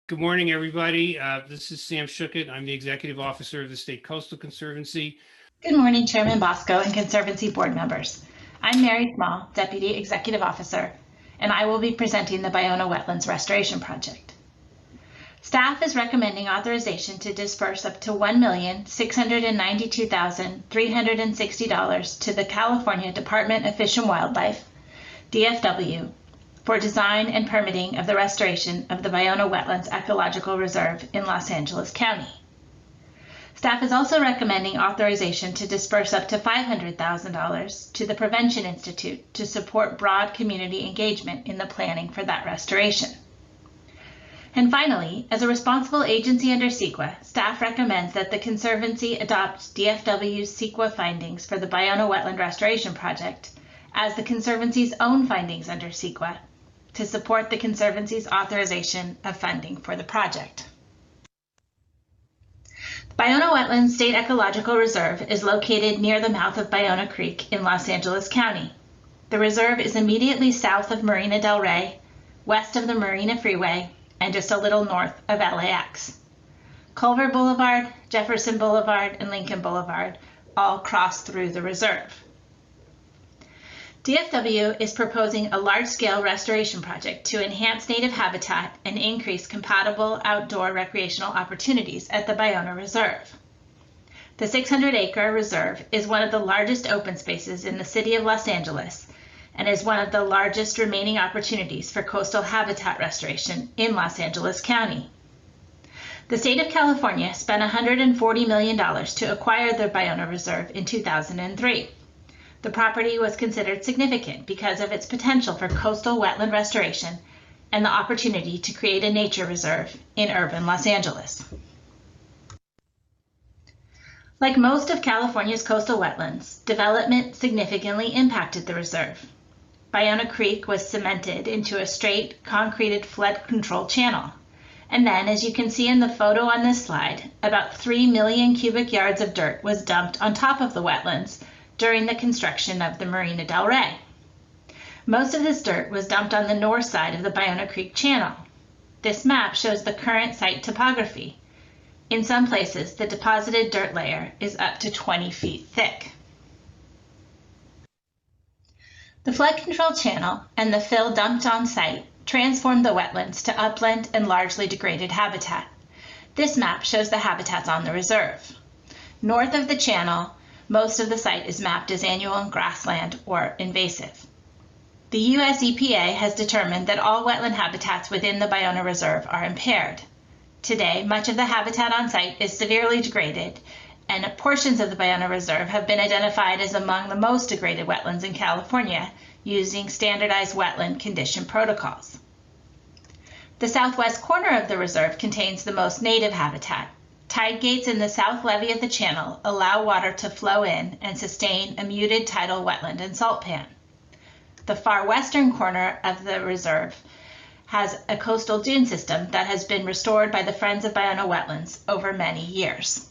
Good morning, everybody. This is Sam Schuckett. I'm the Executive Officer of the State Coastal Conservancy. Good morning, Chairman Bosco and Conservancy board members. I'm Mary Small, Deputy Executive Officer, and I will be presenting the Ballona Wetlands Restoration Project. Staff is recommending authorization to disburse up to $1,692,360 to the California Department of Fish and Wildlife, DFW, for design and permitting of the restoration of the Ballona Wetlands Ecological Reserve in Los Angeles County. Staff is also recommending authorization to disburse up to $500,000 to the Prevention Institute to support broad community engagement in the planning for that restoration. And finally, as a responsible agency under CEQA, staff recommends that the Conservancy adopt DFW's CEQA findings for the Ballona Wetland Restoration Project as the Conservancy's own findings under CEQA to support the Conservancy's authorization of funding for the project. The Ballona Wetlands State Ecological Reserve is located near the mouth of Ballona Creek in Los Angeles County. The reserve is immediately south of Marina del Rey, west of the Marina Freeway, and just a little north of LAX. Culver Boulevard, Jefferson Boulevard, and Lincoln Boulevard all cross through the reserve. DFW is proposing a large-scale restoration project to enhance native habitat and increase compatible outdoor recreational opportunities at the Ballona Reserve. The 600-acre reserve is one of the largest open spaces in the city of Los Angeles and is one of the largest remaining opportunities for coastal habitat restoration in Los Angeles County. The state of California spent $140 million to acquire the Ballona Reserve in 2003. The property was considered significant because of its potential for coastal wetland restoration and the opportunity to create a nature reserve in urban Los Angeles. Like most of California's coastal wetlands, development significantly impacted the reserve. Ballona Creek was cemented into a straight, concreted flood control channel. And then, as you can see in the photo on this slide, about 3 million cubic yards of dirt was dumped on top of the wetlands during the construction of the Marina del Rey. Most of this dirt was dumped on the north side of the Ballona Creek channel. This map shows the current site topography. In some places, the deposited dirt layer is up to 20 feet thick. The flood control channel and the fill dumped on site transformed the wetlands to upland and largely degraded habitat. This map shows the habitats on the reserve. North of the channel, most of the site is mapped as annual grassland or invasive. The U.S. EPA has determined that all wetland habitats within the Ballona Reserve are impaired. Today, much of the habitat on site is severely degraded, and portions of the Ballona Reserve have been identified as among the most degraded wetlands in California using standardized wetland condition protocols. The southwest corner of the reserve contains the most native habitat. Tide gates in the south levee of the channel allow water to flow in and sustain a muted tidal wetland and salt pan. The far western corner of the reserve has a coastal dune system that has been restored by the Friends of Ballona Wetlands over many years.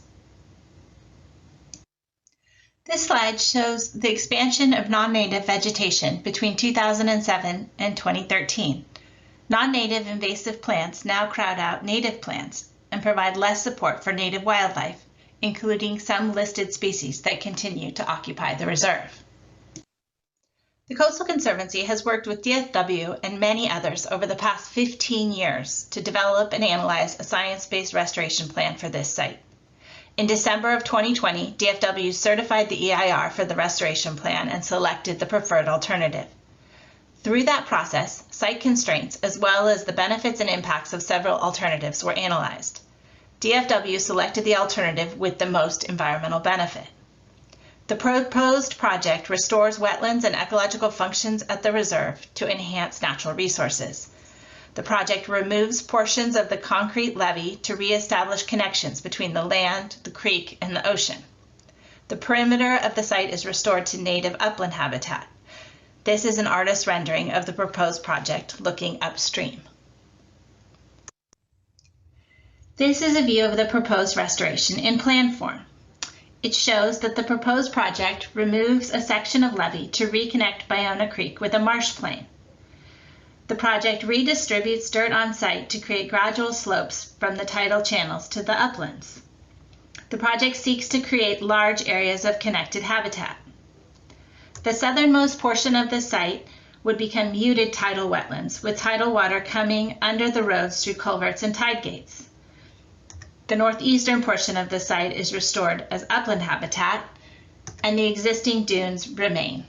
This slide shows the expansion of non-native vegetation between 2007 and 2013. Non-native invasive plants now crowd out native plants and provide less support for native wildlife, including some listed species that continue to occupy the reserve. The Coastal Conservancy has worked with DFW and many others over the past 15 years to develop and analyze a science-based restoration plan for this site. In December of 2020, DFW certified the EIR for the restoration plan and selected the preferred alternative. Through that process, site constraints as well as the benefits and impacts of several alternatives were analyzed. DFW selected the alternative with the most environmental benefit. The proposed project restores wetlands and ecological functions at the reserve to enhance natural resources. The project removes portions of the concrete levee to reestablish connections between the land, the creek, and the ocean. The perimeter of the site is restored to native upland habitat. This is an artist's rendering of the proposed project looking upstream. This is a view of the proposed restoration in plan form. It shows that the proposed project removes a section of levee to reconnect Ballona Creek with a marsh plain. The The project redistributes dirt on site to create gradual slopes from the tidal channels to the uplands. The project seeks to create large areas of connected habitat. The southernmost portion of the site would become muted tidal wetlands, with tidal water coming under the roads through culverts and tide gates. The northeastern portion of the site is restored as upland habitat, and the existing dunes remain.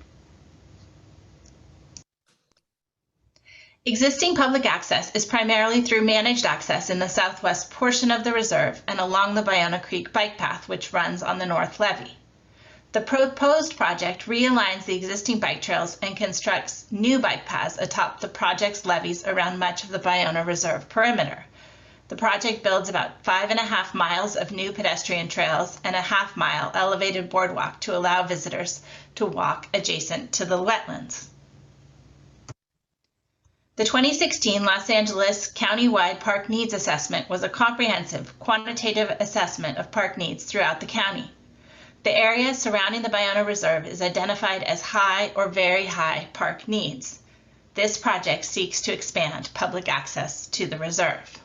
Existing public access is primarily through managed access in the southwest portion of the reserve and along the Ballona Creek bike path, which runs on the north levee. The proposed project realigns the existing bike trails and constructs new bike paths atop the project's levees around much of the Ballona Reserve perimeter. The project builds about 5.5 miles of new pedestrian trails and a half-mile elevated boardwalk to allow visitors to walk adjacent to the wetlands. The 2016 Los Angeles County-wide Park Needs Assessment was a comprehensive, quantitative assessment of park needs throughout the county. The area surrounding the Ballona Reserve is identified as high or very high park needs. This project seeks to expand public access to the reserve.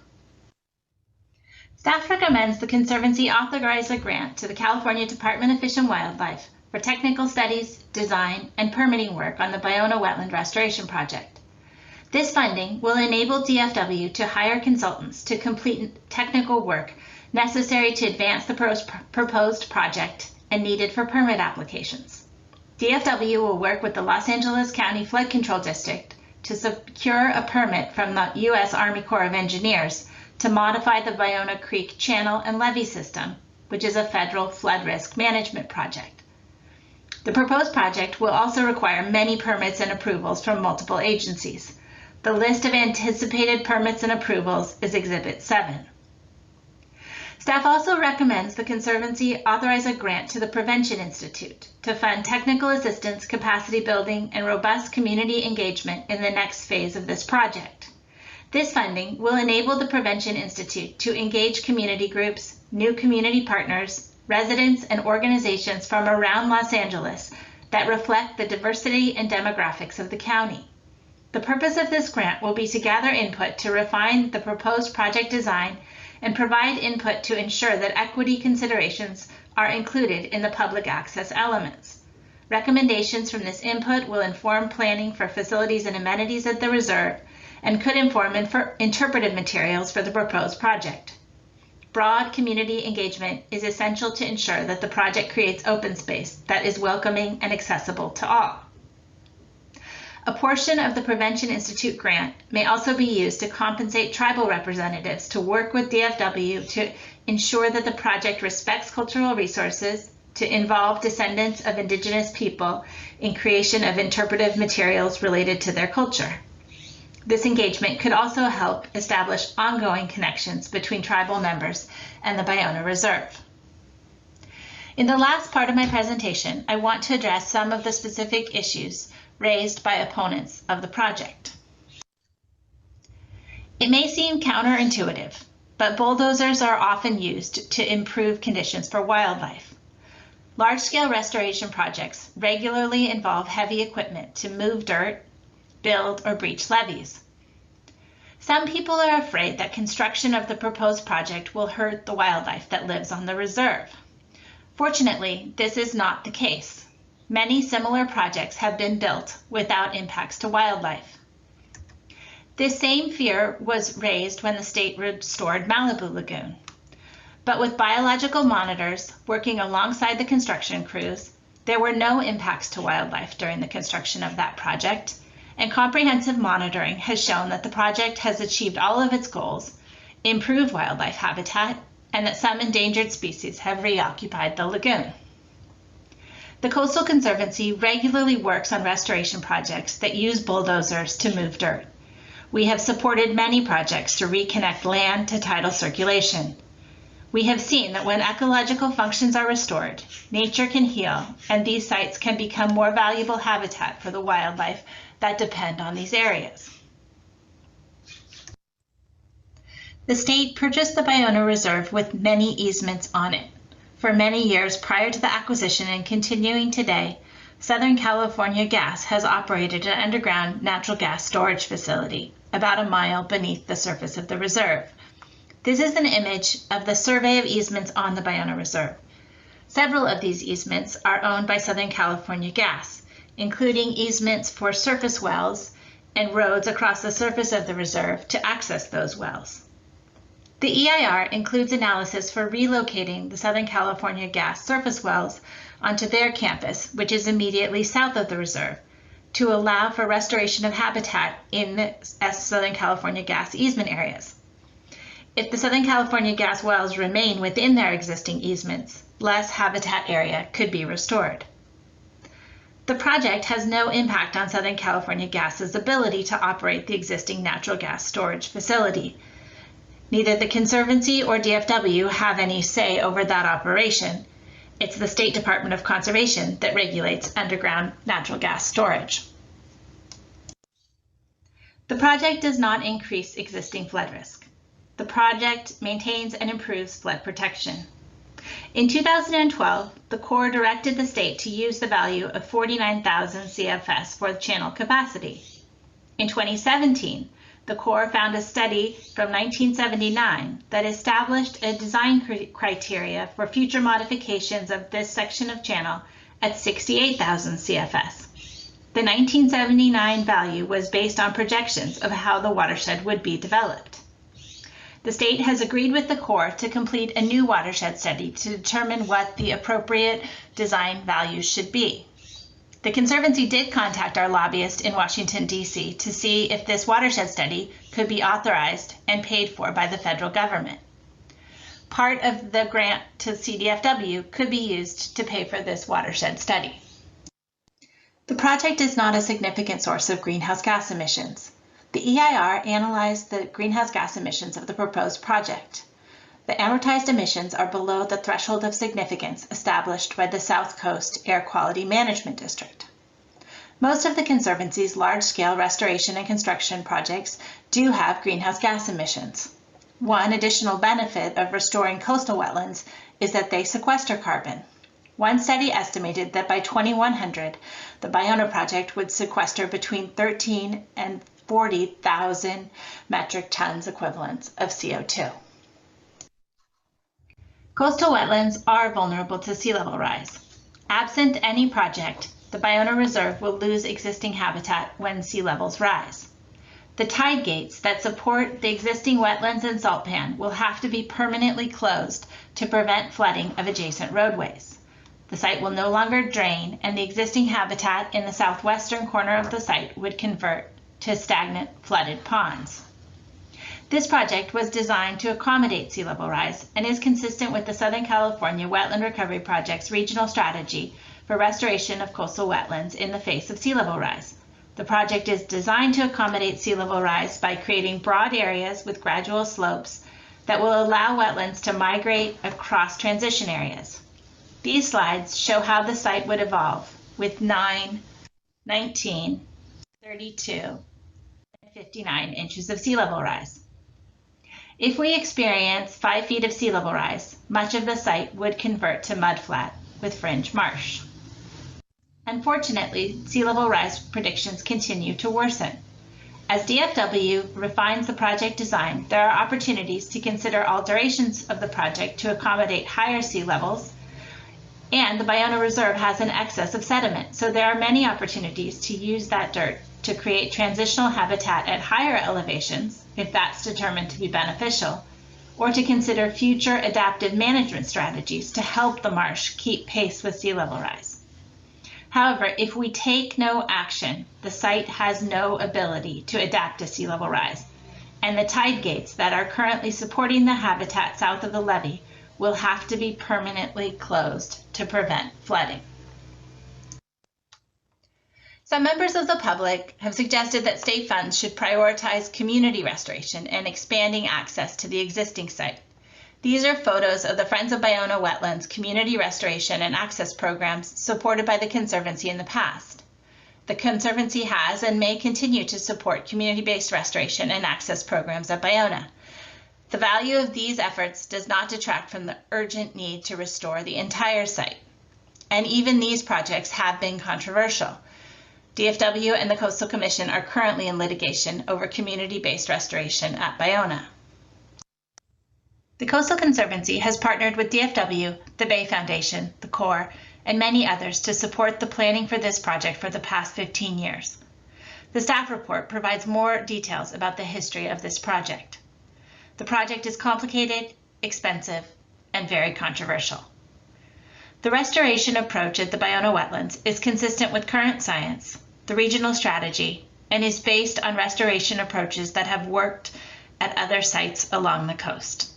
Staff recommends the Conservancy authorize a grant to the California Department of Fish and Wildlife for technical studies, design, and permitting work on the Ballona Wetland Restoration Project. This funding will enable DFW to hire consultants to complete technical work necessary to advance the proposed project and needed for permit applications. DFW will work with the Los Angeles County Flood Control District to secure a permit from the U.S. Army Corps of Engineers to modify the Ballona Creek channel and levee system, which is a federal flood risk management project. The proposed project will also require many permits and approvals from multiple agencies. The list of anticipated permits and approvals is Exhibit 7. Staff also recommends the Conservancy authorize a grant to the Prevention Institute to fund technical assistance, capacity building, and robust community engagement in the next phase of this project. This funding will enable the Prevention Institute to engage community groups, new community partners, residents, and organizations from around Los Angeles that reflect the diversity and demographics of the county. The purpose of this grant will be to gather input to refine the proposed project design and provide input to ensure that equity considerations are included in the public access elements. Recommendations from this input will inform planning for facilities and amenities at the reserve and could inform interpretive materials for the proposed project. Broad community engagement is essential to ensure that the project creates open space that is welcoming and accessible to all. A portion of the Prevention Institute grant may also be used to compensate tribal representatives to work with DFW to ensure that the project respects cultural resources, to involve descendants of Indigenous people in creation of interpretive materials related to their culture. This engagement could also help establish ongoing connections between tribal members and the Ballona Reserve. In the last part of my presentation, I want to address some of the specific issues raised by opponents of the project. It may seem counterintuitive, but bulldozers are often used to improve conditions for wildlife. Large-scale restoration projects regularly involve heavy equipment to move dirt, build, or breach levees. Some people are afraid that construction of the proposed project will hurt the wildlife that lives on the reserve. Fortunately, this is not the case. Many similar projects have been built without impacts to wildlife. This same fear was raised when the state restored Malibu Lagoon. But with biological monitors working alongside the construction crews, there were no impacts to wildlife during the construction of that project, and comprehensive monitoring has shown that the project has achieved all of its goals, improved wildlife habitat, and that some endangered species have reoccupied the lagoon. The Coastal Conservancy regularly works on restoration projects that use bulldozers to move dirt. We have supported many projects to reconnect land to tidal circulation. We have seen that when ecological functions are restored, nature can heal, and these sites can become more valuable habitat for the wildlife that depend on these areas. The state purchased the Ballona Reserve with many easements on it. For many years prior to the acquisition and continuing today, Southern California Gas has operated an underground natural gas storage facility about a mile beneath the surface of the reserve. This is an image of the survey of easements on the Ballona Reserve. Several of these easements are owned by Southern California Gas, including easements for surface wells and roads across the surface of the reserve to access those wells. The EIR includes analysis for relocating the Southern California Gas surface wells onto their campus, which is immediately south of the reserve, to allow for restoration of habitat in the Southern California Gas easement areas. If the Southern California Gas wells remain within their existing easements, less habitat area could be restored. The project has no impact on Southern California Gas's ability to operate the existing natural gas storage facility. Neither the Conservancy or DFW have any say over that operation. It's the State Department of Conservation that regulates underground natural gas storage. The project does not increase existing flood risk. The project maintains and improves flood protection. In 2012, the Corps directed the state to use the value of 49,000 CFS for the channel capacity. In 2017, the Corps found a study from 1979 that established a design criteria for future modifications of this section of channel at 68,000 CFS. The 1979 value was based on projections of how the watershed would be developed. The state has agreed with the Corps to complete a new watershed study to determine what the appropriate design values should be. The Conservancy did contact our lobbyist in Washington, D.C. to see if this watershed study could be authorized and paid for by the federal government. Part of the grant to CDFW could be used to pay for this watershed study. The project is not a significant source of greenhouse gas emissions. The EIR analyzed the greenhouse gas emissions of the proposed project. The amortized emissions are below the threshold of significance established by the South Coast Air Quality Management District. Most of the Conservancy's large-scale restoration and construction projects do have greenhouse gas emissions. One additional benefit of restoring coastal wetlands is that they sequester carbon. One study estimated that by 2100, the Ballona project would sequester between 13 and 40,000 metric tons equivalents of CO2. Coastal wetlands are vulnerable to sea level rise. Absent any project, the Ballona Reserve will lose existing habitat when sea levels rise. The tide gates that support the existing wetlands and salt pan will have to be permanently closed to prevent flooding of adjacent roadways. The site will no longer drain, and the existing habitat in the southwestern corner of the site would convert to stagnant flooded ponds. This project was designed to accommodate sea level rise and is consistent with the Southern California Wetland Recovery Project's regional strategy for restoration of coastal wetlands in the face of sea level rise. The project is designed to accommodate sea level rise by creating broad areas with gradual slopes that will allow wetlands to migrate across transition areas. These slides show how the site would evolve with 9, 19, 32, and 59 inches of sea level rise. If we experience 5 feet of sea level rise, much of the site would convert to mudflat with fringe marsh. Unfortunately, sea level rise predictions continue to worsen. As DFW refines the project design, there are opportunities to consider alterations of the project to accommodate higher sea levels, and the Ballona Reserve has an excess of sediment, so there are many opportunities to use that dirt to create transitional habitat at higher elevations, if that's determined to be beneficial, or to consider future adaptive management strategies to help the marsh keep pace with sea level rise. However, if we take no action, the site has no ability to adapt to sea level rise, and the tide gates that are currently supporting the habitat south of the levee will have to be permanently closed to prevent flooding. Some members of the public have suggested that state funds should prioritize community restoration and expanding access to the existing site. These are photos of the Friends of Ballona Wetlands community restoration and access programs supported by the Conservancy in the past. The Conservancy has and may continue to support community-based restoration and access programs at Ballona. The value of these efforts does not detract from the urgent need to restore the entire site. and even these projects have been controversial. DFW and the Coastal Commission are currently in litigation over community-based restoration at Ballona. The Coastal Conservancy has partnered with DFW, the Bay Foundation, the Corps, and many others to support the planning for this project for the past 15 years. The staff report provides more details about the history of this project. The project is complicated, expensive, and very controversial. The restoration approach at the Ballona wetlands is consistent with current science, the regional strategy, and is based on restoration approaches that have worked at other sites along the coast.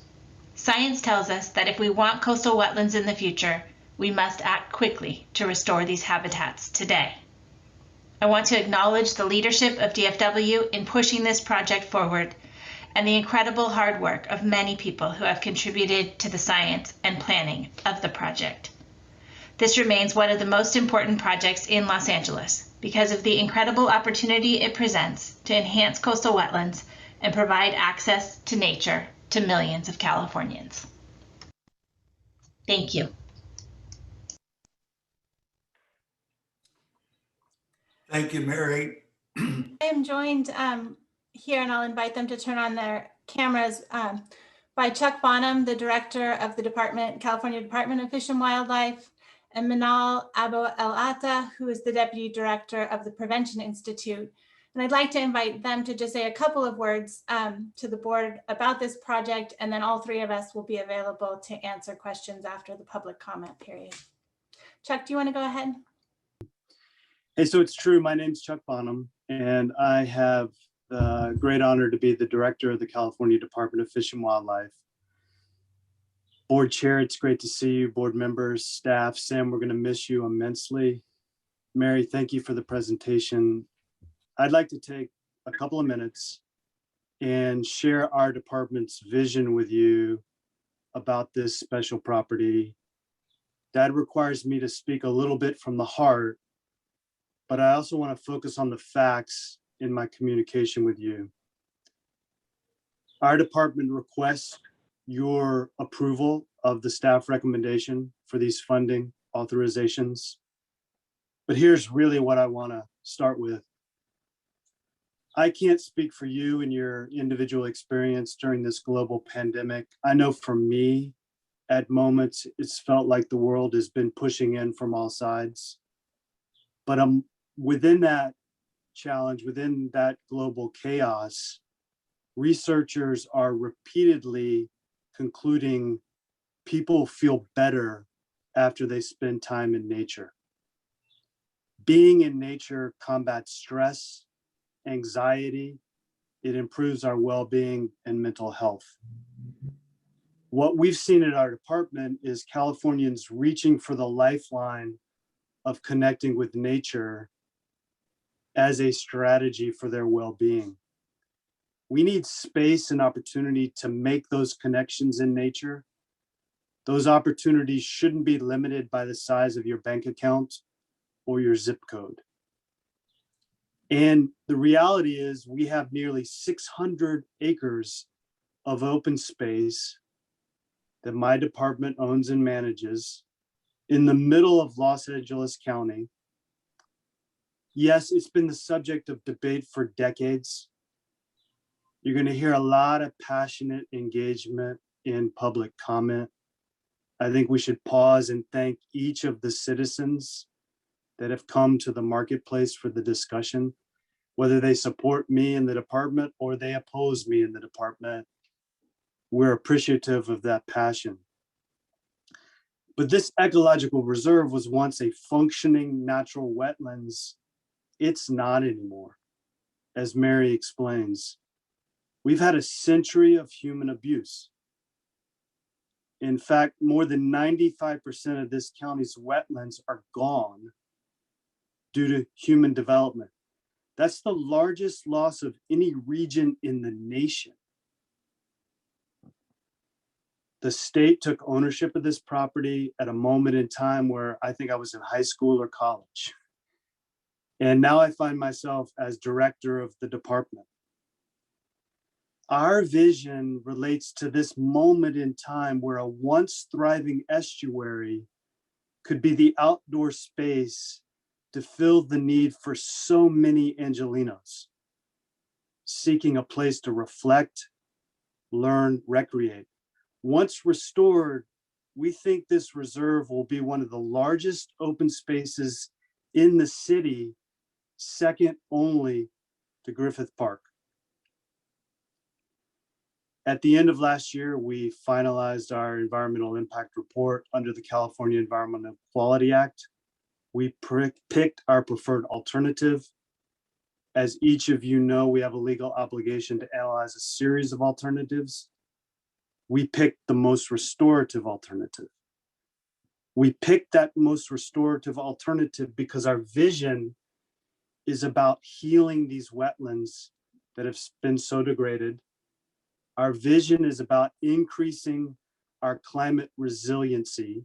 Science tells us that if we want coastal wetlands in the future, we must act quickly to restore these habitats today. I want to acknowledge the leadership of DFW in pushing this project forward and the incredible hard work of many people who have contributed to the science and planning of the project. This remains one of the most important projects in Los Angeles because of the incredible opportunity it presents to enhance coastal wetlands and provide access to nature to millions of Californians. Thank you. Thank you, Mary. I am joined here, and I'll invite them to turn on their cameras, by Chuck Bonham, the director of the California Department of Fish and Wildlife, and Manal Abo-El-Atta, who is the deputy director of the Prevention Institute. And I'd like to invite them to just say a couple of words to the board about this project, and then all three of us will be available to answer questions after the public comment period. Chuck, do you want to go ahead? Hey, so it's true. My name's Chuck Bonham, and I have the great honor to be the director of the California Department of Fish and Wildlife. Board chair, it's great to see you. Board members, staff, Sam, we're going to miss you immensely. Mary, thank you for the presentation. I'd like to take a couple of minutes and share our department's vision with you about this special property. That requires me to speak a little bit from the heart, but I also want to focus on the facts in my communication with you. Our department requests your approval of the staff recommendation for these funding authorizations. But here's really what I want to start with. I can't speak for you and your individual experience during this global pandemic. I know for me, at moments, it's felt like the world has been pushing in from all sides. But within that challenge, within that global chaos, researchers are repeatedly concluding people feel better after they spend time in nature. Being in nature combats stress, anxiety, it improves our well-being and mental health. What we've seen at our department is Californians reaching for the lifeline of connecting with nature as a strategy for their well-being. We need space and opportunity to make those connections in nature. Those opportunities shouldn't be limited by the size of your bank account or your zip code. And the reality is we have nearly 600 acres of open space that my department owns and manages in the middle of Los Angeles County. Yes, it's been the subject of debate for decades. You're going to hear a lot of passionate engagement in public comment. I think we should pause and thank each of the citizens that have come to the marketplace for the discussion, whether they support me in the department or they oppose me in the department. We're appreciative of that passion. But this ecological reserve was once a functioning natural wetlands. It's not anymore, as Mary explains. We've had a century of human abuse. In fact, more than 95% of this county's wetlands are gone due to human development. That's the largest loss of any region in the nation. The state took ownership of this property at a moment in time where I think I was in high school or college. And now I find myself as director of the department. Our vision relates to this moment in time where a once thriving estuary could be the outdoor space to fill the need for so many Angelenos seeking a place to reflect, learn, recreate. Once restored, we think this reserve will be one of the largest open spaces in the city, second only to Griffith Park. At the end of last year, we finalized our environmental impact report under the California Environmental Quality Act. We picked our preferred alternative. As each of you know, we have a legal obligation to analyze a series of alternatives. We picked the most restorative alternative. We picked that most restorative alternative because our vision is about healing these wetlands that have been so degraded. Our vision is about increasing our climate resiliency.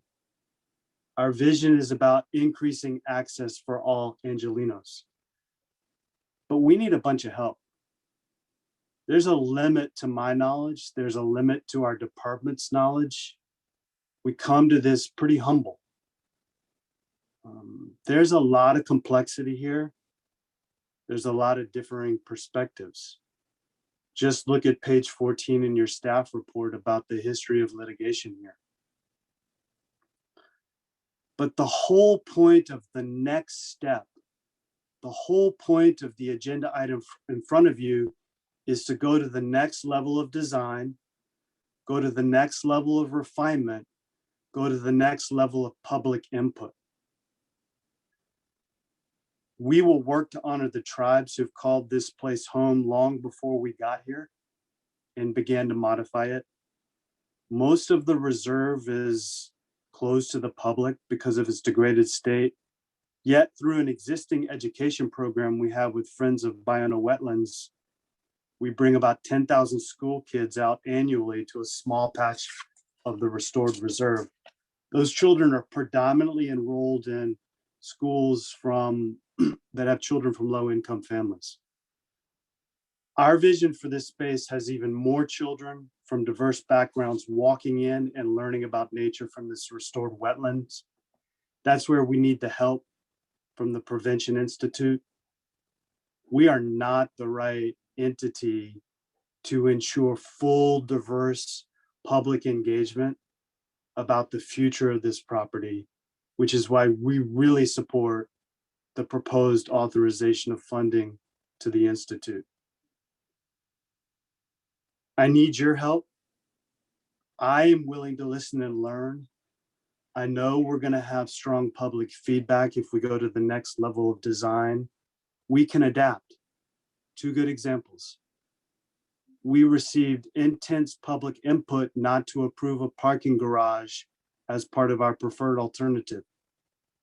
Our vision is about increasing access for all Angelenos. But we need a bunch of help. There's a limit to my knowledge. There's a limit to our department's knowledge. We come to this pretty humble. There's a lot of complexity here. There's a lot of differing perspectives. Just look at page 14 in your staff report about the history of litigation here. But the whole point of the next step, the whole point of the agenda item in front of you is to go to the next level of design, go to the next level of refinement, go to the next level of public input. We will work to honor the tribes who've called this place home long before we got here and began to modify it. Most of the reserve is closed to the public because of its degraded state. Yet through an existing education program we have with Friends of Ballona Wetlands, we bring about 10,000 school kids out annually to a small patch of the restored reserve. Those children are predominantly enrolled in schools that have children from low-income families. Our vision for this space has even more children from diverse backgrounds walking in and learning about nature from this restored wetlands. That's where we need the help from the Prevention Institute. We are not the right entity to ensure full, diverse public engagement about the future of this property, which is why we really support the proposed authorization of funding to the Institute. I need your help. I am willing to listen and learn. I know we're going to have strong public feedback if we go to the next level of design. We can adapt. Two good examples. We received intense public input not to approve a parking garage as part of our preferred alternative.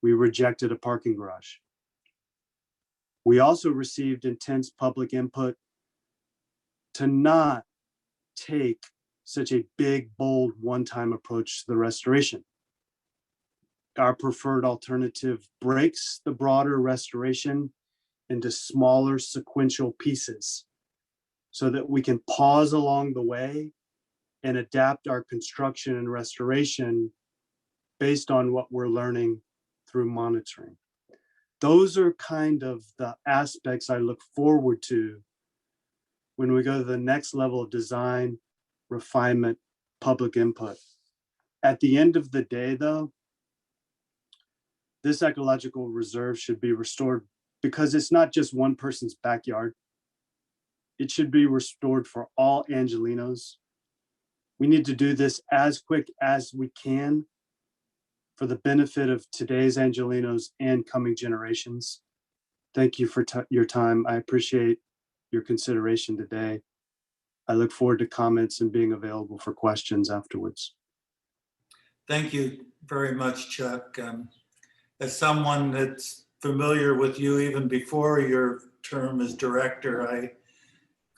We rejected a parking garage. We also received intense public input to not take such a big, bold, one-time approach to the restoration. Our preferred alternative breaks the broader restoration into smaller sequential pieces so that we can pause along the way and adapt our construction and restoration based on what we're learning through monitoring. Those are kind of the aspects I look forward to when we go to the next level of design, refinement, public input. At the end of the day, though, this ecological reserve should be restored because it's not just one person's backyard. It should be restored for all Angelenos. We need to do this as quick as we can for the benefit of today's Angelenos and coming generations. Thank you for your time. I appreciate your consideration today. I look forward to comments and being available for questions afterwards. Thank you very much, Chuck. As someone that's familiar with you even before your term as director, I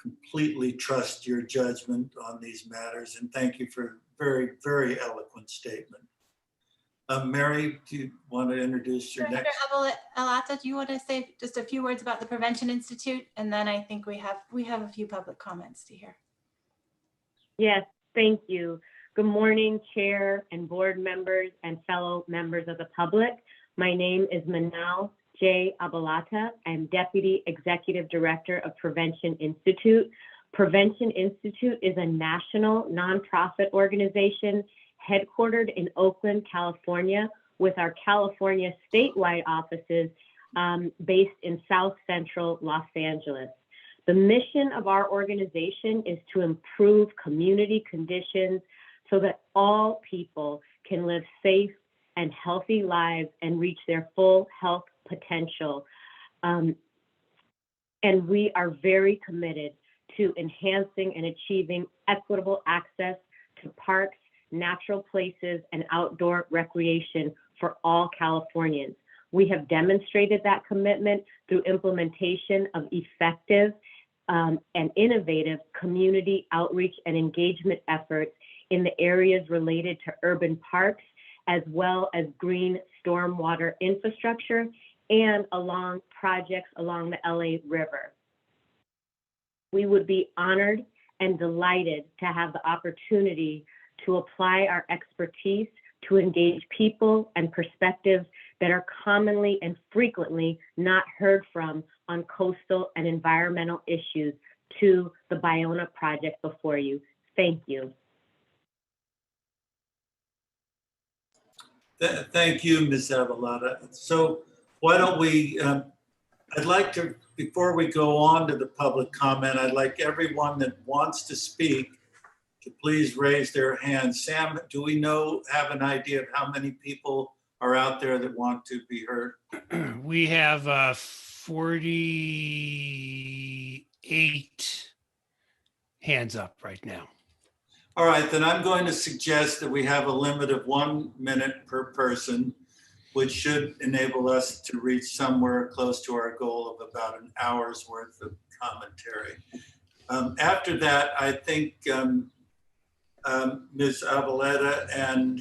completely trust your judgment on these matters, and thank you for a very, very eloquent statement. Mary, do you want to introduce your Director next? Alata, do you want to say just a few words about the Prevention Institute? And then I think we have a few public comments to hear. Yes, thank you. Good morning, Chair and board members and fellow members of the public. My name is Manal J. Abalata. I'm Deputy Executive Director of Prevention Institute. Prevention Institute is a national nonprofit organization headquartered in Oakland, California, with our California statewide offices based in South Central Los Angeles. The mission of our organization is to improve community conditions so that all people can live safe and healthy lives and reach their full health potential. And we are very committed to enhancing and achieving equitable access to parks, natural places, and outdoor recreation for all Californians. We have demonstrated that commitment through implementation of effective and innovative community outreach and engagement efforts in the areas related to urban parks, as well as green stormwater infrastructure and along projects along the LA River. We would be honored and delighted to have the opportunity to apply our expertise to engage people and perspectives that are commonly and frequently not heard from on coastal and environmental issues to the Ballona project before you. Thank you. Thank you, Ms. Avalada. So why don't we, I'd like to, before we go on to the public comment, I'd like everyone that wants to speak to please raise their hand. Sam, do we have an idea of how many people are out there that want to be heard? We have 48 hands up right now. All right, then I'm going to suggest that we have a limit of 1 minute per person, which should enable us to reach somewhere close to our goal of about an hour's worth of commentary. After that, I think Ms. Avaleta and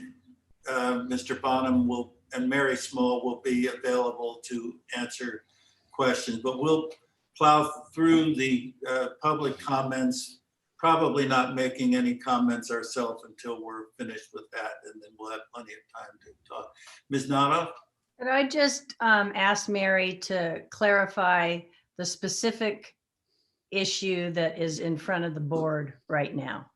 Mr. Bonham and Mary Small will be available to answer questions, but we'll plow through the public comments, probably not making any comments ourselves until we're finished with that, and then we'll have plenty of time to talk. Ms. Nato? Could I just ask Mary to clarify the specific issue that is in front of the board right now?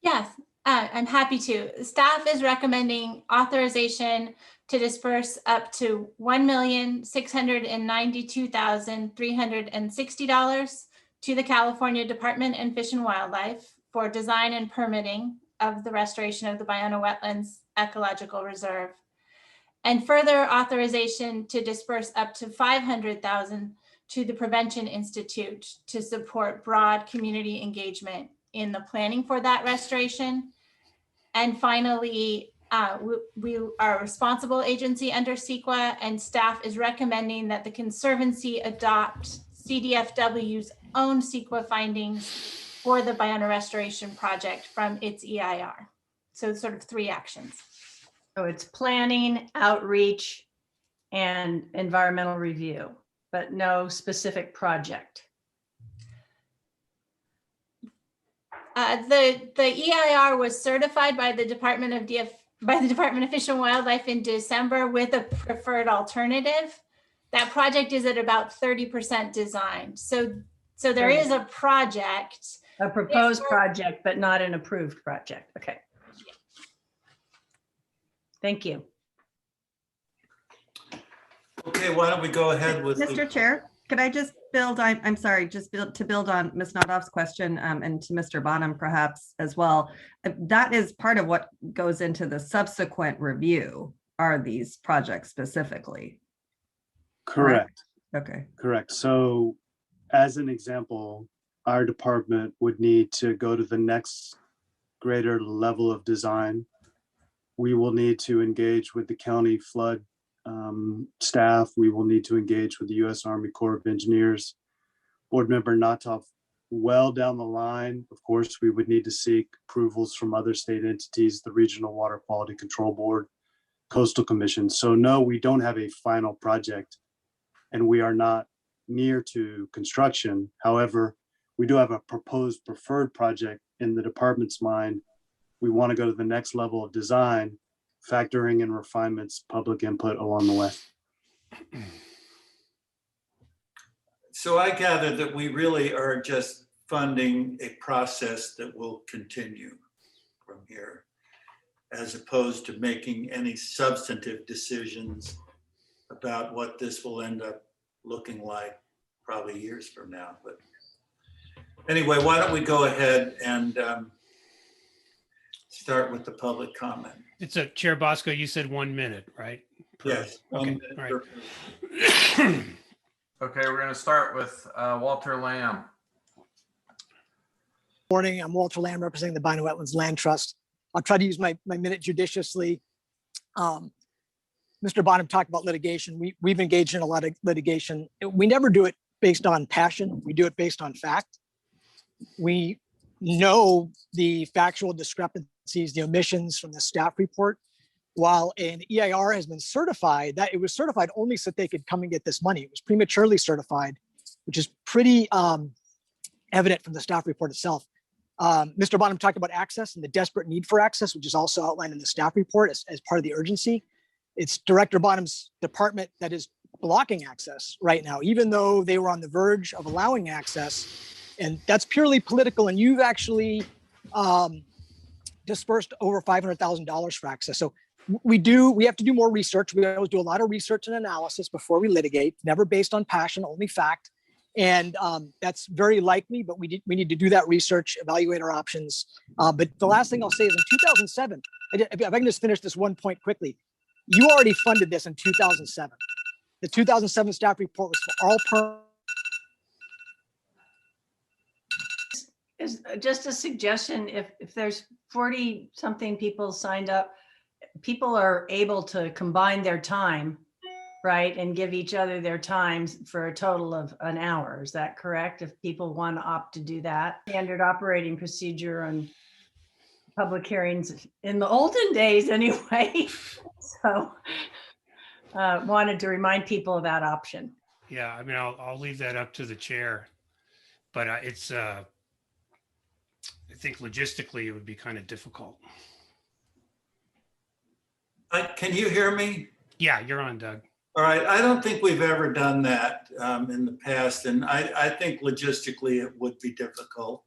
Yes, I'm happy to. Staff is recommending authorization to disperse up to $1,692,360 to the California Department of Fish and Wildlife for design and permitting of the restoration of the Ballona Wetlands Ecological Reserve. And further authorization to disperse up to $500,000 to the Prevention Institute to support broad community engagement in the planning for that restoration. And finally, we are a responsible agency under CEQA, and staff is recommending that the Conservancy adopt CDFW's own CEQA findings for the Ballona Restoration Project from its EIR. So it's sort of 3 actions. So it's planning, outreach, and environmental review, but no specific project. The EIR was certified by the Department of Fish and Wildlife in December with a preferred alternative. That project is at about 30% designed. So there is a project. A proposed project, but not an approved project. Okay. Thank you. Okay, why don't we go ahead with Mr. Chair, could I just build, I'm sorry, just to build on Ms. Nadov's question and to Mr. Bonham perhaps as well. That is part of what goes into the subsequent review, are these projects specifically. Correct. Okay. Correct. So as an example, our department would need to go to the next greater level of design. We will need to engage with the county flood staff. We will need to engage with the U.S. Army Corps of Engineers. Board Member Natov, well down the line, of course, we would need to seek approvals from other state entities, the Regional Water Quality Control Board, Coastal Commission. So no, we don't have a final project and we are not near to construction. However, we do have a proposed preferred project in the department's mind we want to go to the next level of design, factoring in refinements, public input along the way. So I gather that we really are just funding a process that will continue from here, as opposed to making any substantive decisions about what this will end up looking like probably years from now. But anyway, why don't we go ahead and start with the public comment? It's a Chair Bosco, you said 1 minute, right? Yes. Okay, 1 minute all right. per- Okay, we're going to start with Walter Lamb. Morning, I'm Walter Lamb, representing the Ballona Wetlands Land Trust. I'll try to use my minute judiciously. Mr. Bonham talked about litigation. We've engaged in a lot of litigation. We never do it based on passion. We do it based on fact. We know the factual discrepancies, the omissions from the staff report. While an EIR has been certified, that it was certified only so that they could come and get this money. It was prematurely certified, which is pretty evident from the staff report itself. Mr. Bonham talked about access and the desperate need for access, which is also outlined in the staff report as part of the urgency. It's Director Bonham's department that is blocking access right now, even though they were on the verge of allowing access. And that's purely political. And you've actually dispersed over $500,000 for access. So we have to do more research. We always do a lot of research and analysis before we litigate, never based on passion, only fact. And that's very likely, but we need to do that research, evaluate our options. But the last thing I'll say is in 2007, if I can just finish this one point quickly, you already funded this in 2007. The 2007 staff report was for all Is just a suggestion, if there's 40 something people signed up, people are able to combine their time, right? And give each other their times for a total of an hour. Is that correct? If people want to opt to do that, standard operating procedure on public hearings in the olden days anyway. So wanted to remind people of that option. Yeah, I mean, I'll leave that up to the chair, but it's, I think logistically it would be kind of difficult. Can you hear me? Yeah, you're on, Doug. All right, I don't think we've ever done that in the past, and I think logistically it would be difficult.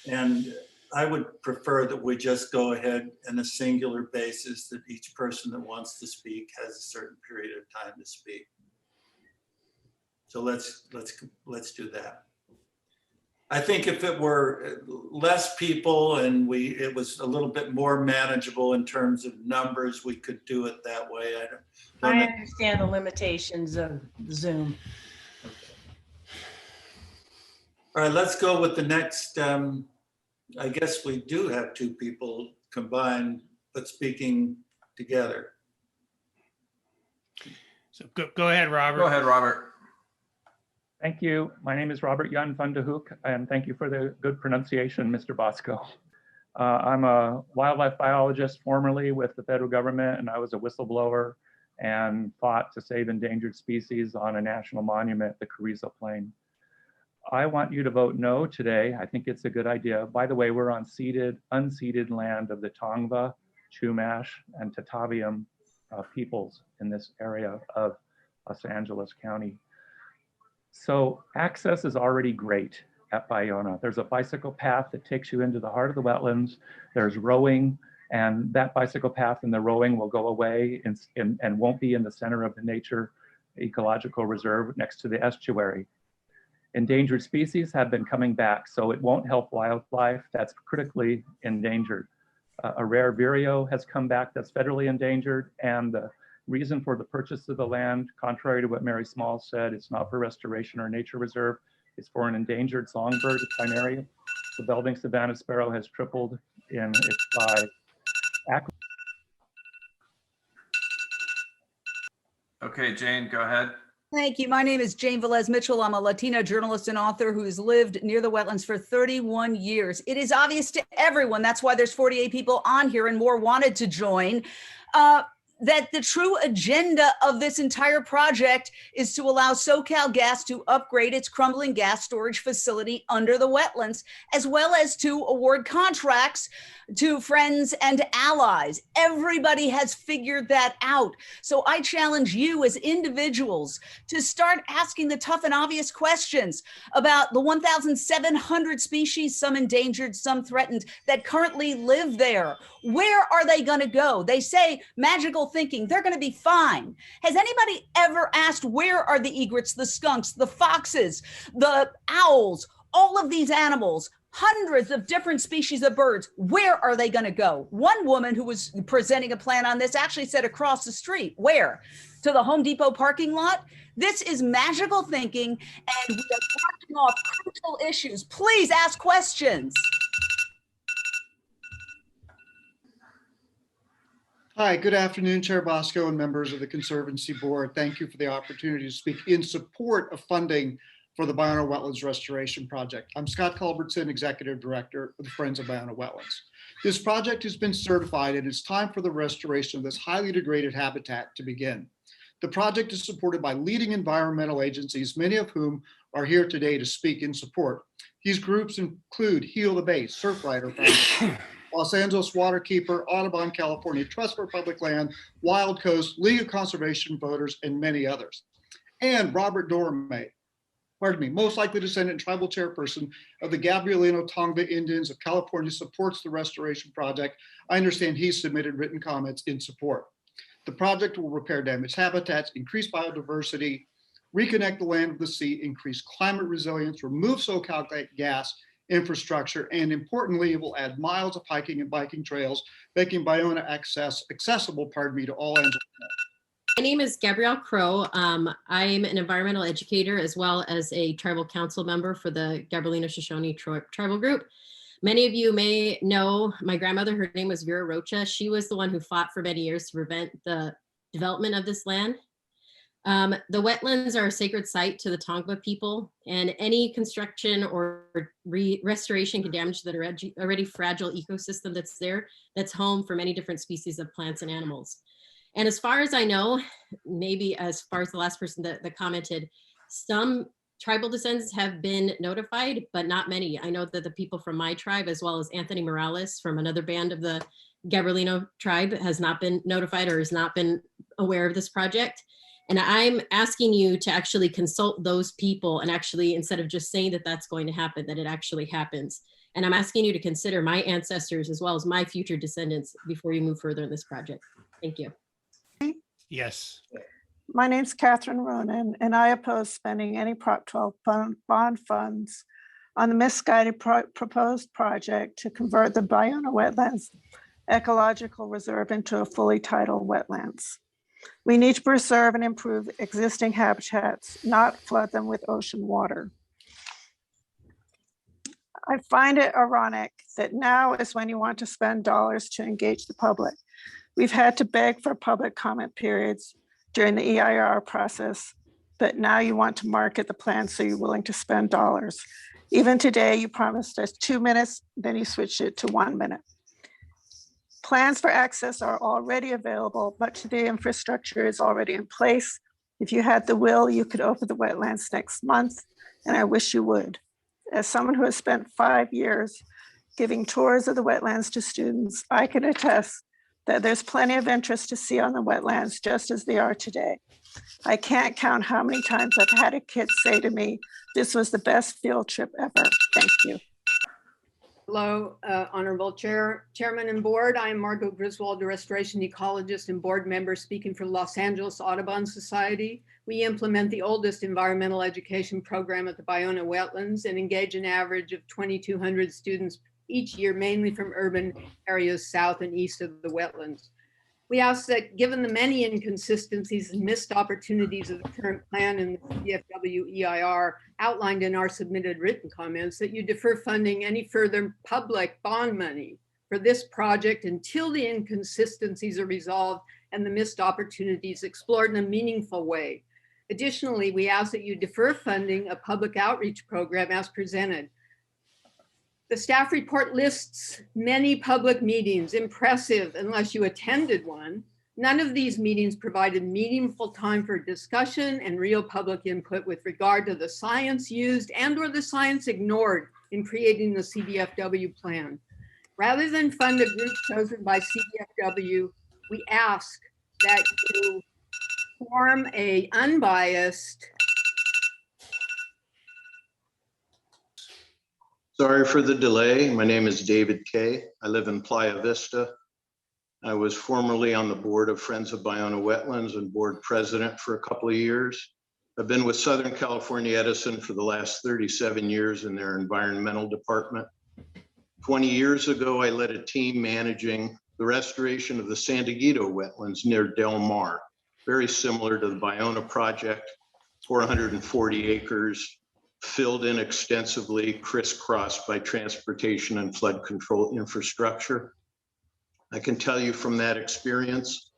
And I would prefer that we just go ahead on a singular basis, that each person that wants to speak has a certain period of time to speak. So let's do that. I think if it were less people and it was a little bit more manageable in terms of numbers, we could do it that way. I understand the limitations of Zoom. All right, let's go with the next. I guess we do have two people combined, but speaking together. So go ahead, Robert. Go ahead, Robert. Thank you. My name is Robert Jan van de Hoek, and thank you for the good pronunciation, Mr. Bosco. I'm a wildlife biologist formerly with the federal government, and I was a whistleblower and fought to save endangered species on a national monument, the Carrizo Plain. I want you to vote no today. I think it's a good idea. By the way, we're on unceded land of the Tongva, Chumash, and Tataviam peoples in this area of Los Angeles County. So access is already great at Ballona. There's a bicycle path that takes you into the heart of the wetlands. There's rowing, and that bicycle path and the rowing will go away and won't be in the center of the nature ecological reserve next to the estuary. Endangered species have been coming back, so it won't help wildlife that's critically endangered. A rare vireo has come back that's federally endangered, and the reason for the purchase of the land, contrary to what Mary Small said, it's not for restoration or nature reserve, it's for an endangered songbird primary. The Belding Savannah sparrow has tripled in its size. Okay, Jane, go ahead. Thank you. My name is Jane Velez Mitchell. I'm a Latina journalist and author who's lived near the wetlands for 31 years. It is obvious to everyone. That's why there's 48 people on here and more wanted to join. that the true agenda of this entire project is to allow SoCalGas to upgrade its crumbling gas storage facility under the wetlands, as well as to award contracts to friends and allies. Everybody has figured that out. So I challenge you as individuals to start asking the tough and obvious questions about the 1,700 species, some endangered, some threatened, that currently live there. Where are they going to go? They say magical thinking, they're going to be fine. Has anybody ever asked, where are the egrets, the skunks, the foxes, the owls, all of these animals? Hundreds of different species of birds. Where are they going to go? One woman who was presenting a plan on this actually said across the street. Where? To the Home Depot parking lot? This is magical thinking, and we are blocking off crucial issues. Please ask questions. Hi, good afternoon, Chair Bosco and members of the Conservancy Board. Thank you for the opportunity to speak in support of funding for the Ballona Wetlands Restoration Project. I'm Scott Culbertson, Executive Director of the Friends of Ballona Wetlands. This project has been certified and it's time for the restoration of this highly degraded habitat to begin. The project is supported by leading environmental agencies, many of whom are here today to speak in support. These groups include Heal the Bay, Surfrider Foundation, Los Angeles Waterkeeper, Audubon California Trust for Public Land, Wild Coast, League of Conservation Voters, and many others. And Robert Dorame, most likely descendant and tribal chairperson of the Gabrielino Tongva Indians of California, supports the restoration project. I understand he's submitted written comments in support. The project will repair damaged habitats, increase biodiversity, reconnect the land with the sea, increase climate resilience, remove SoCalGas infrastructure, and importantly, it will add miles of hiking and biking trails, making Ballona accessible to all ends of the world. My name is Gabrielle Crow. I'm an environmental educator as well as a tribal council member for the Gabrielino Shoshone tribal group. Many of you may know my grandmother, her name was Vera Rocha. She was the one who fought for many years to prevent the development of this land. The wetlands are a sacred site to the Tongva people, and any construction or restoration can damage that already fragile ecosystem that's there, that's home for many different species of plants and animals. And as far as I know, maybe as far as the last person that commented, some tribal descendants have been notified, but not many. I know that the people from my tribe, as well as Anthony Morales from another band of the Gabrielino tribe, has not been notified or has not been aware of this project. And I'm asking you to actually consult those people and actually, instead of just saying that that's going to happen, that it actually happens. And I'm asking you to consider my ancestors as well as my future descendants before you move further in this project. Thank you. Yes. My name's Catherine Ronan, and I oppose spending any Prop 12 bond funds on the misguided proposed project to convert the Ballona Wetlands Ecological Reserve into a fully titled wetlands. We need to preserve and improve existing habitats, not flood them with ocean water. I find it ironic that now is when you want to spend dollars to engage the public. We've had to beg for public comment periods during the EIR process, but now you want to market the plan so you're willing to spend dollars. Even today, you promised us 2 minutes, then you switched it to 1 minute. Plans for access are already available, much of the infrastructure is already in place. If you had the will, you could open the wetlands next month, and I wish you would. As someone who has spent 5 years giving tours of the wetlands to students, I can attest that there's plenty of interest to see on the wetlands, just as they are today. I can't count how many times I've had a kid say to me, this was the best field trip ever. Thank you. Hello, Honorable Chairman and Board. I am Margot Griswold, a restoration ecologist and board member speaking for Los Angeles Audubon Society. We implement the oldest environmental education program at the Ballona Wetlands and engage an average of 2,200 students each year, mainly from urban areas south and east of the wetlands. We ask that, given the many inconsistencies and missed opportunities of the current plan and the CFW EIR outlined in our submitted written comments, that you defer funding any further public bond money for this project until the inconsistencies are resolved and the missed opportunities explored in a meaningful way. Additionally, we ask that you defer funding a public outreach program as presented. The staff report lists many public meetings, impressive unless you attended one, None of these meetings provided meaningful time for discussion and real public input with regard to the science used and/or the science ignored in creating the CDFW plan. Rather than fund a group chosen by CDFW, we ask that you form a unbiased. Sorry for the delay. My name is David Kay. I live in Playa Vista. I was formerly on the board of Friends of Ballona Wetlands and board president for a couple of years. I've been with Southern California Edison for the last 37 years in their environmental department. 20 years ago, I led a team managing the restoration of the San Diego wetlands near Del Mar, very similar to the Ballona project, 440 acres, filled in extensively, crisscrossed by transportation and flood control infrastructure. I can tell you from that experience,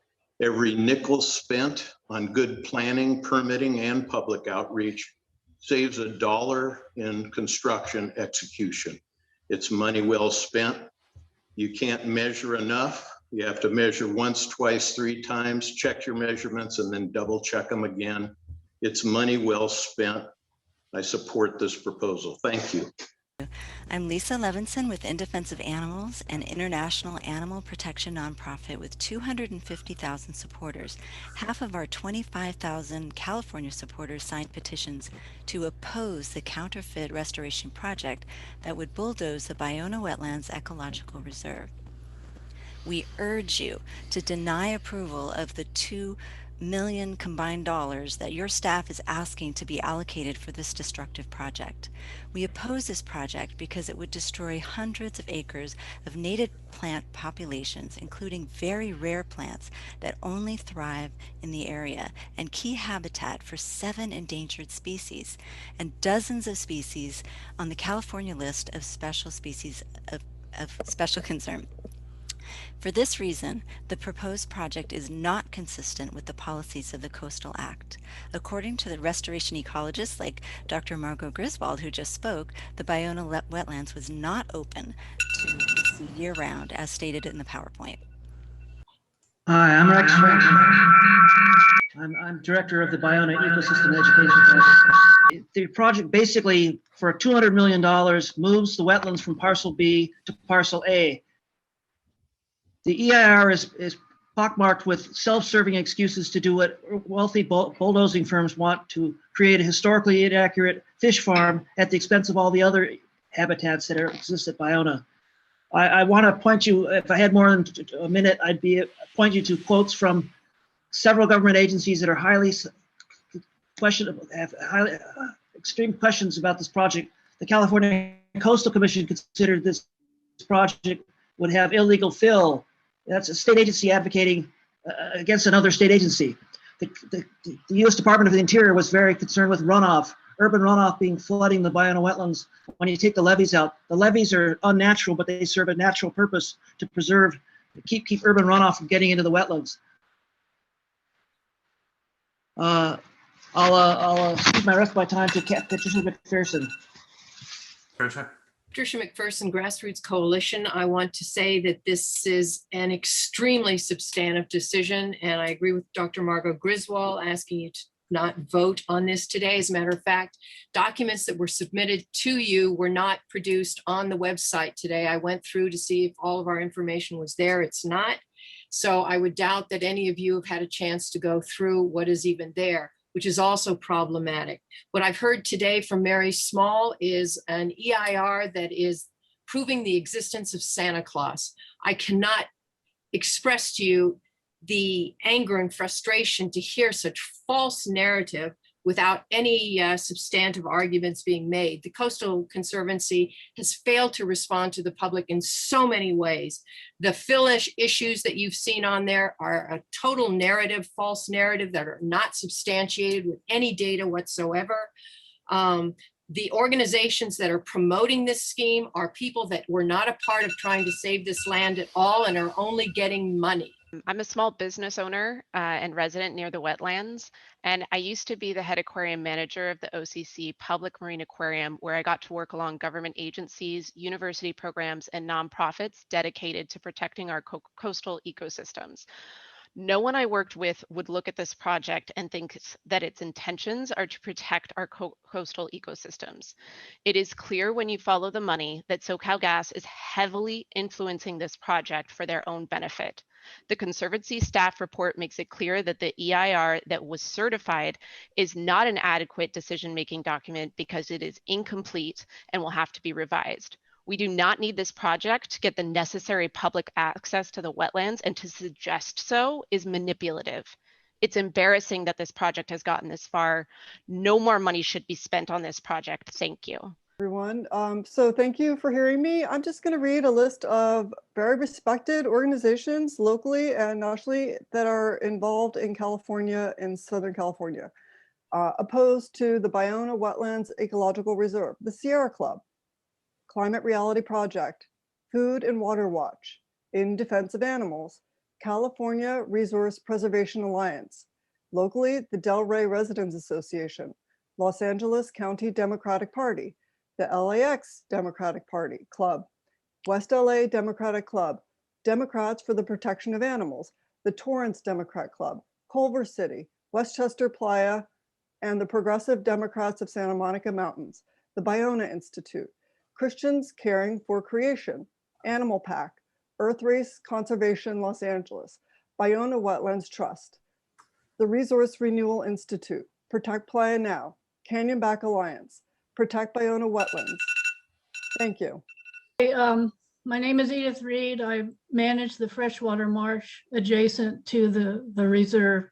every nickel spent on good planning, permitting, and public outreach saves $1 in construction execution. It's money well spent. You can't measure enough. You have to measure once, twice, 3 times, check your measurements, and then double check them again. It's money well spent. I support this proposal. Thank you. I'm Lisa Levinson with In Defense of Animals, an international animal protection nonprofit with 250,000 supporters. Half of our 25,000 California supporters signed petitions to oppose the counterfeit restoration project that would bulldoze the Ballona Wetlands Ecological Reserve. We urge you to deny approval of the $2 million combined dollars that your staff is asking to be allocated for this destructive project. We oppose this project because it would destroy hundreds of acres of native plant populations, including very rare plants that only thrive in the area, and key habitat for 7 endangered species, and dozens of species on the California list of special species of special concern. For this reason, the proposed project is not consistent with the policies of the Coastal Act. According to the restoration ecologists like Dr. Margot Griswold, who just spoke, the Ballona wetlands was not open to the sea year-round, as stated in the PowerPoint. Hi, I'm Rex Franklin. I'm director of the Ballona Ecosystem Education Project. The project basically, for $200 million, moves the wetlands from Parcel B to Parcel A. The EIR is pockmarked with self-serving excuses to do what wealthy bulldozing firms want, to create a historically inaccurate fish farm at the expense of all the other habitats that exist at Ballona. I want to point you, if I had more than a minute, I'd point you to quotes from several government agencies that are highly questionable, have highly extreme questions about this project. The California Coastal Commission considered this project would have illegal fill. That's a state agency advocating against another state agency. The U.S. Department of the Interior was very concerned with runoff, urban runoff being flooding the Ballona wetlands when you take the levees out. The levees are unnatural, but they serve a natural purpose to preserve, keep urban runoff from getting into the wetlands. I'll cede my rest of my time to Patricia McPherson. Patricia McPherson, Grassroots Coalition. I want to say that this is an extremely substantive decision, and I agree with Dr. Margot Griswold asking you to not vote on this today. As a matter of fact, documents that were submitted to you were not produced on the website today. I went through to see if all of our information was there. It's not. So I would doubt that any of you have had a chance to go through what is even there, which is also problematic. What I've heard today from Mary Small is an EIR that is proving the existence of Santa Claus. I cannot express to you the anger and frustration to hear such false narrative without any substantive arguments being made. The Coastal Conservancy has failed to respond to the public in so many ways. The fill-ish issues that you've seen on there are a total narrative, false narrative that are not substantiated with any data whatsoever. The organizations that are promoting this scheme are people that were not a part of trying to save this land at all and are only getting money. I'm a small business owner and resident near the wetlands, and I used to be the head aquarium manager of the OCC Public Marine Aquarium, where I got to work along government agencies, university programs, and nonprofits dedicated to protecting our coastal ecosystems. No one I worked with would look at this project and think that its intentions are to protect our coastal ecosystems. It is clear when you follow the money that SoCalGas is heavily influencing this project for their own benefit. The Conservancy staff report makes it clear that the EIR that was certified is not an adequate decision-making document because it is incomplete and will have to be revised. We do not need this project to get the necessary public access to the wetlands, and to suggest so is manipulative. It's embarrassing that this project has gotten this far. No more money should be spent on this project. Thank you. Everyone. So thank you for hearing me. I'm just going to read a list of very respected organizations locally and nationally that are involved in California and Southern California, opposed to the Ballona Wetlands Ecological Reserve, the Sierra Club, Climate Reality Project, Food and Water Watch, In Defense of Animals, California Resource Preservation Alliance, locally the Del Rey Residents Association, Los Angeles County Democratic Party, the LAX Democratic Party Club, West LA Democratic Club, Democrats for the Protection of Animals, the Torrance Democrat Club, Culver City, Westchester Playa, and the Progressive Democrats of Santa Monica Mountains, the Ballona Institute, Christians Caring for Creation, Animal PAC, Earth Race Conservation Los Angeles, Ballona Wetlands Trust, the Resource Renewal Institute, Protect Playa Now, Canyonback Alliance, Protect Ballona Wetlands. Thank you. My name is Edith Reed. I manage the freshwater marsh adjacent to the reserve.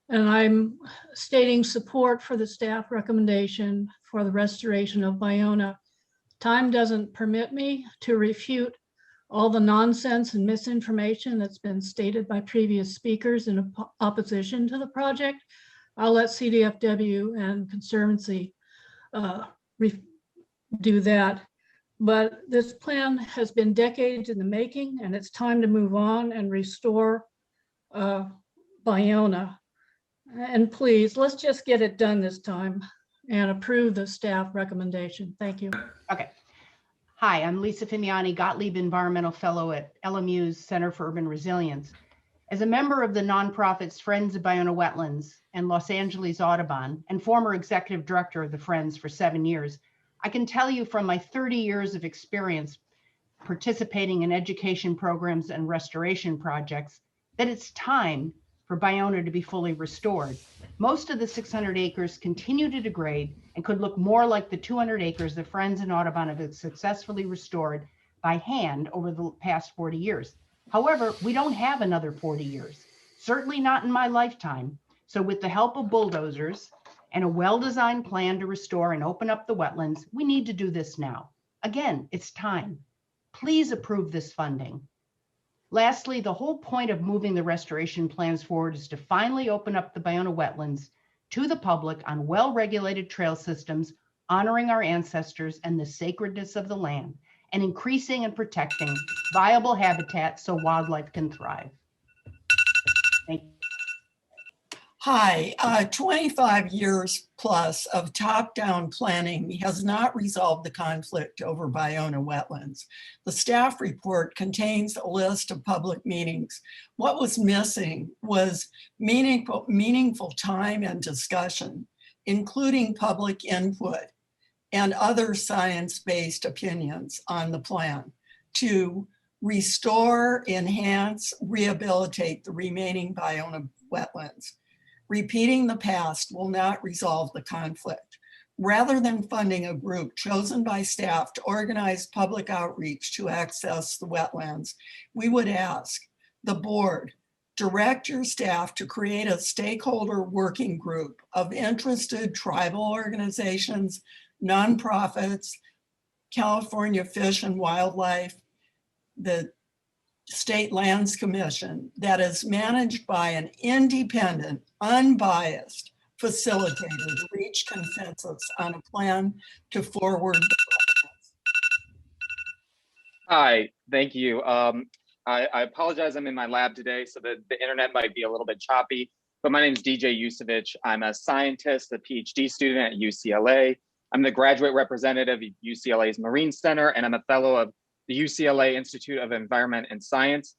And I'm stating support for the staff recommendation for the restoration of Ballona. Time doesn't permit me to refute all the nonsense and misinformation that's been stated by previous speakers in opposition to the project. I'll let CDFW and Conservancy do that. But this plan has been decades in the making, and it's time to move on and restore Ballona. And please, let's just get it done this time and approve the staff recommendation. Thank you. Okay. Hi, I'm Lisa Fimiani, Gottlieb Environmental Fellow at LMU's Center for Urban Resilience. As a member of the nonprofits Friends of Ballona Wetlands and Los Angeles Audubon, and former executive director of the Friends for 7 years, I can tell you from my 30 years of experience participating in education programs and restoration projects that it's time for Ballona to be fully restored. Most of the 600 acres continue to degrade and could look more like the 200 acres that Friends and Audubon have successfully restored by hand over the past 40 years. However, we don't have another 40 years, certainly not in my lifetime. So with the help of bulldozers and a well-designed plan to restore and open up the wetlands, we need to do this now. Again, it's time. Please approve this funding. Lastly, the whole point of moving the restoration plans forward is to finally open up the Ballona wetlands to the public on well-regulated trail systems, honoring our ancestors and the sacredness of the land, and increasing and protecting viable habitat so wildlife can thrive. Thank you. Hi, 25 years plus of top-down planning has not resolved the conflict over Ballona wetlands. The staff report contains a list of public meetings. What was missing was meaningful time and discussion, including public input and other science-based opinions on the plan to restore, enhance, rehabilitate the remaining Ballona wetlands. Repeating the past will not resolve the conflict. Rather than funding a group chosen by staff to organize public outreach to access the wetlands, we would ask the board, direct your staff to create a stakeholder working group of interested tribal organizations, nonprofits, California Fish and Wildlife, the State Lands Commission, that is managed by an independent, unbiased facilitator to reach consensus on a plan to forward. Hi, thank you. I apologize, I'm in my lab today, so the internet might be a little bit choppy, but my name is DJ Yusevich. I'm a scientist, a PhD student at UCLA. I'm the graduate representative of UCLA's Marine Center, and I'm a fellow of the UCLA Institute of Environment and Science.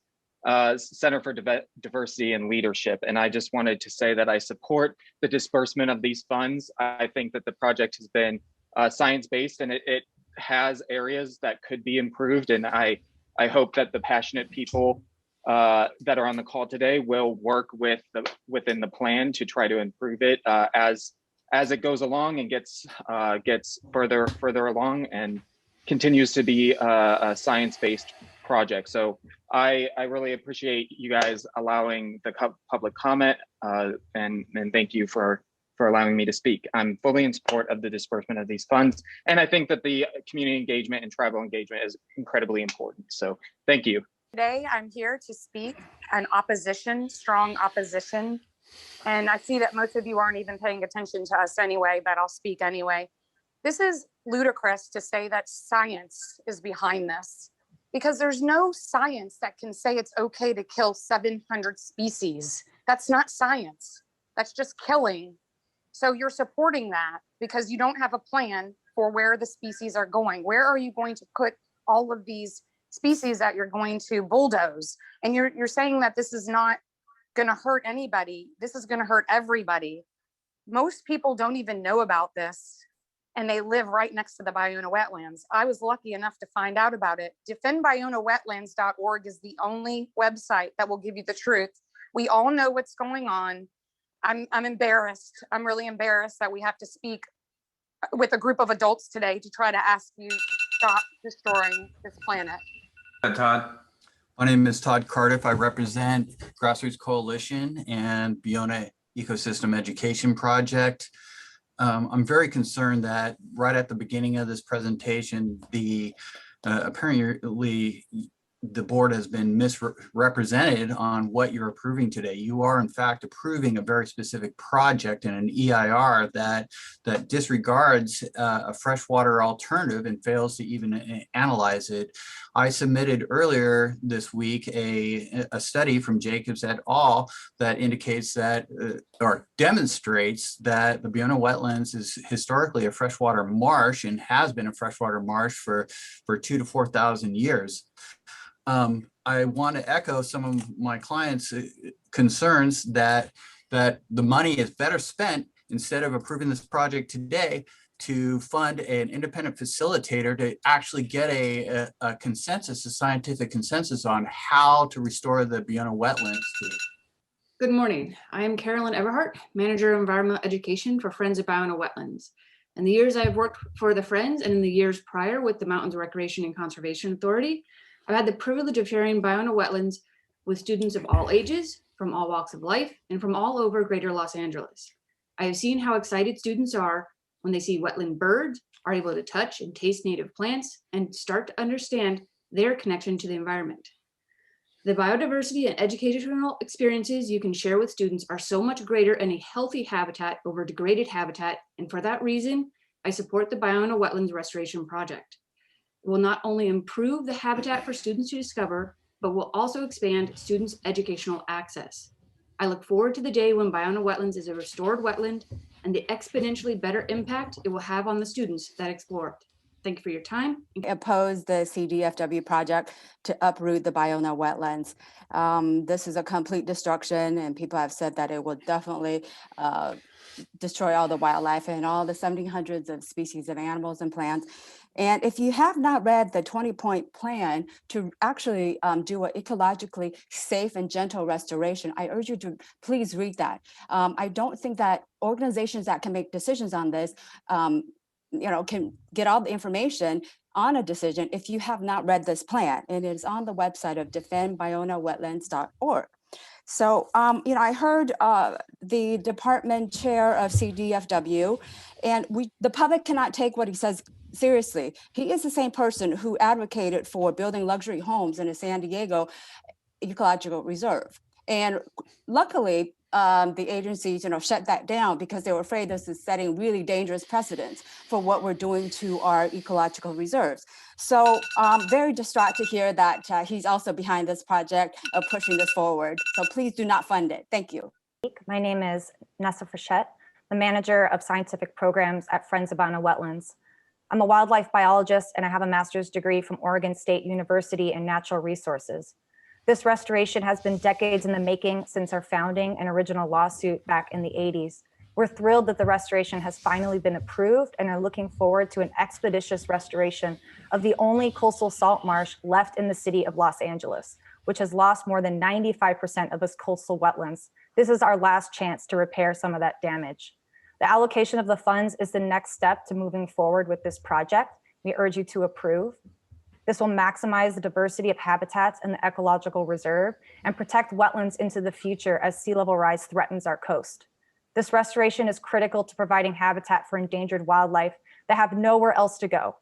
Center for Diversity and Leadership. And I just wanted to say that I support the disbursement of these funds. I think that the project has been science-based, and it has areas that could be improved. And I hope that the passionate people that are on the call today will work within the plan to try to improve it as it goes along and gets further along and continues to be a science-based project. So I really appreciate you guys allowing the public comment and thank you for allowing me to speak. I'm fully in support of the disbursement of these funds. And I think that the community engagement and tribal engagement is incredibly important. So thank you. Today, I'm here to speak on opposition, strong opposition. And I see that most of you aren't even paying attention to us anyway, but I'll speak anyway. This is ludicrous to say that science is behind this, because there's no science that can say it's okay to kill 700 species. That's not science. That's just killing. So you're supporting that because you don't have a plan for where the species are going. Where are you going to put all of these species that you're going to bulldoze? And you're saying that this is not going to hurt anybody. This is going to hurt everybody. Most people don't even know about this, and they live right next to the Ballona wetlands. I was lucky enough to find out about it. defendballonawetlands.org is the only website that will give you the truth. We all know what's going on. I'm embarrassed. I'm really embarrassed that we have to speak with a group of adults today to try to ask you to stop destroying this planet. Todd. My name is Todd Cardiff. I represent Grassroots Coalition and Ballona Ecosystem Education Project. I'm very concerned that right at the beginning of this presentation, apparently the board has been misrepresented on what you're approving today. You are in fact approving a very specific project in an EIR that disregards a freshwater alternative and fails to even analyze it. I submitted earlier this week a study from Jacobs et al. That indicates that or demonstrates that the Ballona wetlands is historically a freshwater marsh and has been a freshwater marsh for 2,000 to 4,000 years. I want to echo some of my clients' concerns that the money is better spent, instead of approving this project today, to fund an independent facilitator to actually get a consensus, a scientific consensus on how to restore the Ballona wetlands. Good morning. I am Carolyn Everhart, Manager of Environmental Education for Friends of Ballona Wetlands. In the years I've worked for the Friends and in the years prior with the Mountains Recreation and Conservation Authority, I've had the privilege of sharing Ballona wetlands with students of all ages, from all walks of life, and from all over Greater Los Angeles. I have seen how excited students are when they see wetland birds, are able to touch and taste native plants, and start to understand their connection to the environment. The biodiversity and educational experiences you can share with students are so much greater in a healthy habitat over degraded habitat, and for that reason, I support the Ballona Wetlands Restoration Project. It will not only improve the habitat for students to discover, but will also expand students' educational access. I look forward to the day when Ballona Wetlands is a restored wetland and the exponentially better impact it will have on the students that explore it. Thank you for your time. Oppose the CDFW project to uproot the Ballona wetlands. This is a complete destruction, and people have said that it will definitely destroy all the wildlife and all the 1,700s of species of animals and plants. And if you have not read the 20-point plan to actually do an ecologically safe and gentle restoration, I urge you to please read that. I don't think that organizations that can make decisions on this can get all the information on a decision if you have not read this plan. And it is on the website of defendballonawetlands.org. So, I heard the department chair of CDFW, and the public cannot take what he says seriously. He is the same person who advocated for building luxury homes in a San Diego ecological reserve. And luckily, the agencies, shut that down because they were afraid this is setting really dangerous precedents for what we're doing to our ecological reserves. So I'm very distraught to hear that he's also behind this project of pushing this forward. So please do not fund it. Thank you. My name is Nessa Frechette, the manager of scientific programs at Friends of Ballona Wetlands. I'm a wildlife biologist and I have a master's degree from Oregon State University in natural resources. This restoration has been decades in the making since our founding and original lawsuit back in the 80s. We're thrilled that the restoration has finally been approved and are looking forward to an expeditious restoration of the only coastal salt marsh left in the city of Los Angeles, which has lost more than 95% of its coastal wetlands. This is our last chance to repair some of that damage. The allocation of the funds is the next step to moving forward with this project. We urge you to approve. This will maximize the diversity of habitats in the ecological reserve and protect wetlands into the future as sea level rise threatens our coast. This restoration is critical to providing habitat for endangered wildlife that have nowhere else to go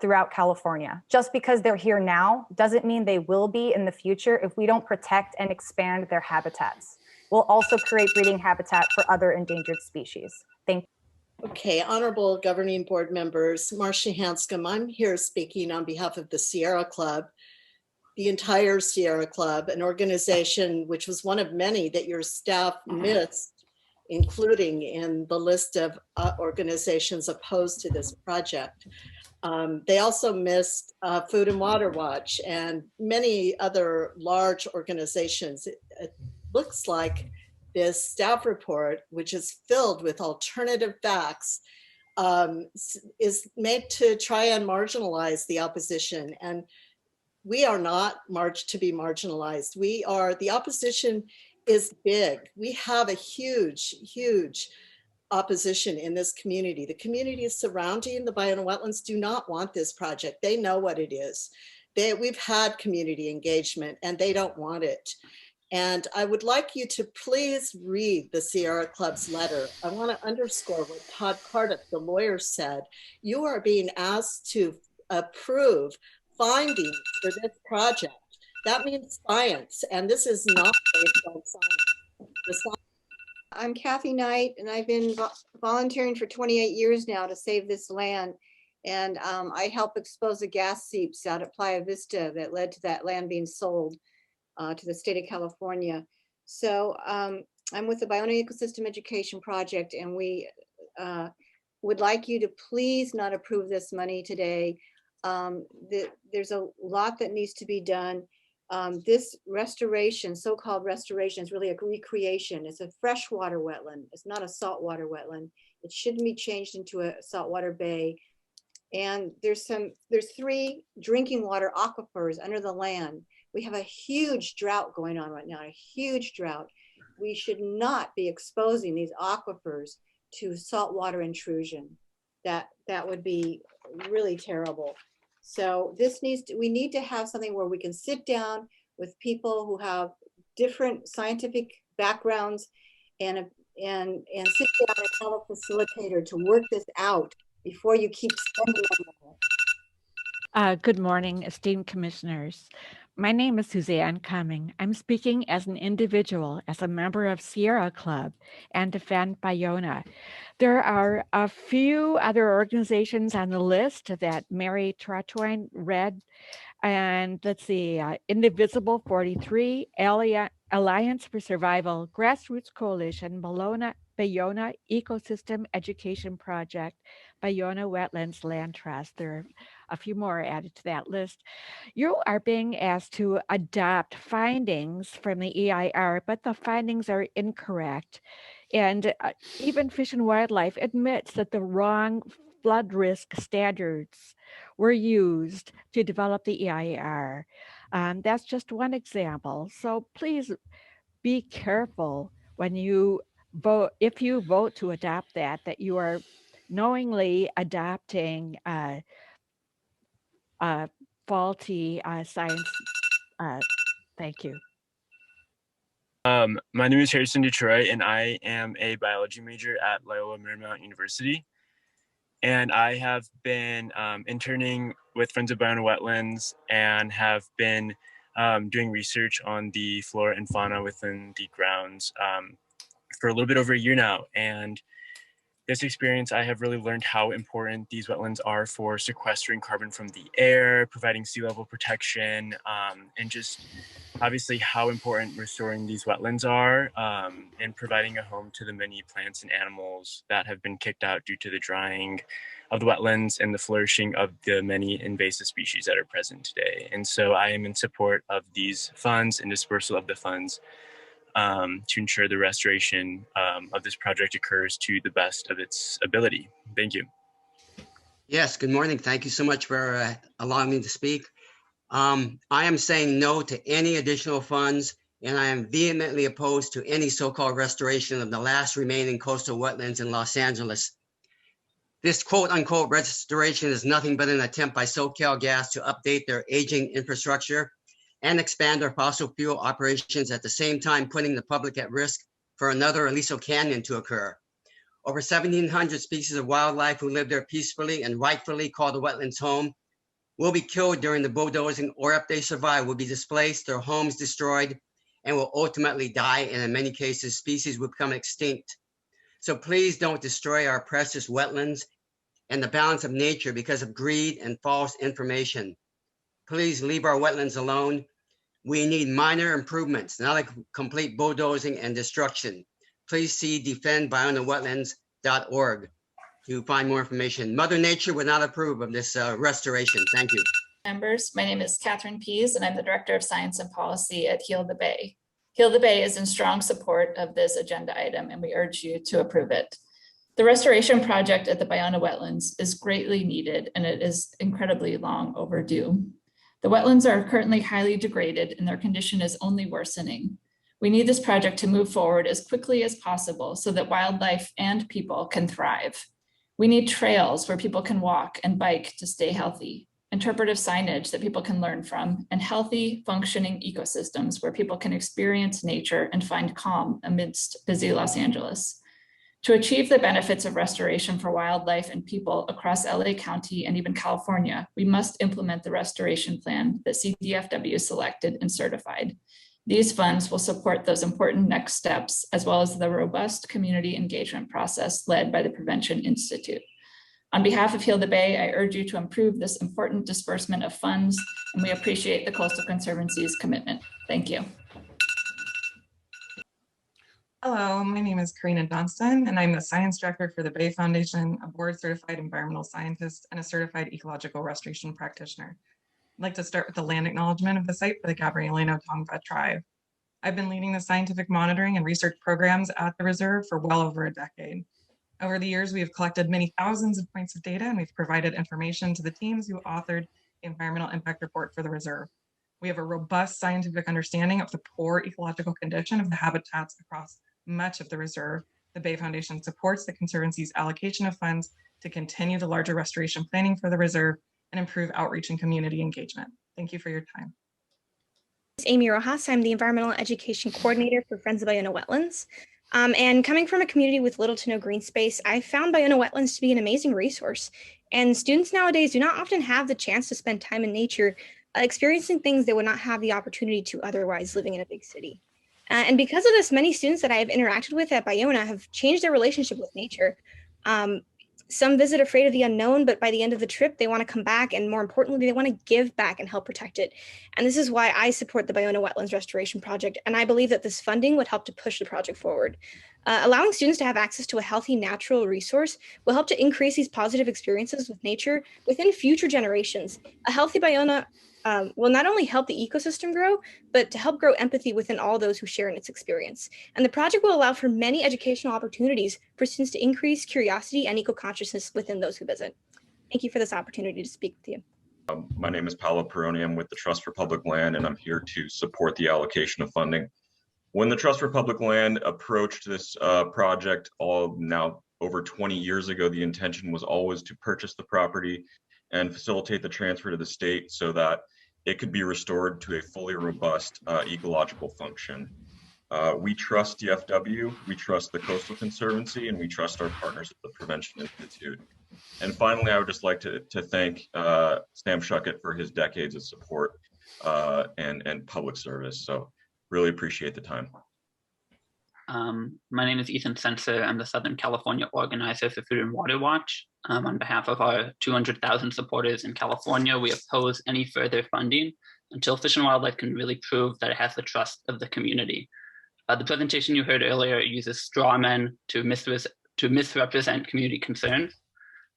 throughout California. Just because they're here now doesn't mean they will be in the future if we don't protect and expand their habitats. We'll also create breeding habitat for other endangered species. Thank you. Okay, honorable governing board members, Marcia Hanscom, I'm here speaking on behalf of the Sierra Club, the entire Sierra Club, an organization which was one of many that your staff missed, including in the list of organizations opposed to this project. They also missed Food and Water Watch and many other large organizations. It looks like this staff report, which is filled with alternative facts, is made to try and marginalize the opposition. And we are not to be marginalized. The opposition is big. We have a huge, huge opposition in this community. The communities surrounding the Ballona wetlands do not want this project. They know what it is. We've had community engagement and they don't want it. And I would like you to please read the Sierra Club's letter. I want to underscore what Todd Cardiff, the lawyer, said. You are being asked to approve findings for this project. That means science, and this is not based on science. I'm Kathy Knight, and I've been volunteering for 28 years now to save this land. And I helped expose the gas seeps out at Playa Vista that led to that land being sold to the state of California. So I'm with the Ballona Ecosystem Education Project, and we would like you to please not approve this money today. There's a lot that needs to be done. This restoration, so-called restoration, is really a recreation. It's a freshwater wetland. It's not a saltwater wetland. It shouldn't be changed into a saltwater bay. And there's 3 drinking water aquifers under the land. We have a huge drought going on right now, a huge drought. We should not be exposing these aquifers to saltwater intrusion. That would be really terrible. So we need to have something where we can sit down with people who have different scientific backgrounds and sit down and tell a facilitator to work this out before you keep spending money. Good morning, esteemed commissioners. My name is Suzanne Cumming. I'm speaking as an individual, as a member of Sierra Club and Defend Ballona. There are a few other organizations on the list that Mary Trotwine read. And let's see, Indivisible 43, Alliance for Survival, Grassroots Coalition, Ballona Ecosystem Education Project, Ballona Wetlands Land Trust. There are a few more added to that list. You are being asked to adopt findings from the EIR, but the findings are incorrect. And even Fish and Wildlife admits that the wrong flood risk standards were used to develop the EIR. That's just one example. So please be careful when you vote, if you vote to adopt that you are knowingly adopting faulty science. Thank you. My name is Harrison Detroit, and I am a biology major at Loyola Marymount University. And I have been interning with Friends of Ballona Wetlands and have been doing research on the flora and fauna within the grounds for a little bit over a year now. And this experience, I have really learned how important these wetlands are for sequestering carbon from the air, providing sea level protection, and just obviously how important restoring these wetlands are and providing a home to the many plants and animals that have been kicked out due to the drying of the wetlands and the flourishing of the many invasive species that are present today. And so I am in support of these funds and dispersal of the funds to ensure the restoration of this project occurs to the best of its ability. Thank you. Yes, good morning. Thank you so much for allowing me to speak. I am saying no to any additional funds, and I am vehemently opposed to any so-called restoration of the last remaining coastal wetlands in Los Angeles. This quote-unquote restoration is nothing but an attempt by SoCalGas to update their aging infrastructure and expand their fossil fuel operations, at the same time putting the public at risk for another Aliso Canyon to occur. Over 1,700 species of wildlife who live there peacefully and rightfully call the wetlands home will be killed during the bulldozing, or if they survive, will be displaced, their homes destroyed, and will ultimately die. And in many cases, species will become extinct. So please don't destroy our precious wetlands and the balance of nature because of greed and false information. Please leave our wetlands alone. We need minor improvements, not a complete bulldozing and destruction. Please see defendbionawetlands.org to find more information. Mother Nature would not approve of this restoration. Thank you. Members, my name is Catherine Pease, and I'm the Director of Science and Policy at Heal the Bay. Heal the Bay is in strong support of this agenda item, and we urge you to approve it. The restoration project at the Ballona wetlands is greatly needed, and it is incredibly long overdue. The wetlands are currently highly degraded, and their condition is only worsening. We need this project to move forward as quickly as possible so that wildlife and people can thrive. We need trails where people can walk and bike to stay healthy, interpretive signage that people can learn from, and healthy, functioning ecosystems where people can experience nature and find calm amidst busy Los Angeles. To achieve the benefits of restoration for wildlife and people across LA County and even California, we must implement the restoration plan that CDFW selected and certified. These funds will support those important next steps, as well as the robust community engagement process led by the Prevention Institute. On behalf of Heal the Bay, I urge you to improve this important disbursement of funds, and we appreciate the Coastal Conservancy's commitment. Thank you. Hello, my name is Karina Johnston, and I'm the Science Director for the Bay Foundation, a board-certified environmental scientist and a certified ecological restoration practitioner. I'd like to start with the land acknowledgement of the site for the Gabrielino Tongva tribe. I've been leading the scientific monitoring and research programs at the reserve for well over a decade. Over the years, we have collected many thousands of points of data, and we've provided information to the teams who authored the environmental impact report for the reserve. We have a robust scientific understanding of the poor ecological condition of the habitats across much of the reserve. The Bay Foundation supports the Conservancy's allocation of funds to continue the larger restoration planning for the reserve and improve outreach and community engagement. Thank you for your time. Amy Rojas. I'm the Environmental Education Coordinator for Friends of Ballona Wetlands. And coming from a community with little to no green space, I found Ballona Wetlands to be an amazing resource. And students nowadays do not often have the chance to spend time in nature, experiencing things they would not have the opportunity to otherwise living in a big city. And because of this, many students that I have interacted with at Ballona have changed their relationship with nature. Some visit afraid of the unknown, but by the end of the trip, they want to come back. And more importantly, they want to give back and help protect it. And this is why I support the Ballona Wetlands Restoration Project. And I believe that this funding would help to push the project forward. Allowing students to have access to a healthy natural resource will help to increase these positive experiences with nature within future generations. A healthy Ballona will not only help the ecosystem grow, but to help grow empathy within all those who share in its experience. And the project will allow for many educational opportunities for students to increase curiosity and eco-consciousness within those who visit. Thank you for this opportunity to speak with you. My name is Paolo Peroni. I'm with the Trust for Public Land, and I'm here to support the allocation of funding. When the Trust for Public Land approached this project now over 20 years ago, the intention was always to purchase the property and facilitate the transfer to the state so that it could be restored to a fully robust ecological function. We trust DFW, we trust the Coastal Conservancy, and we trust our partners at the Prevention Institute. And finally, I would just like to thank Sam Shuckett for his decades of support and public service. So really appreciate the time. My name is Ethan Sensor. I'm the Southern California organizer for Food and Water Watch. On behalf of our 200,000 supporters in California, we oppose any further funding until Fish and Wildlife can really prove that it has the trust of the community. The presentation you heard earlier uses straw men to misrepresent community concerns.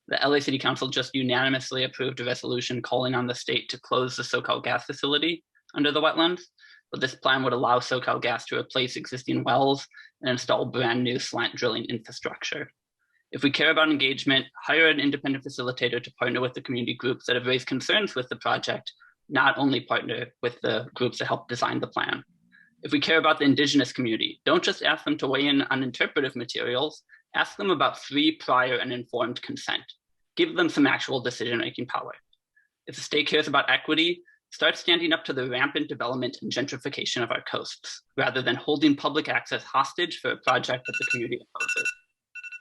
The LA City Council just unanimously approved a resolution calling on the state to close the SoCalGas facility under the wetlands, but this plan would allow SoCalGas to replace existing wells and install brand new slant drilling infrastructure. If we care about engagement, hire an independent facilitator to partner with the community groups that have raised concerns with the project, not only partner with the groups that help design the plan. If we care about the Indigenous community, don't just ask them to weigh in on interpretive materials, ask them about free, prior, and informed consent. Give them some actual decision-making power. If the state cares about equity, start standing up to the rampant development and gentrification of our coasts, rather than holding public access hostage for a project that the community opposes.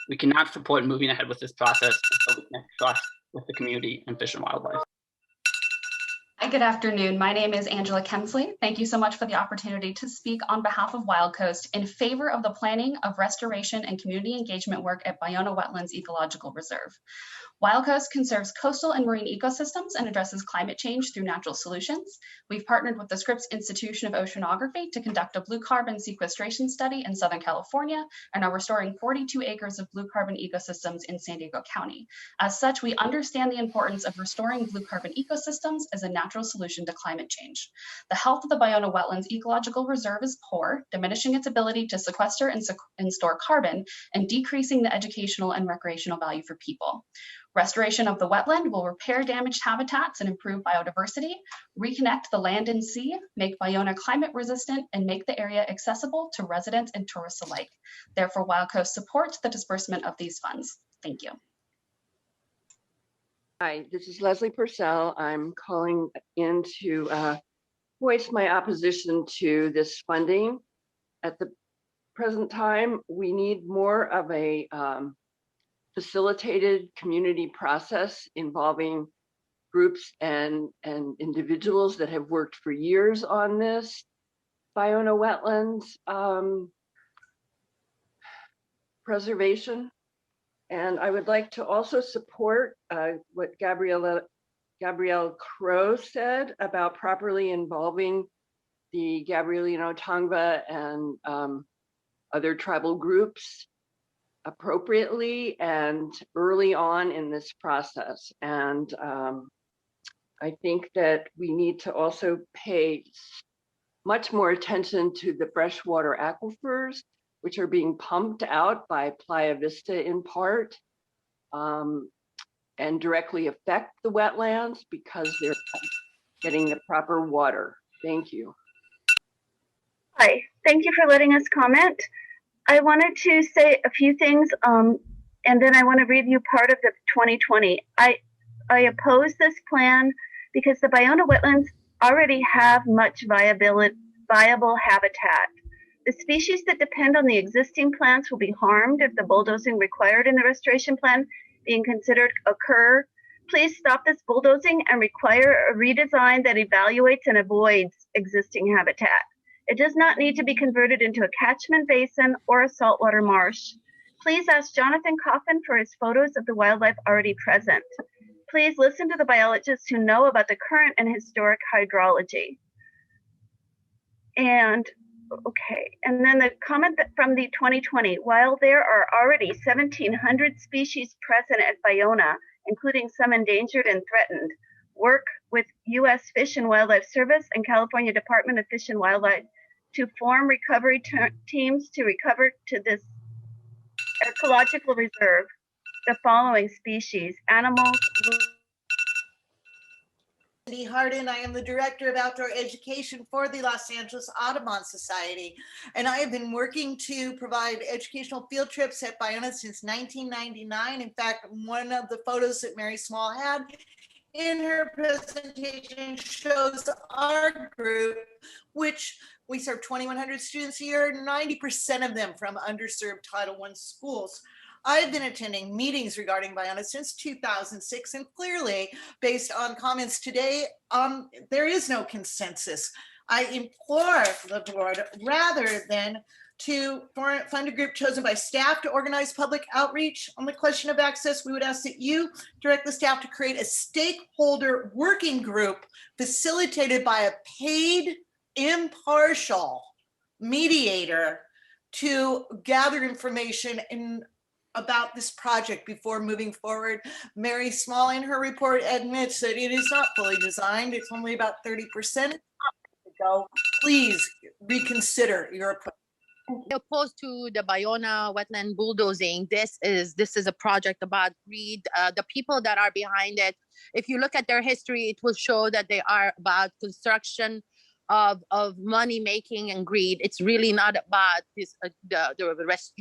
We cannot support moving ahead with this process until we can trust with the community and Fish and Wildlife. Hi, good afternoon. My name is Angela Kensley. Thank you so much for the opportunity to speak on behalf of Wild Coast in favor of the planning of restoration and community engagement work at Ballona Wetlands Ecological Reserve. Wild Coast conserves coastal and marine ecosystems and addresses climate change through natural solutions. We've partnered with the Scripps Institution of Oceanography to conduct a blue carbon sequestration study in Southern California and are restoring 42 acres of blue carbon ecosystems in San Diego County. As such, we understand the importance of restoring blue carbon ecosystems as a natural solution to climate change. The health of the Ballona Wetlands Ecological Reserve is poor, diminishing its ability to sequester and store carbon and decreasing the educational and recreational value for people. Restoration of the wetland will repair damaged habitats and improve biodiversity, reconnect the land and sea, make Ballona climate resistant, and make the area accessible to residents and tourists alike. Therefore, Wild Coast supports the disbursement of these funds. Thank you. Hi, this is Leslie Purcell. I'm calling in to voice my opposition to this funding. At the present time, we need more of a facilitated community process involving groups and individuals that have worked for years on this Ballona wetlands preservation. And I would like to also support what Gabrielle Crow said about properly involving the Gabrielino Tongva and other tribal groups appropriately and early on in this process. And I think that we need to also pay much more attention to the freshwater aquifers, which are being pumped out by Playa Vista in part, and directly affect the wetlands because they're getting the proper water. Thank you. Hi, thank you for letting us comment. I wanted to say a few things, and then I want to read you part of the 2020. I oppose this plan because the Ballona wetlands already have much viable habitat. The species that depend on the existing plants will be harmed if the bulldozing required in the restoration plan being considered occur. Please stop this bulldozing and require a redesign that evaluates and avoids existing habitat. It does not need to be converted into a catchment basin or a saltwater marsh. Please ask Jonathan Coffin for his photos of the wildlife already present. Please listen to the biologists who know about the current and historic hydrology. And okay, and then the comment from the 2020, while there are already 1,700 species present at Ballona, including some endangered and threatened, work with U.S. Fish and Wildlife Service and California Department of Fish and Wildlife to form recovery teams to recover to this ecological reserve the following species, animals. Cindy Hardin. I am the Director of Outdoor Education for the Los Angeles Audubon Society, and I have been working to provide educational field trips at Ballona since 1999. In fact, one of the photos that Mary Small had in her presentation shows our group, which we serve 2,100 students a year, 90% of them from underserved Title I schools. I've been attending meetings regarding Ballona since 2006, and clearly, based on comments today, there is no consensus. I implore the board, rather than to fund a group chosen by staff to organize public outreach on the question of access, we would ask that you direct the staff to create a stakeholder working group facilitated by a paid, impartial mediator to gather information and about this project before moving forward. Mary Small in her report admits that it is not fully designed. It's only about 30% to go. Please reconsider your approach. Opposed to the Ballona wetland bulldozing, this is a project about greed. The people that are behind it, if you look at their history, it will show that they are about construction of money making and greed. It's really not about this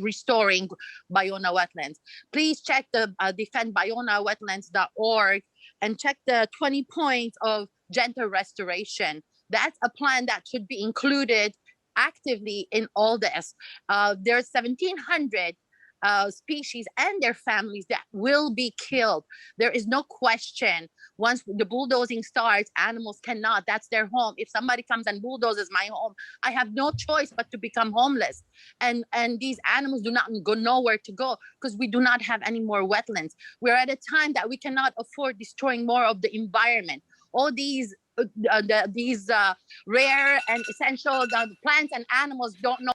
restoring Ballona wetlands. Please check the defendballonawetlands.org and check the 20 points of gentle restoration. That's a plan that should be included actively in all this. There's 1,700 species and their families that will be killed. There is no question. Once the bulldozing starts, animals cannot. That's their home. If somebody comes and bulldozes my home, I have no choice but to become homeless. And these animals do not go nowhere to go because we do not have any more wetlands. We're at a time that we cannot afford destroying more of the environment. All these rare and essential plants and animals don't know.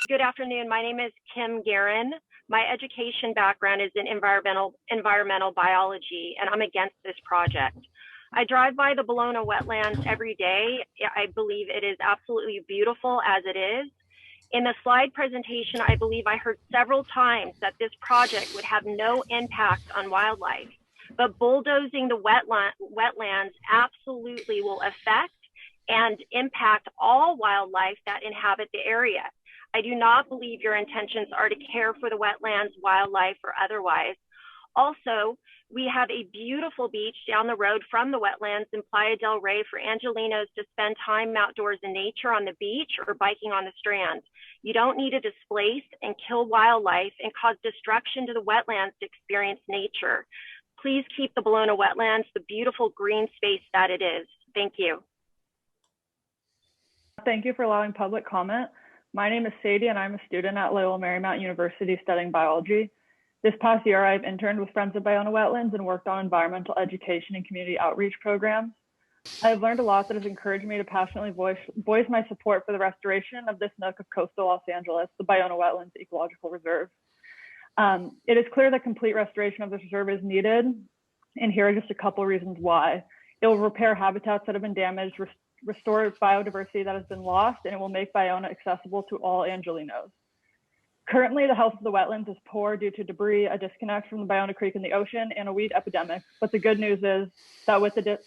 Good afternoon. My name is Kim Guerin. My education background is in environmental biology, and I'm against this project. I drive by the Ballona wetlands every day. I believe it is absolutely beautiful as it is. In the slide presentation, I believe I heard several times that this project would have no impact on wildlife. But bulldozing the wetlands absolutely will affect and impact all wildlife that inhabit the area. I do not believe your intentions are to care for the wetlands, wildlife, or otherwise. Also, we have a beautiful beach down the road from the wetlands in Playa del Rey for Angelinos to spend time outdoors in nature on the beach or biking on the strand. You don't need to displace and kill wildlife and cause destruction to the wetlands to experience nature. Please keep the Ballona wetlands the beautiful green space that it is. Thank you. Thank you for allowing public comment. My name is Sadie and I'm a student at Loyola Marymount University studying biology. This past year, I've interned with Friends of Ballona Wetlands and worked on environmental education and community outreach programs. I've learned a lot that has encouraged me to passionately voice my support for the restoration of this nook of coastal Los Angeles, the Ballona Wetlands Ecological Reserve. It is clear that complete restoration of this reserve is needed, and here are just a couple of reasons why. It will repair habitats that have been damaged, restore biodiversity that has been lost, and it will make Ballona accessible to all Angelinos. Currently, the health of the wetlands is poor due to debris, a disconnect from the Ballona Creek in the ocean, and a weed epidemic. But the good news is that with the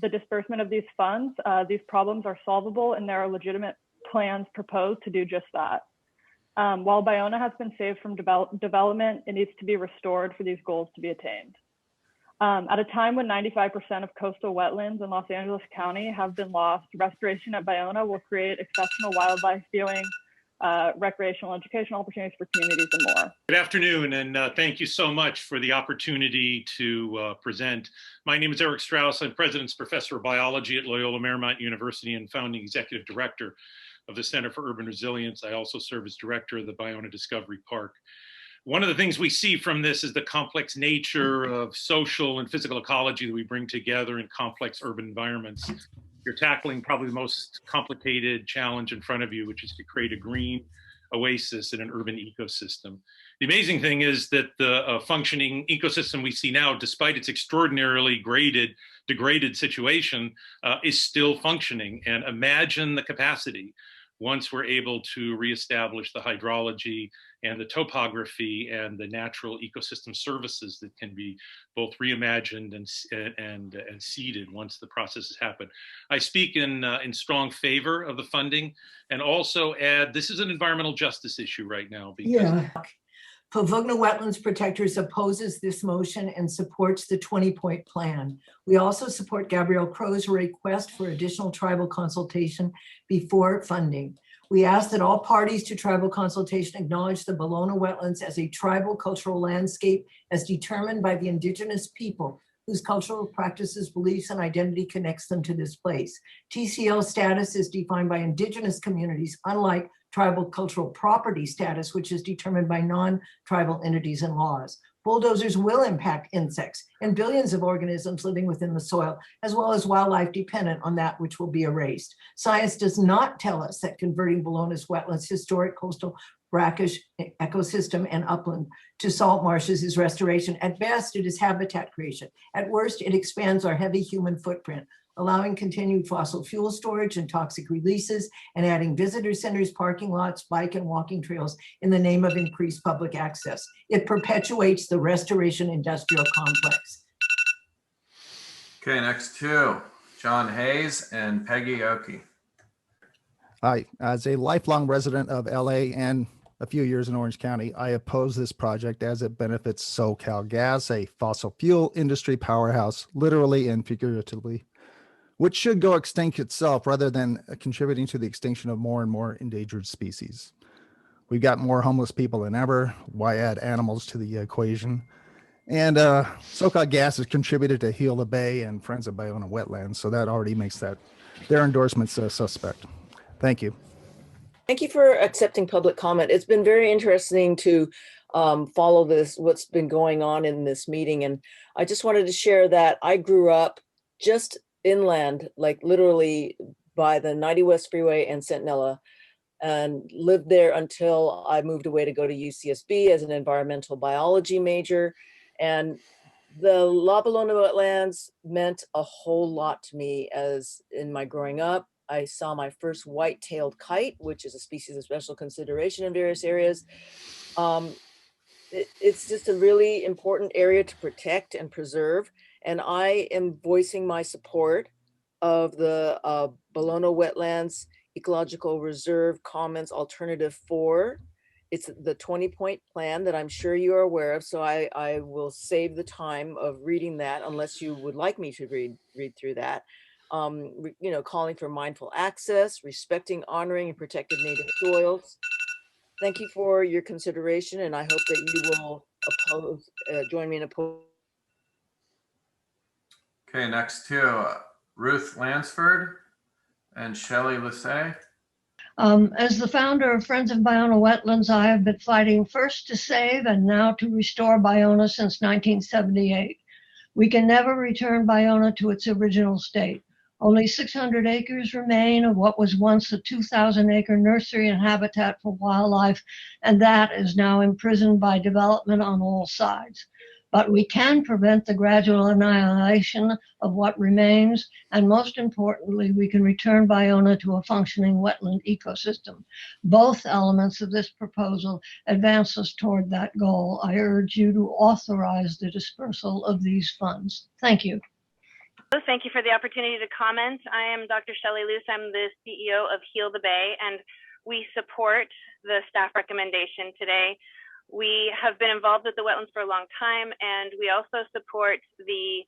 disbursement of these funds, these problems are solvable, and there are legitimate plans proposed to do just that. While Ballona has been saved from development, it needs to be restored for these goals to be attained. At a time when 95% of coastal wetlands in Los Angeles County have been lost, restoration at Ballona will create exceptional wildlife viewing, recreational educational opportunities for communities and more. Good afternoon, and thank you so much for the opportunity to present. My name is Eric Strauss. I'm President's Professor of Biology at Loyola Marymount University and founding Executive Director of the Center for Urban Resilience. I also serve as Director of the Ballona Discovery Park. One of the things we see from this is the complex nature of social and physical ecology that we bring together in complex urban environments. You're tackling probably the most complicated challenge in front of you, which is to create a green oasis in an urban ecosystem. The amazing thing is that the functioning ecosystem we see now, despite its extraordinarily degraded situation, is still functioning. And imagine the capacity once we're able to reestablish the hydrology and the topography and the natural ecosystem services that can be both reimagined and seeded once the processes happen. I speak in strong favor of the funding and also add this is an environmental justice issue right now. Because Pavogna Wetlands Protectors opposes this motion and supports the 20-point plan. We also support Gabrielle Crow's request for additional tribal consultation before funding. We ask that all parties to tribal consultation acknowledge the Ballona Wetlands as a tribal cultural landscape as determined by the indigenous people whose cultural practices, beliefs, and identity connects them to this place. TCL status is defined by indigenous communities, unlike tribal cultural property status, which is determined by non-tribal entities and laws. Bulldozers will impact insects and billions of organisms living within the soil, as well as wildlife dependent on that which will be erased. Science does not tell us that converting Ballona's wetlands historic coastal brackish ecosystem, and upland to salt marshes is restoration. At best, it is habitat creation. At worst, it expands our heavy human footprint, allowing continued fossil fuel storage and toxic releases, and adding visitor centers, parking lots, bike and walking trails in the name of increased public access. It perpetuates the restoration industrial complex. Okay, next two, John Hayes and Peggy Oki. Hi, as a lifelong resident of LA and a few years in Orange County, I oppose this project as it benefits SoCalGas, a fossil fuel industry powerhouse, literally and figuratively, which should go extinct itself rather than contributing to the extinction of more and more endangered species. We've got more homeless people than ever. Why add animals to the equation? And SoCalGas has contributed to Heal the Bay and Friends of Ballona Wetlands, so that already makes that their endorsements suspect. Thank you. Thank you for accepting public comment. It's been very interesting to follow what's been going on in this meeting. And I just wanted to share that I grew up just inland, like literally by the 90 West Freeway and Centinela, and lived there until I moved away to go to UCSB as an environmental biology major. And the La Ballona Wetlands meant a whole lot to me as in my growing up. I saw my first white-tailed kite, which is a species of special consideration in various areas. It's just a really important area to protect and preserve. And I am voicing my support of the Ballona Wetlands Ecological Reserve Commons Alternative 4. It's the 20-point plan that I'm sure you are aware of. So I will save the time of reading that unless you would like me to read through that. Calling for mindful access, respecting, honoring, and protected native soils. Thank you for your consideration, and I hope that you will join me in opposing. Okay, next two, Ruth Lansford and Shelley Lissay. As the founder of Friends of Ballona Wetlands, I have been fighting first to save and now to restore Ballona since 1978. We can never return Ballona to its original state. Only 600 acres remain of what was once a 2,000-acre nursery and habitat for wildlife, and that is now imprisoned by development on all sides. But we can prevent the gradual annihilation of what remains, and most importantly, we can return Ballona to a functioning wetland ecosystem. Both elements of this proposal advance us toward that goal. I urge you to authorize the dispersal of these funds. Thank you. Thank you for the opportunity to comment. I am Dr. Shelley Luce. I'm the CEO of Heal the Bay, and we support the staff recommendation today. We have been involved with the wetlands for a long time, and we also support the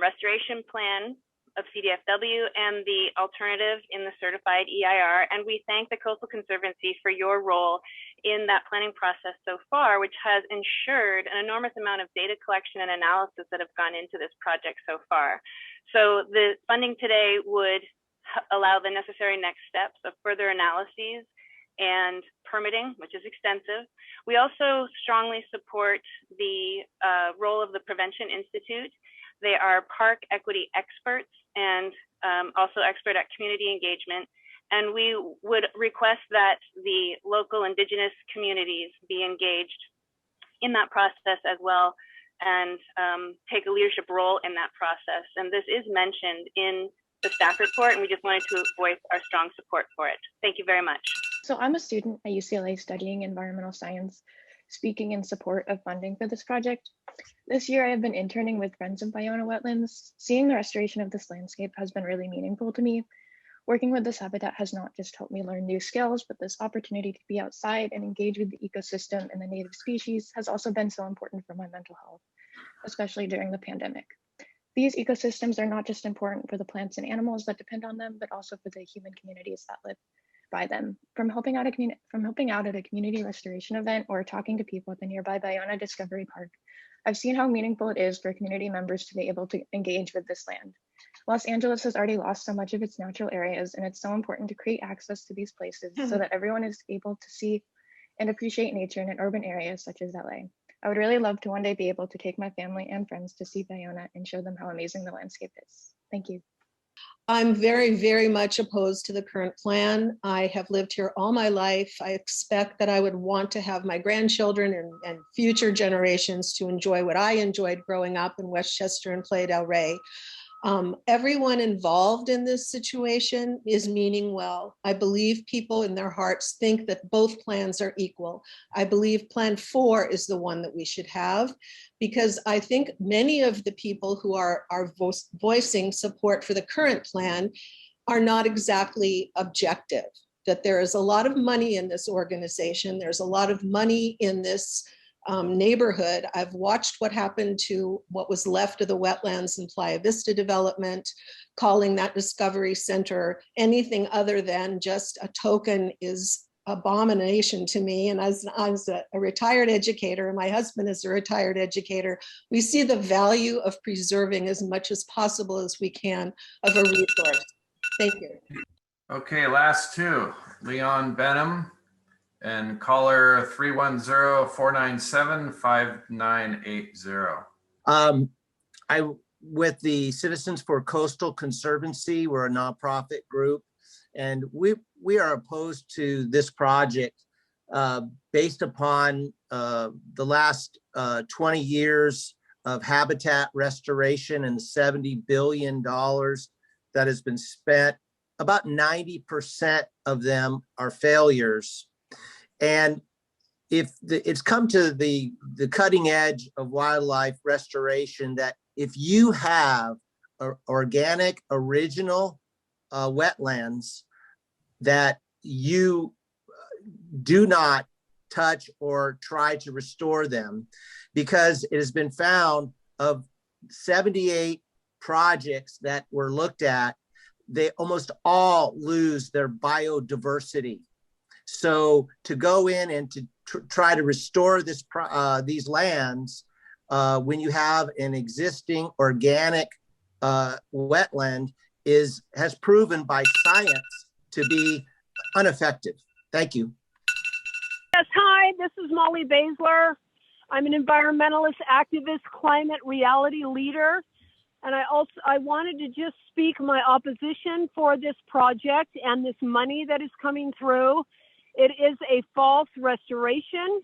restoration plan of CDFW and the alternative in the certified EIR. And we thank the Coastal Conservancy for your role in that planning process so far, which has ensured an enormous amount of data collection and analysis that have gone into this project so far. So the funding today would allow the necessary next steps of further analyses and permitting, which is extensive. We also strongly support the role of the Prevention Institute. They are park equity experts and also expert at community engagement. And we would request that the local indigenous communities be engaged in that process as well and take a leadership role in that process. And this is mentioned in the staff report, and we just wanted to voice our strong support for it. Thank you very much. So I'm a student at UCLA studying environmental science, speaking in support of funding for this project. This year I have been interning with Friends of Ballona Wetlands. Seeing the restoration of this landscape has been really meaningful to me. Working with this habitat has not just helped me learn new skills, but this opportunity to be outside and engage with the ecosystem and the native species has also been so important for my mental health, especially during the pandemic. These ecosystems are not just important for the plants and animals that depend on them, but also for the human communities that live by them. From helping out at a community restoration event or talking to people at the nearby Ballona Discovery Park, I've seen how meaningful it is for community members to be able to engage with this land. Los Angeles has already lost so much of its natural areas, and it's so important to create access to these places so that everyone is able to see and appreciate nature in an urban area such as LA. I would really love to one day be able to take my family and friends to see Ballona and show them how amazing the landscape is. Thank you. I'm very, very much opposed to the current plan. I have lived here all my life. I expect that I would want to have my grandchildren and future generations to enjoy what I enjoyed growing up in Westchester and Playa del Rey. Everyone involved in this situation is meaning well. I believe people in their hearts think that both plans are equal. I believe Plan 4 is the one that we should have, because I think many of the people who are voicing support for the current plan are not exactly objective, that there is a lot of money in this organization. There's a lot of money in this neighborhood. I've watched what happened to what was left of the wetlands in Playa Vista development. Calling that Discovery Center anything other than just a token is abomination to me. And as a retired educator, and my husband is a retired educator, we see the value of preserving as much as possible as we can of a resource. Thank you. Okay, last two, Leon Benham and caller 310-497-5980. With the Citizens for Coastal Conservancy, we're a nonprofit group, and we are opposed to this project based upon the last 20 years of habitat restoration and $70 billion that has been spent. About 90% of them are failures. And if it's come to the cutting edge of wildlife restoration, that if you have organic, original wetlands that you do not touch or try to restore them, because it has been found of 78 projects that were looked at, they almost all lose their biodiversity. So to go in and to try to restore these lands when you have an existing organic wetland has proven by science to be ineffective. Thank you. Yes, hi, this is Molly Baszler. I'm an environmentalist, activist, climate reality leader. And I wanted to just speak my opposition for this project and this money that is coming through. It is a false restoration,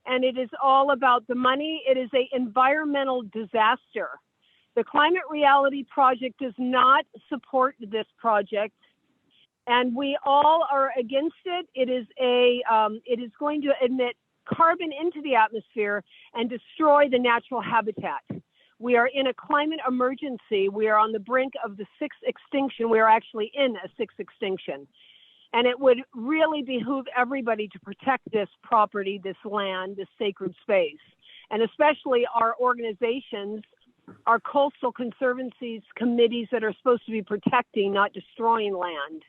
and it is all about the money. It is an environmental disaster. The Climate Reality Project does not support this project, and we all are against it. It is going to emit carbon into the atmosphere and destroy the natural habitat. We are in a climate emergency. We are on the brink of the sixth extinction. We are actually in a sixth extinction. And it would really behoove everybody to protect this property, this land, this sacred space. And especially our organizations, our coastal conservancies, committees that are supposed to be protecting, not destroying land.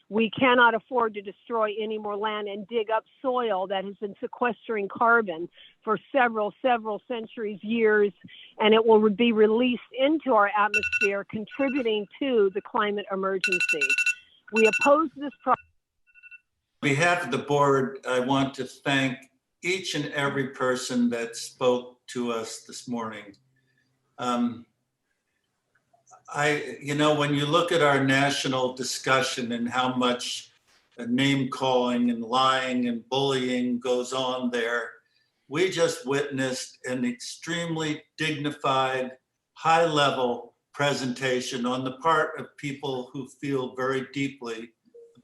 We cannot afford to destroy any more land and dig up soil that has been sequestering carbon for several centuries, years, and it will be released into our atmosphere, contributing to the climate emergency. We oppose this project. On behalf of the board, I want to thank each and every person that spoke to us this morning. When you look at our national discussion and how much name calling and lying and bullying goes on there, we just witnessed an extremely dignified, high level presentation on the part of people who feel very deeply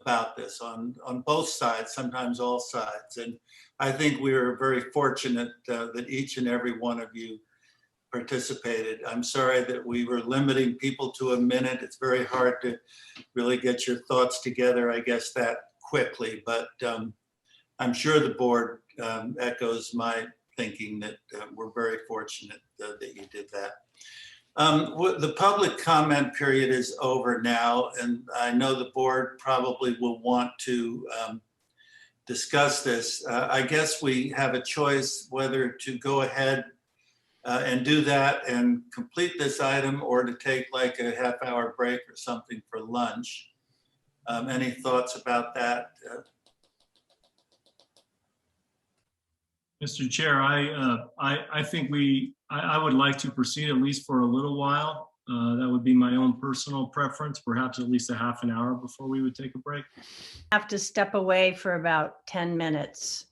about this on both sides, sometimes all sides. And I think we are very fortunate that each and every one of you participated. I'm sorry that we were limiting people to a minute. It's very hard to really get your thoughts together, I guess, that quickly, but I'm sure the board echoes my thinking that we're very fortunate that you did that. The public comment period is over now, and I know the board probably will want to discuss this. I guess we have a choice whether to go ahead and do that and complete this item, or to take like a half-hour break or something for lunch. Any thoughts about that? Mr. Chair, I think I would like to proceed at least for a little while. That would be my own personal preference, perhaps at least a half an hour before we would take a break. Have to step away for about 10 minutes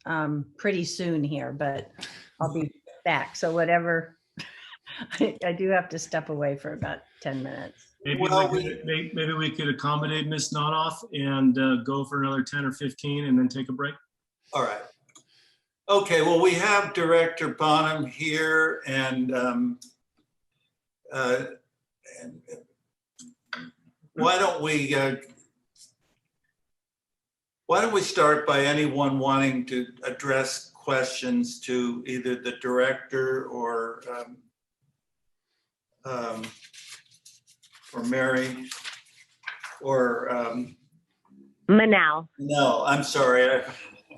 pretty soon here, but I'll be back. So whatever, I do have to step away for about 10 minutes. Maybe we could accommodate Ms. Notoff and go for another 10 or 15 and then take a break. All right. Okay, well, we have Director Bonham here, and why don't we start by anyone wanting to address questions to either the director or Mary or Manal. No, I'm sorry. I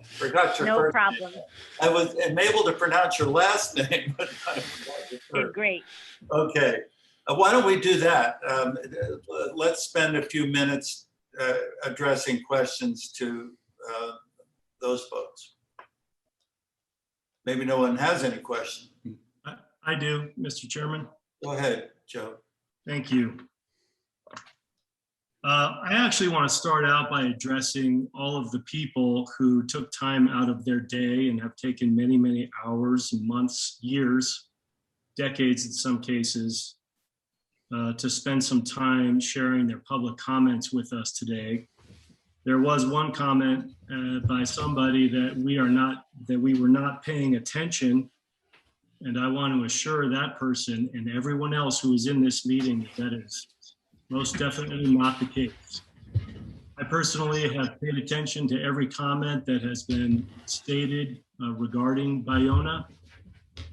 forgot your first problem. name. I was able to pronounce your last name, but I forgot your first. Great. Okay. Why don't we do that? Let's spend a few minutes addressing questions to those folks. Maybe no one has any questions. I do, Mr. Chairman. Go ahead, Joe. Thank you. I actually want to start out by addressing all of the people who took time out of their day and have taken many, many hours, months, years, decades in some cases, to spend some time sharing their public comments with us today. There was one comment by somebody that we were not paying attention, and I want to assure that person and everyone else who is in this meeting that is most definitely not the case. I personally have paid attention to every comment that has been stated regarding Ballona.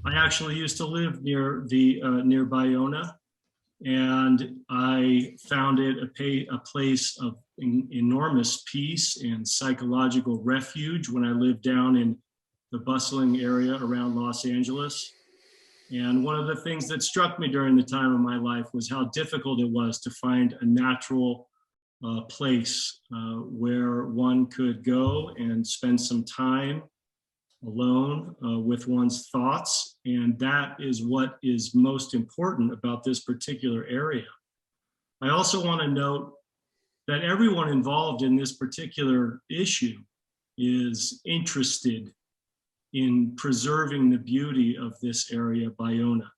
I actually used to live near Ballona, and I found it a place of enormous peace and psychological refuge when I lived down in the bustling area around Los Angeles. And one of the things that struck me during the time of my life was how difficult it was to find a natural place where one could go and spend some time alone with one's thoughts. And that is what is most important about this particular area. I also want to note that everyone involved in this particular issue is interested in preserving the beauty of this area, Ballona.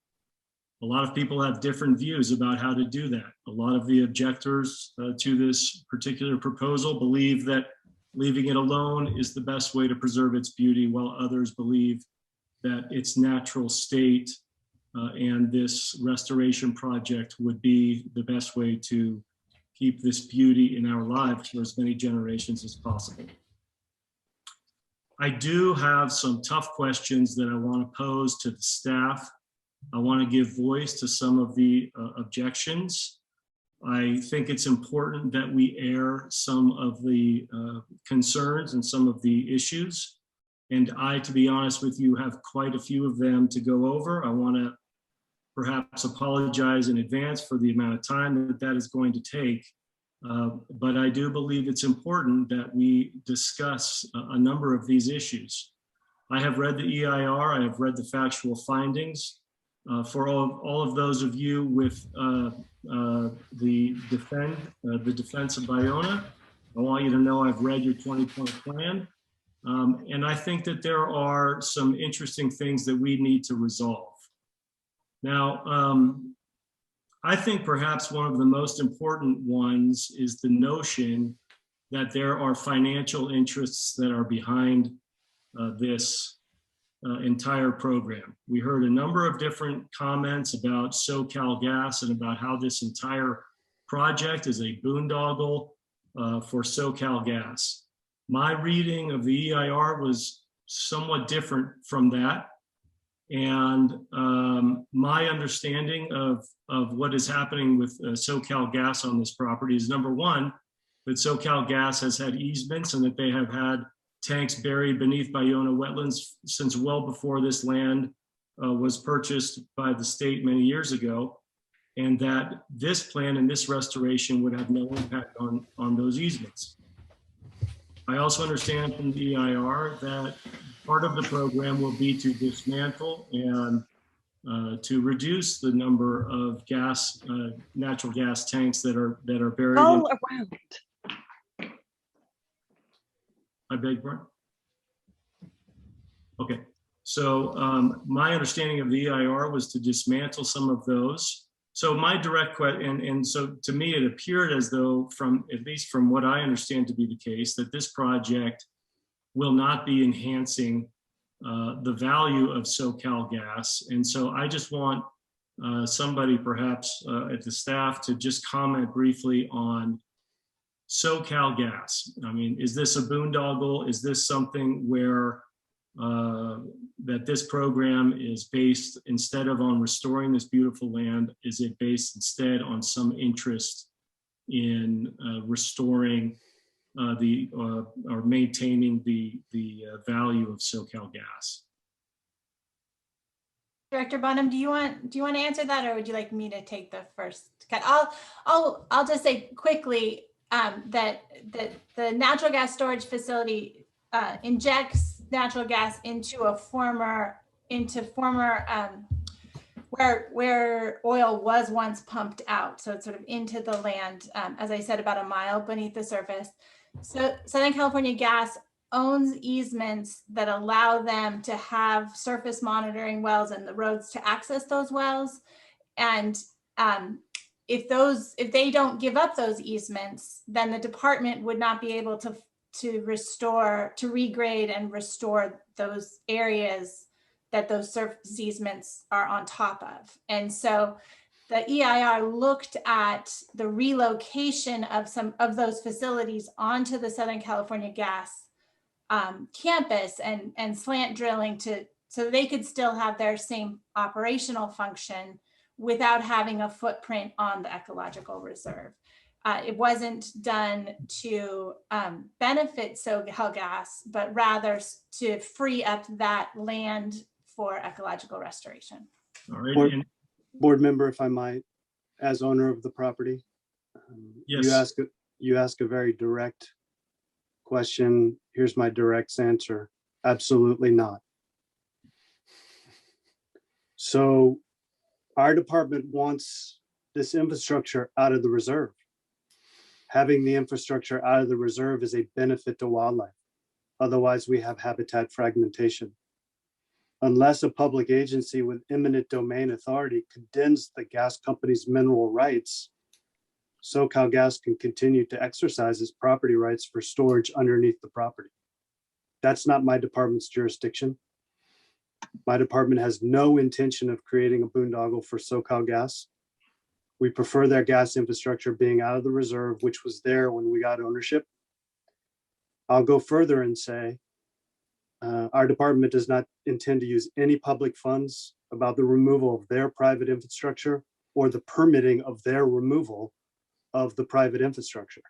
A lot of people have different views about how to do that. A lot of the objectors to this particular proposal believe that leaving it alone is the best way to preserve its beauty, while others believe that its natural state and this restoration project would be the best way to keep this beauty in our lives for as many generations as possible. I do have some tough questions that I want to pose to the staff. I want to give voice to some of the objections. I think it's important that we air some of the concerns and some of the issues. And I, to be honest with you, have quite a few of them to go over. I want to perhaps apologize in advance for the amount of time that is going to take. But I do believe it's important that we discuss a number of these issues. I have read the EIR, I have read the factual findings. For all of those of you with the defense of Ballona, I want you to know I've read your 20-point plan. And I think that there are some interesting things that we need to resolve. Now, I think perhaps one of the most important ones is the notion that there are financial interests that are behind this entire program. We heard a number of different comments about SoCalGas and about how this entire project is a boondoggle for SoCalGas. My reading of the EIR was somewhat different from that. And my understanding of what is happening with SoCalGas on this property is, number one, that SoCalGas has had easements and that they have had tanks buried beneath Ballona wetlands since well before this land was purchased by the state many years ago, and that this plan and this restoration would have no impact on those easements. I also understand from the EIR that part of the program will be to dismantle and to reduce the number of natural gas tanks that are buried. Go around. I beg your pardon? Okay, so my understanding of the EIR was to dismantle some of those. So my direct question, and so to me, it appeared as though, at least from what I understand to be the case, that this project will not be enhancing the value of SoCalGas. And so I just want somebody perhaps at the staff to just comment briefly on SoCalGas. I mean, is this a boondoggle? Is this something where that this program is based, instead of on restoring this beautiful land, is it based instead on some interest in restoring or maintaining the value of SoCalGas? Director Bonham, do you want to answer that, or would you like me to take the first cut? I'll just say quickly that the natural gas storage facility injects natural gas into former where oil was once pumped out. So it's sort of into the land, as I said, about a mile beneath the surface. So Southern California Gas owns easements that allow them to have surface monitoring wells and the roads to access those wells. And if they don't give up those easements, then the department would not be able to regrade and restore those areas that those surface easements are on top of. And so the EIR looked at the relocation of some of those facilities onto the Southern California Gas campus and slant drilling so they could still have their same operational function without having a footprint on the ecological reserve. It wasn't done to benefit SoCalGas, but rather to free up that land for ecological restoration. All right. Board member, if I might, as owner of the property, yes. You ask a very direct question. Here's my direct answer. Absolutely not. So our department wants this infrastructure out of the reserve. Having the infrastructure out of the reserve is a benefit to wildlife. Otherwise, we have habitat fragmentation. Unless a public agency with eminent domain authority condemns the gas company's mineral rights, SoCalGas can continue to exercise its property rights for storage underneath the property. That's not my department's jurisdiction. My department has no intention of creating a boondoggle for SoCalGas. We prefer their gas infrastructure being out of the reserve, which was there when we got ownership. I'll go further and say, our department does not intend to use any public funds about the removal of their private infrastructure or the permitting of their removal of the private infrastructure.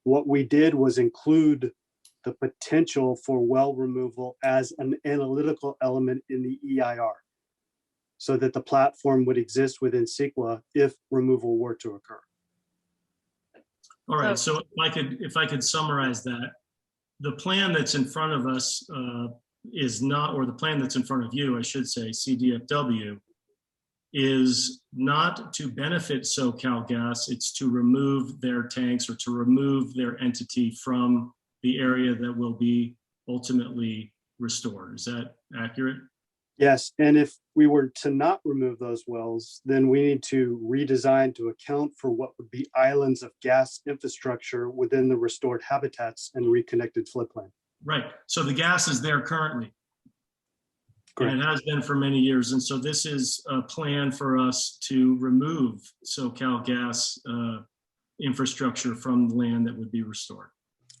What we did was include the potential for well removal as an analytical element in the EIR, so that the platform would exist within CEQA if removal were to occur. All right, so if I could summarize that, the plan that's in front of us is not, or the plan that's in front of you, I should say, CDFW, is not to benefit SoCalGas, it's to remove their tanks or to remove their entity from the area that will be ultimately restored. Is that accurate? Yes, and if we were to not remove those wells, then we need to redesign to account for what would be islands of gas infrastructure within the restored habitats and reconnected floodplain. Right, so the gas is there currently. Correct. And it has been for many years. And so this is a plan for us to remove SoCalGas infrastructure from the land that would be restored.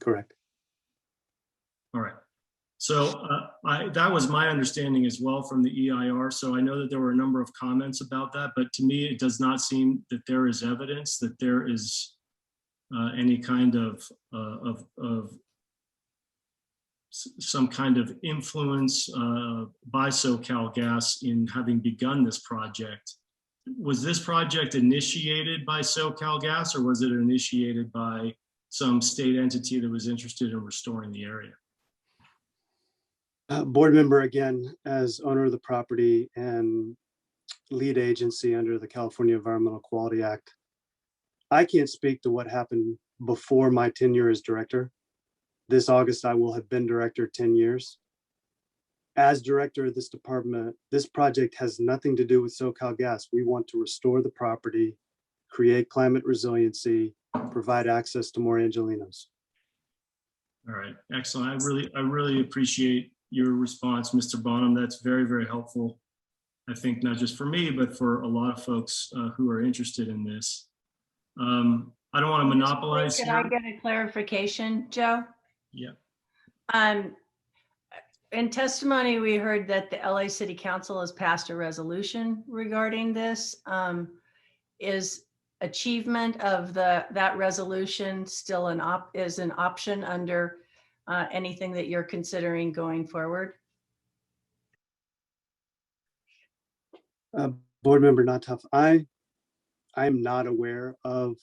Correct. All right. So that was my understanding as well from the EIR. So I know that there were a number of comments about that, but to me, it does not seem that there is evidence that there is any kind of some kind of influence by SoCalGas in having begun this project. Was this project initiated by SoCalGas, or was it initiated by some state entity that was interested in restoring the area? Board member, again, as owner of the property and lead agency under the California Environmental Quality Act. I can't speak to what happened before my tenure as director. This August, I will have been director 10 years. As director of this department, this project has nothing to do with SoCalGas. We want to restore the property, create climate resiliency, provide access to more Angelenos. All right, excellent. I really appreciate your response, Mr. Bonham. That's very, very helpful. I think not just for me, but for a lot of folks who are interested in this. I don't want to monopolize. Can I get a clarification, Joe? Yeah. In testimony, we heard that the LA City Council has passed a resolution regarding this. Is achievement of that resolution still an option under anything that you're considering going forward? Board Member Nataf, I'm not aware of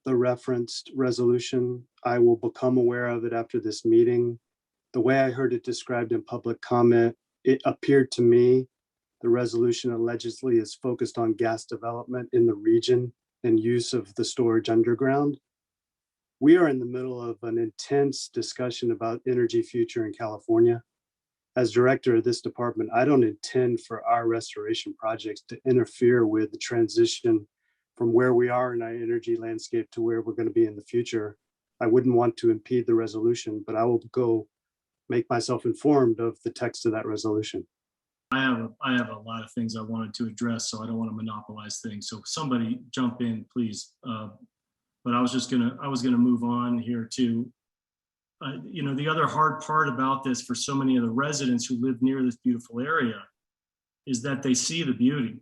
the referenced resolution. I will become aware of it after this meeting. The way I heard it described in public comment, it appeared to me the resolution allegedly is focused on gas development in the region and use of the storage underground. We are in the middle of an intense discussion about energy future in California. As director of this department, I don't intend for our restoration projects to interfere with the transition from where we are in our energy landscape to where we're going to be in the future. I wouldn't want to impede the resolution, but I will go make myself informed of the text of that resolution. I have a lot of things I wanted to address, so I don't want to monopolize things. So somebody jump in, please. But I was gonna move on here to, you know, the other hard part about this for so many of the residents who live near this beautiful area is that they see the beauty.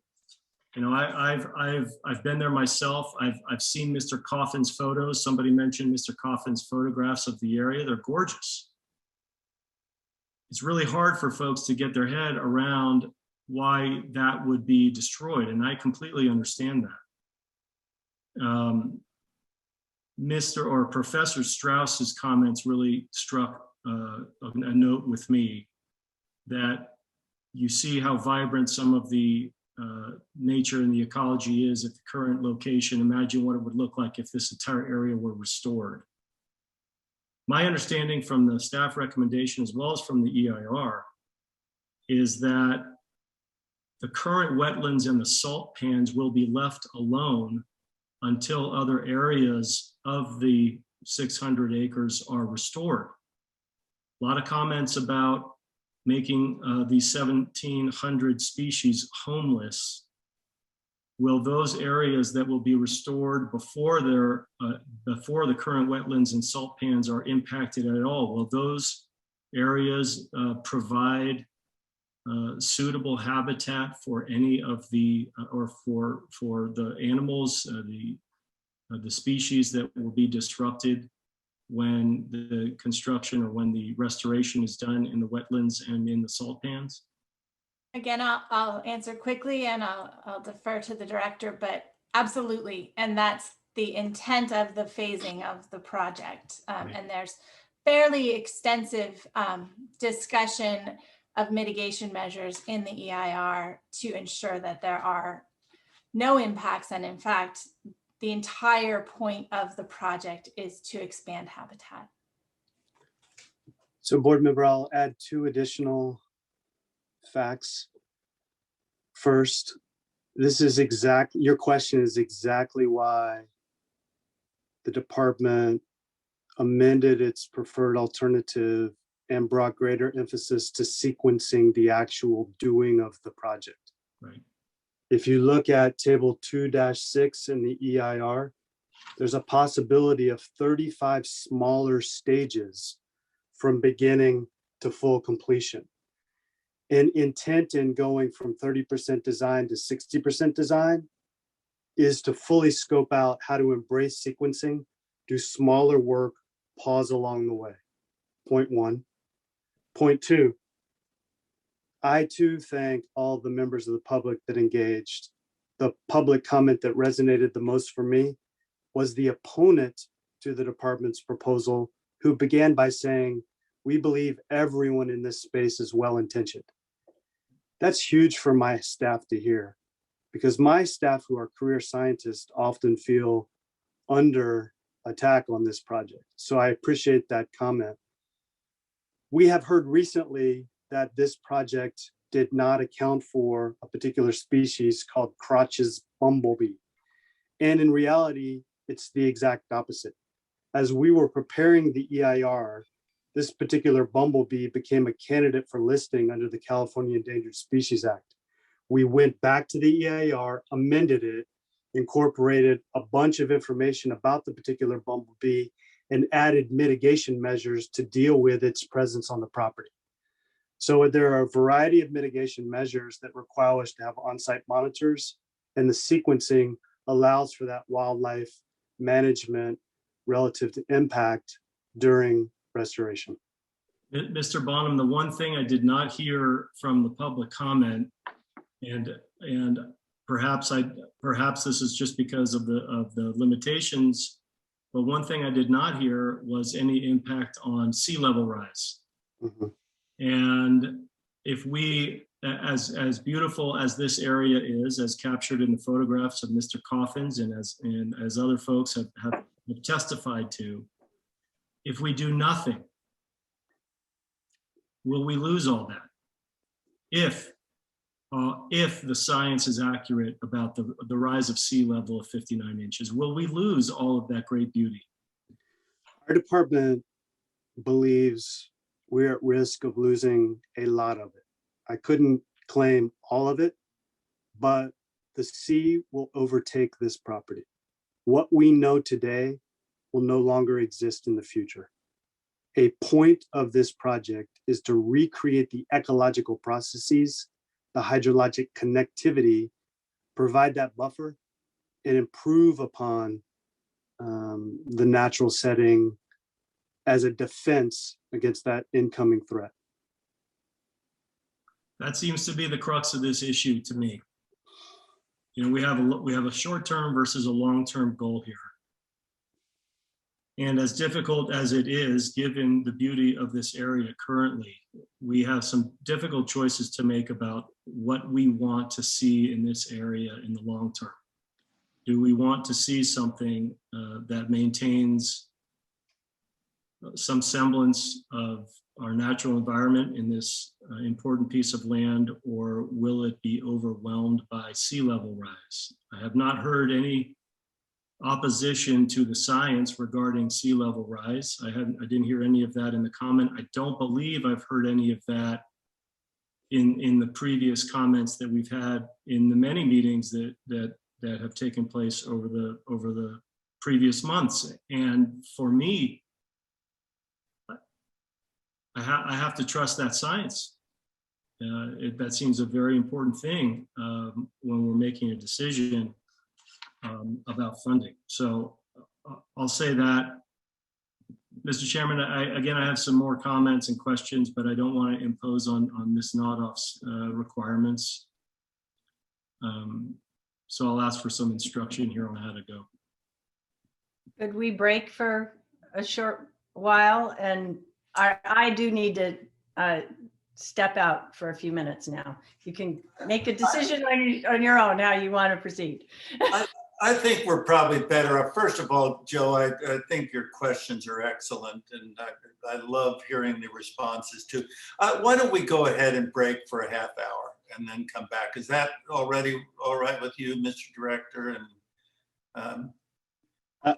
You know, I've been there myself. I've seen Mr. Coffin's photos. Somebody mentioned Mr. Coffin's photographs of the area. They're gorgeous. It's really hard for folks to get their head around why that would be destroyed, and I completely understand that. Mr. or Professor Strauss's comments really struck a note with me, that you see how vibrant some of the nature and the ecology is at the current location. Imagine what it would look like if this entire area were restored. My understanding from the staff recommendation, as well as from the EIR, is that the current wetlands and the salt pans will be left alone until other areas of the 600 acres are restored. A lot of comments about making these 1,700 species homeless. Will those areas that will be restored before the current wetlands and salt pans are impacted at all, will those areas provide suitable habitat for any of the or for the animals, the species that will be disrupted when the construction or when the restoration is done in the wetlands and in the salt pans? Again, I'll answer quickly and I'll defer to the director, but absolutely. And that's the intent of the phasing of the project. And there's fairly extensive discussion of mitigation measures in the EIR to ensure that there are no impacts. And in fact, the entire point of the project is to expand habitat. So board member, I'll add 2 additional facts. First, your question is exactly why the department amended its preferred alternative and brought greater emphasis to sequencing the actual doing of the project. Right. If you look at table 2-6 in the EIR, there's a possibility of 35 smaller stages from beginning to full completion. An intent in going from 30% design to 60% design is to fully scope out how to embrace sequencing, do smaller work, pause along the way. Point 1. Point 2, I too thank all the members of the public that engaged. The public comment that resonated the most for me was the opponent to the department's proposal, who began by saying, "We believe everyone in this space is well-intentioned." That's huge for my staff to hear. because my staff who are career scientists often feel under attack on this project. So I appreciate that comment. We have heard recently that this project did not account for a particular species called Crotch's bumblebee. And in reality, it's the exact opposite. As we were preparing the EIR, this particular bumblebee became a candidate for listing under the California Endangered Species Act. We went back to the EIR, amended it, incorporated a bunch of information about the particular bumblebee, and added mitigation measures to deal with its presence on the property. So there are a variety of mitigation measures that require us to have on-site monitors, and the sequencing allows for that wildlife management relative to impact during restoration. Mr. Bonham, the one thing I did not hear from the public comment, and perhaps this is just because of the limitations, but one thing I did not hear was any impact on sea level rise. Mm-hmm. And if we, as beautiful as this area is, as captured in the photographs of Mr. Coffins and as other folks have testified to, if we do nothing, will we lose all that? If the science is accurate about the rise of sea level of 59 inches, will we lose all of that great beauty? Our department believes we're at risk of losing a lot of it. I couldn't claim all of it, but the sea will overtake this property. What we know today will no longer exist in the future. A point of this project is to recreate the ecological processes, the hydrologic connectivity, provide that buffer, and improve upon the natural setting as a defense against that incoming threat. That seems to be the crux of this issue to me. You know, we have a short-term versus a long-term goal here. And as difficult as it is, given the beauty of this area currently, we have some difficult choices to make about what we want to see in this area in the long term. Do we want to see something that maintains some semblance of our natural environment in this important piece of land, or will it be overwhelmed by sea level rise? I have not heard any opposition to the science regarding sea level rise. I didn't hear any of that in the comment. I don't believe I've heard any of that in the previous comments that we've had in the many meetings that have taken place over the previous months. And for me, I have to trust that science. That seems a very important thing when we're making a decision about funding. So I'll say that. Mr. Chairman, I have some more comments and questions, but I don't want to impose on Ms. Nodoff's requirements. So I'll ask for some instruction here on how to go. Could we break for a short while? And I do need to step out for a few minutes now. You can make a decision on your own how you want to proceed. I think we're probably better off. First of all, Joe, I think your questions are excellent, and I love hearing the responses too. Why don't we go ahead and break for a half hour and then come back? Is that already all right with you, Mr. Director? And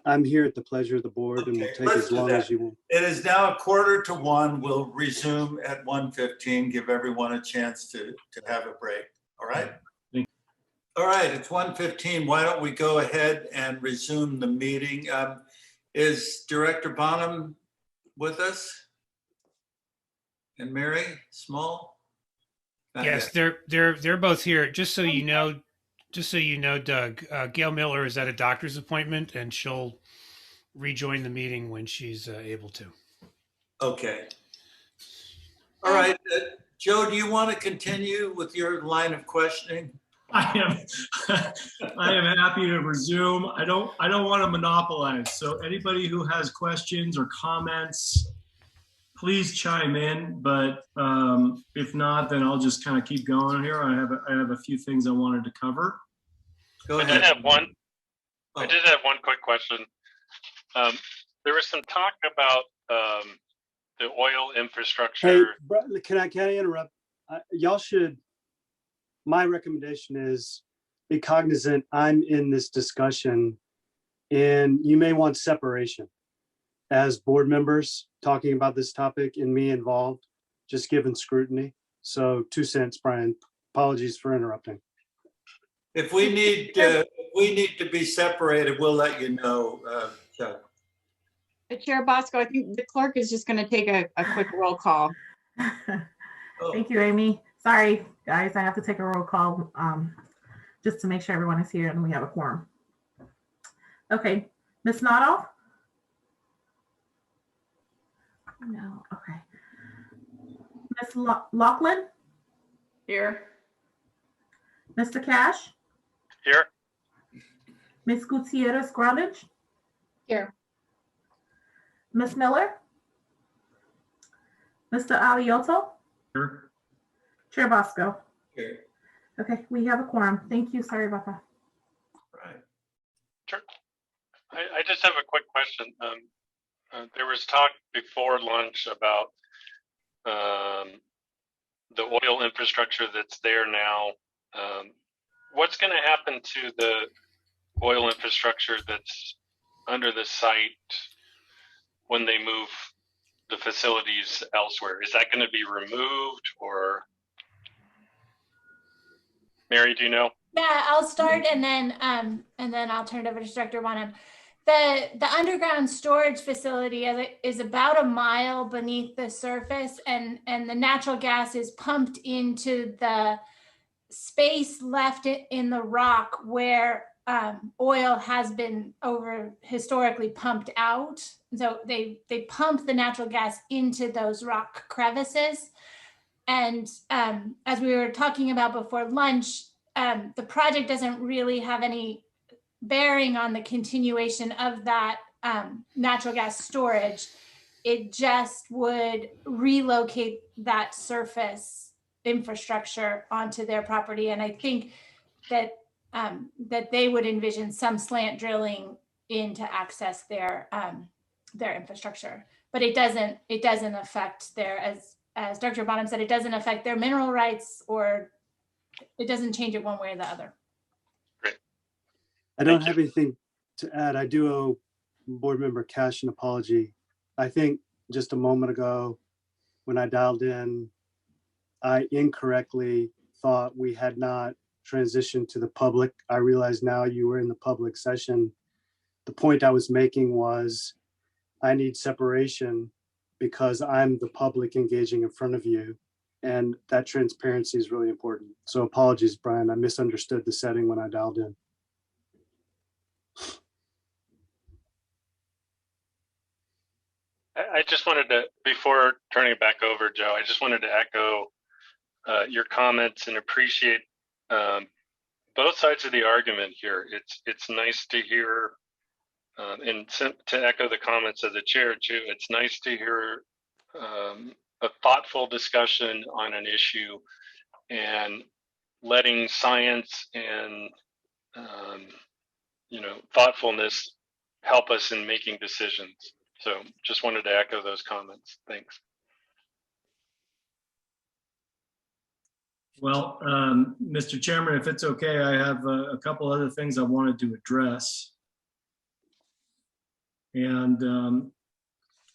I'm here at the pleasure of the board, and we'll take as long as you want. It is now 1:45. We'll resume at 1:15. Give everyone a chance to have a break. All right. All right, it's 1:15. Why don't we go ahead and resume the meeting? Is Director Bonham with us? And Mary Small? Yes, they're both here. Just so you know, Doug, Gail Miller is at a doctor's appointment, and she'll rejoin the meeting when she's able to. Okay. All right, Joe, do you want to continue with your line of questioning? I am happy to resume. I don't want to monopolize. So anybody who has questions or comments, please chime in. But if not, then I'll just kind of keep going here. I have a few things I wanted to cover. Go I ahead. did have one. Oh. I did have one quick question. There was some talk about the oil infrastructure. Hey, can I interrupt? Y'all should, my recommendation is be cognizant I'm in this discussion and you may want separation as board members talking about this topic and me involved, just given scrutiny. So 2 cents, Brian. Apologies for interrupting. If we need to be separated, we'll let you know, Chuck. Chair Bosco, I think the clerk is just going to take a quick roll call. Thank you, Amy. Sorry, guys, I have to take a roll call just to make sure everyone is here and we have a quorum. Okay, Ms. Noddle? No, okay. Ms. Laughlin? Here. Mr. Cash? Here. Ms. Gutierrez Grandage? Here. Ms. Miller? Mr. Alioto? Here. Chair Bosco? Here. Okay, we have a quorum. Thank you. Sorry about that. Right. Sure. I just have a quick question. There was talk before lunch about the oil infrastructure that's there now. What's going to happen to the oil infrastructure that's under the site when they move the facilities elsewhere? Is that going to be removed, or Mary, do you know? Yeah, I'll start and then I'll turn it over to Director Bonham. The underground storage facility is about a mile beneath the surface, and the natural gas is pumped into the space left in the rock where oil has been historically pumped out. So they pump the natural gas into those rock crevices. And as we were talking about before lunch, the project doesn't really have any bearing on the continuation of that natural gas storage. It just would relocate that surface infrastructure onto their property. And I think that that they would envision some slant drilling in to access their infrastructure. But it doesn't affect their, as Dr. Bonham said, it doesn't affect their mineral rights, or it doesn't change it one way or the other. I don't have anything to add. I do owe board member Cash an apology. I think just a moment ago when I dialed in, I incorrectly thought we had not transitioned to the public. I realize now you were in the public session. The point I was making was I need separation because I'm the public engaging in front of you, and that transparency is really important. So apologies, Brian. I misunderstood the setting when I dialed in. I just wanted to, before turning it back over, Joe, I just wanted to echo your comments and appreciate both sides of the argument here. It's nice to hear, and to echo the comments of the chair too, it's nice to hear a thoughtful discussion on an issue and letting science and thoughtfulness help us in making decisions. So just wanted to echo those comments. Thanks. Well, Mr. Chairman, if it's okay, I have a couple other things I wanted to address. And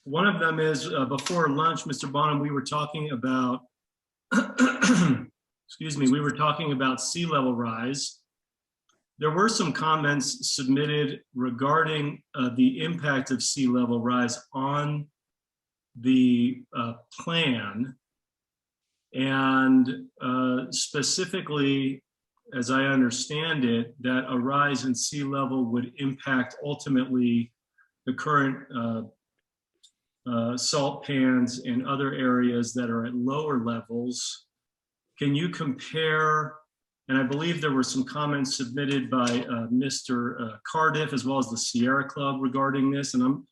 one of them is before lunch, Mr. Bonham, we were talking about, excuse me, we were talking about sea level rise. There were some comments submitted regarding the impact of sea level rise on the plan. And specifically, as I understand it, that a rise in sea level would impact ultimately the current salt pans and other areas that are at lower levels. Can you compare, and I believe there were some comments submitted by Mr. Cardiff as well as the Sierra Club regarding this, and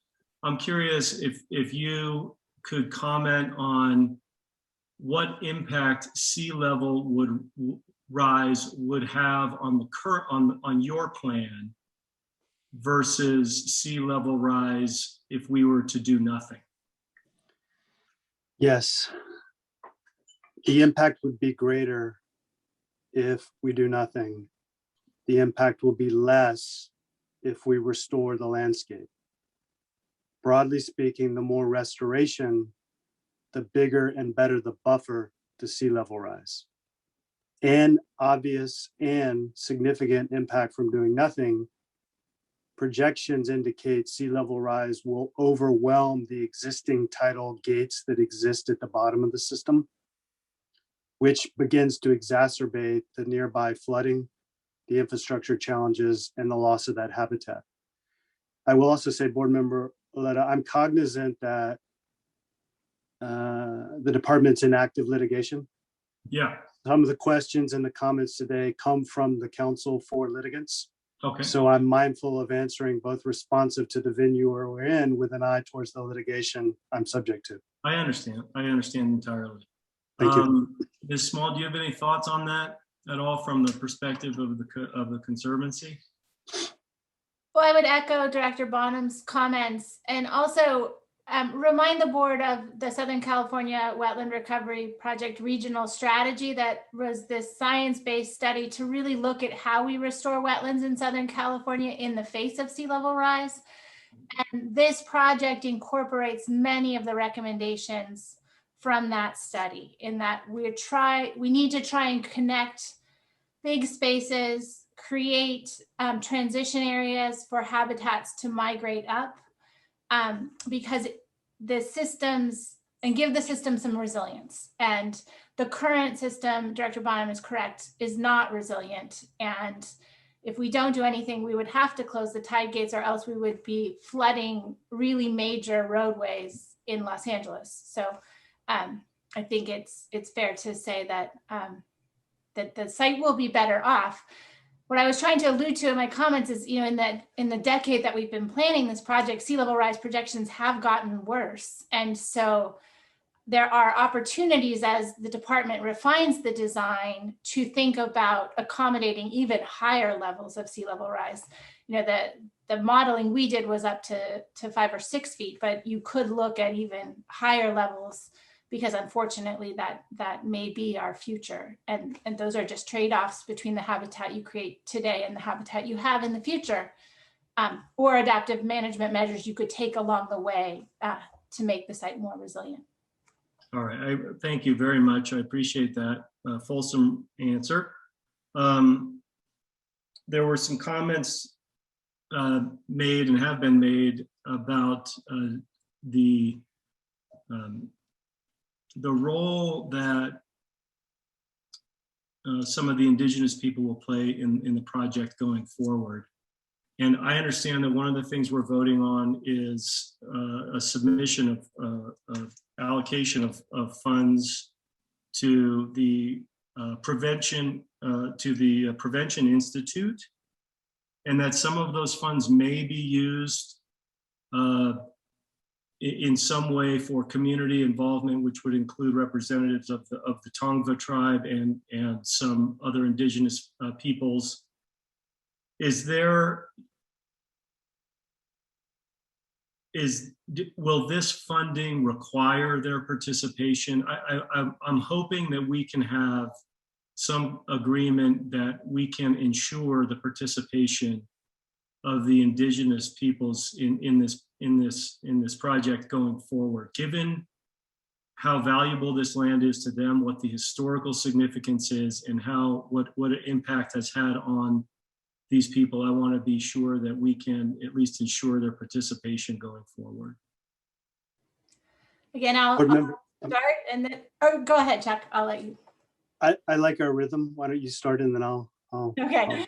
I'm curious if you could comment on what impact sea level rise would have on the current on your plan versus sea level rise if we were to do nothing? Yes, the impact would be greater if we do nothing. The impact will be less if we restore the landscape. Broadly speaking, the more restoration, the bigger and better the buffer to sea level rise. And obvious and significant impact from doing nothing, projections indicate sea level rise will overwhelm the existing tidal gates that exist at the bottom of the system, which begins to exacerbate the nearby flooding, the infrastructure challenges, and the loss of that habitat. I will also say, Board Member Oleta, I'm cognizant that the department's in active litigation. Yeah. Some of the questions and the comments today come from the counsel for litigants. Okay. So I'm mindful of answering both responsive to the venue we're in with an eye towards the litigation I'm subject to. I understand. I understand entirely. Thank you. Ms. Small, do you have any thoughts on that at all from the perspective of the Conservancy? Well, I would echo Director Bonham's comments and also remind the board of the Southern California Wetland Recovery Project regional strategy that was this science-based study to really look at how we restore wetlands in Southern California in the face of sea level rise. And this project incorporates many of the recommendations from that study in that we need to try and connect big spaces, create transition areas for habitats to migrate up. Because the systems, and give the system some resilience. And the current system, Director Bonham is correct, is not resilient. And if we don't do anything, we would have to close the tide gates or else we would be flooding really major roadways in Los Angeles. So I think it's fair to say that, that the site will be better off. What I was trying to allude to in my comments is, in the decade that we've been planning this project, sea level rise projections have gotten worse. And so there are opportunities as the department refines the design to think about accommodating even higher levels of sea level rise. The modeling we did was up to 5 or 6 feet, but you could look at even higher levels because unfortunately that may be our future. And those are just trade-offs between the habitat you create today and the habitat you have in the future, or adaptive management measures you could take along the way to make the site more resilient. All right, I thank you very much. I appreciate that fulsome answer. There were some comments made and have been made about the role that some of the indigenous people will play in the project going forward. And I understand that one of the things we're voting on is a submission of allocation of funds to the Prevention Institute, and that some of those funds may be used in some way for community involvement, which would include representatives of the Tongva tribe and some other indigenous peoples. Will this funding require their participation? I'm hoping that we can have some agreement that we can ensure the participation of the indigenous peoples in this project going forward, given how valuable this land is to them, what the historical significance is, and what impact has had on these people. I want to be sure that we can at least ensure their participation going forward. Again, I'll start and then, go ahead, Chuck. I'll let you. I like our rhythm. Why don't you start and then I'll okay.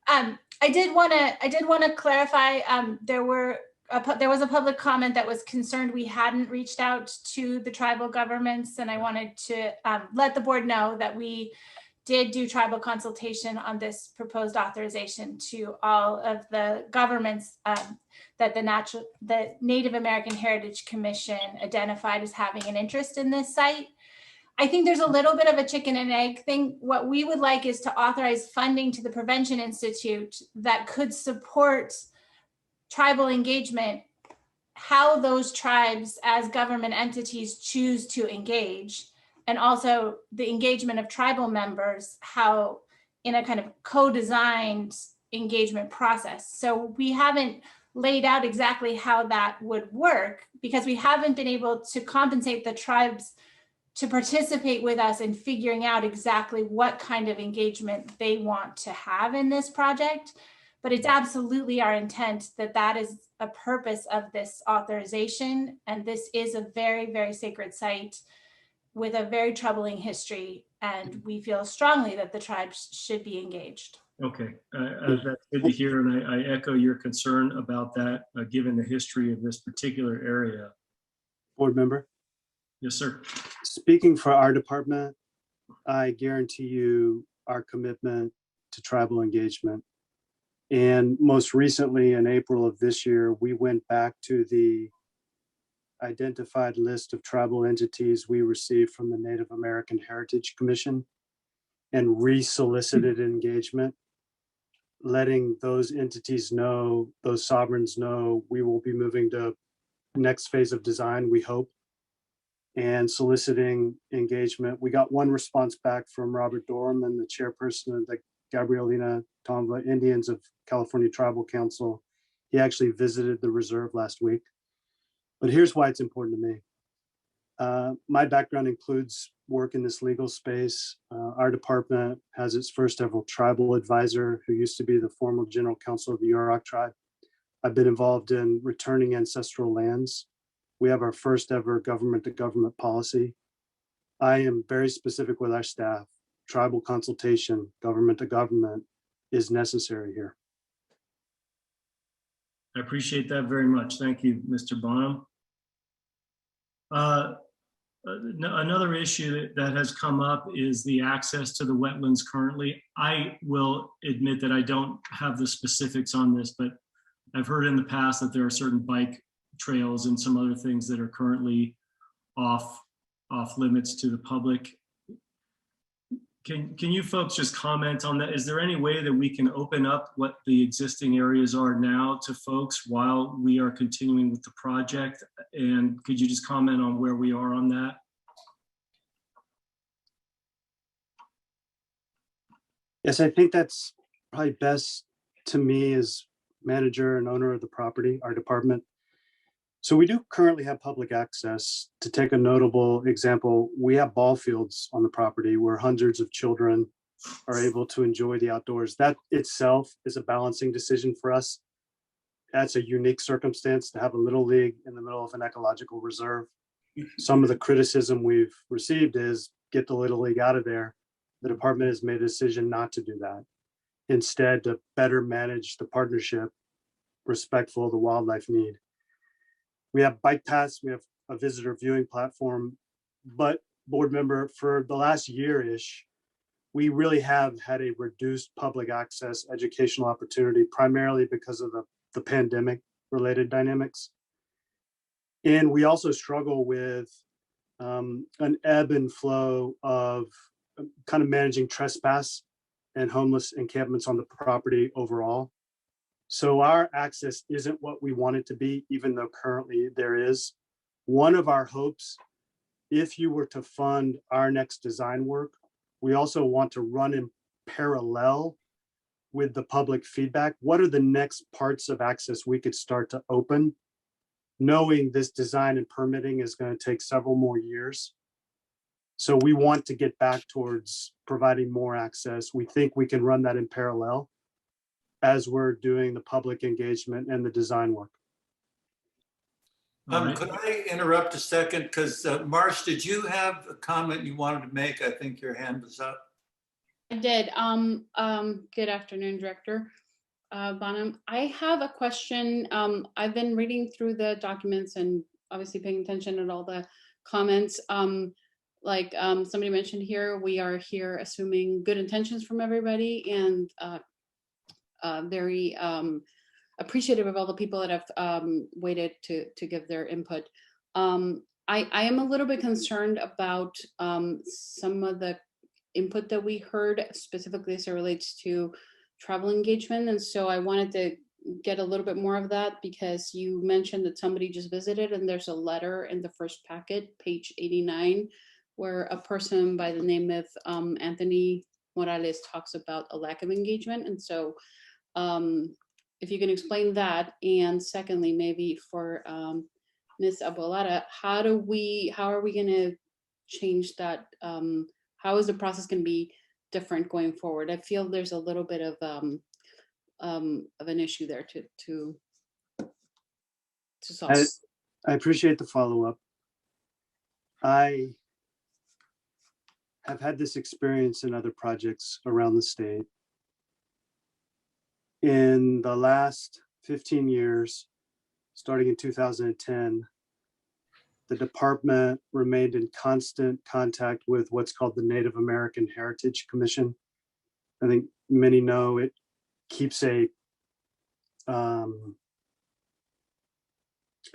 I did want to clarify. There was a public comment that was concerned we hadn't reached out to the tribal governments, and I wanted to let the board know that we did do tribal consultation on this proposed authorization to all of the governments that the Native American Heritage Commission identified as having an interest in this site. I think there's a little bit of a chicken and egg thing. What we would like is to authorize funding to the Prevention Institute that could support tribal engagement, how those tribes as government entities choose to engage, and also the engagement of tribal members, how in a kind of co-designed engagement process. So we haven't laid out exactly how that would work because we haven't been able to compensate the tribes to participate with us in figuring out exactly what kind of engagement they want to have in this project. But it's absolutely our intent that that is a purpose of this authorization. And this is a very, very sacred site with a very troubling history. And we feel strongly that the tribes should be engaged. Okay, that's good to hear. And I echo your concern about that, given the history of this particular area. Board member? Yes, sir. Speaking for our department, I guarantee you our commitment to tribal engagement. And most recently in April of this year, we went back to the identified list of tribal entities we received from the Native American Heritage Commission and re-solicited engagement, letting those entities know, those sovereigns know, we will be moving to next phase of design, we hope, and soliciting engagement. We got one response back from Robert Dorham, and the chairperson of the Gabrielina Tomba Indians of California Tribal Council. He actually visited the reserve last week. But here's why it's important to me. My background includes work in this legal space. Our department has its first ever tribal advisor who used to be the former general counsel of the Yurok tribe. I've been involved in returning ancestral lands. We have our first ever government to government policy. I am very specific with our staff. Tribal consultation, government to government is necessary here. I appreciate that very much. Thank you, Mr. Bonham. Another issue that has come up is the access to the wetlands currently. I will admit that I don't have the specifics on this, but I've heard in the past that there are certain bike trails and some other things that are currently off limits to the public. Can you folks just comment on that? Is there any way that we can open up what the existing areas are now to folks while we are continuing with the project? And could you just comment on where we are on that? Yes, I think that's probably best to me as manager and owner of the property, our department. So we do currently have public access. To take a notable example, we have ball fields on the property where hundreds of children are able to enjoy the outdoors. That itself is a balancing decision for us. That's a unique circumstance to have a little league in the middle of an ecological reserve. Some of the criticism we've received is get the little league out of there. The department has made a decision not to do that. Instead, to better manage the partnership, respectful of the wildlife need. We have bike paths, we have a visitor viewing platform, but board member, for the last year-ish, we really have had a reduced public access educational opportunity, primarily because of the pandemic related dynamics. And we also struggle with an ebb and flow of kind of managing trespass and homeless encampments on the property overall. So our access isn't what we want it to be, even though currently there is. One of our hopes, if you were to fund our next design work, we also want to run in parallel with the public feedback. What are the next parts of access we could start to open, knowing this design and permitting is going to take several more years? So we want to get back towards providing more access. We think we can run that in parallel as we're doing the public engagement and the design work. Could I interrupt a second? Because Marsh, did you have a comment you wanted to make? I think your hand was up. I did. Good afternoon, Director Bonham. I have a question. I've been reading through the documents and obviously paying attention to all the comments. Somebody mentioned here, we are here assuming good intentions from everybody and very appreciative of all the people that have waited to give their input. I am a little bit concerned about some of the input that we heard, specifically as it relates to travel engagement. And so I wanted to get a little bit more of that, because you mentioned that somebody just visited, and there's a letter in the first packet, page 89, where a person by the name of Anthony Morales talks about a lack of engagement. And so if you can explain that. And secondly, maybe for Ms. Abolara, how are we going to change that? How is the process going to be different going forward? I feel there's a little bit of an issue there to solve. I appreciate the follow-up. I have had this experience in other projects around the state. In the last 15 years, starting in 2010, the department remained in constant contact with what's called the Native American Heritage Commission. I think many know it keeps an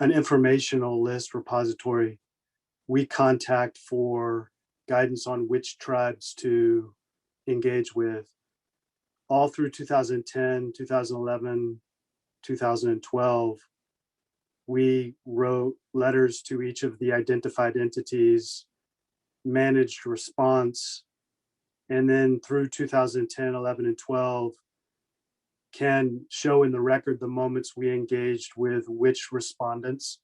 informational list repository. We contact for guidance on which tribes to engage with. All through 2010, 2011, 2012, we wrote letters to each of the identified entities, managed response, and then through 2010, 11, and 12, can show in the record the moments we engaged with which respondents.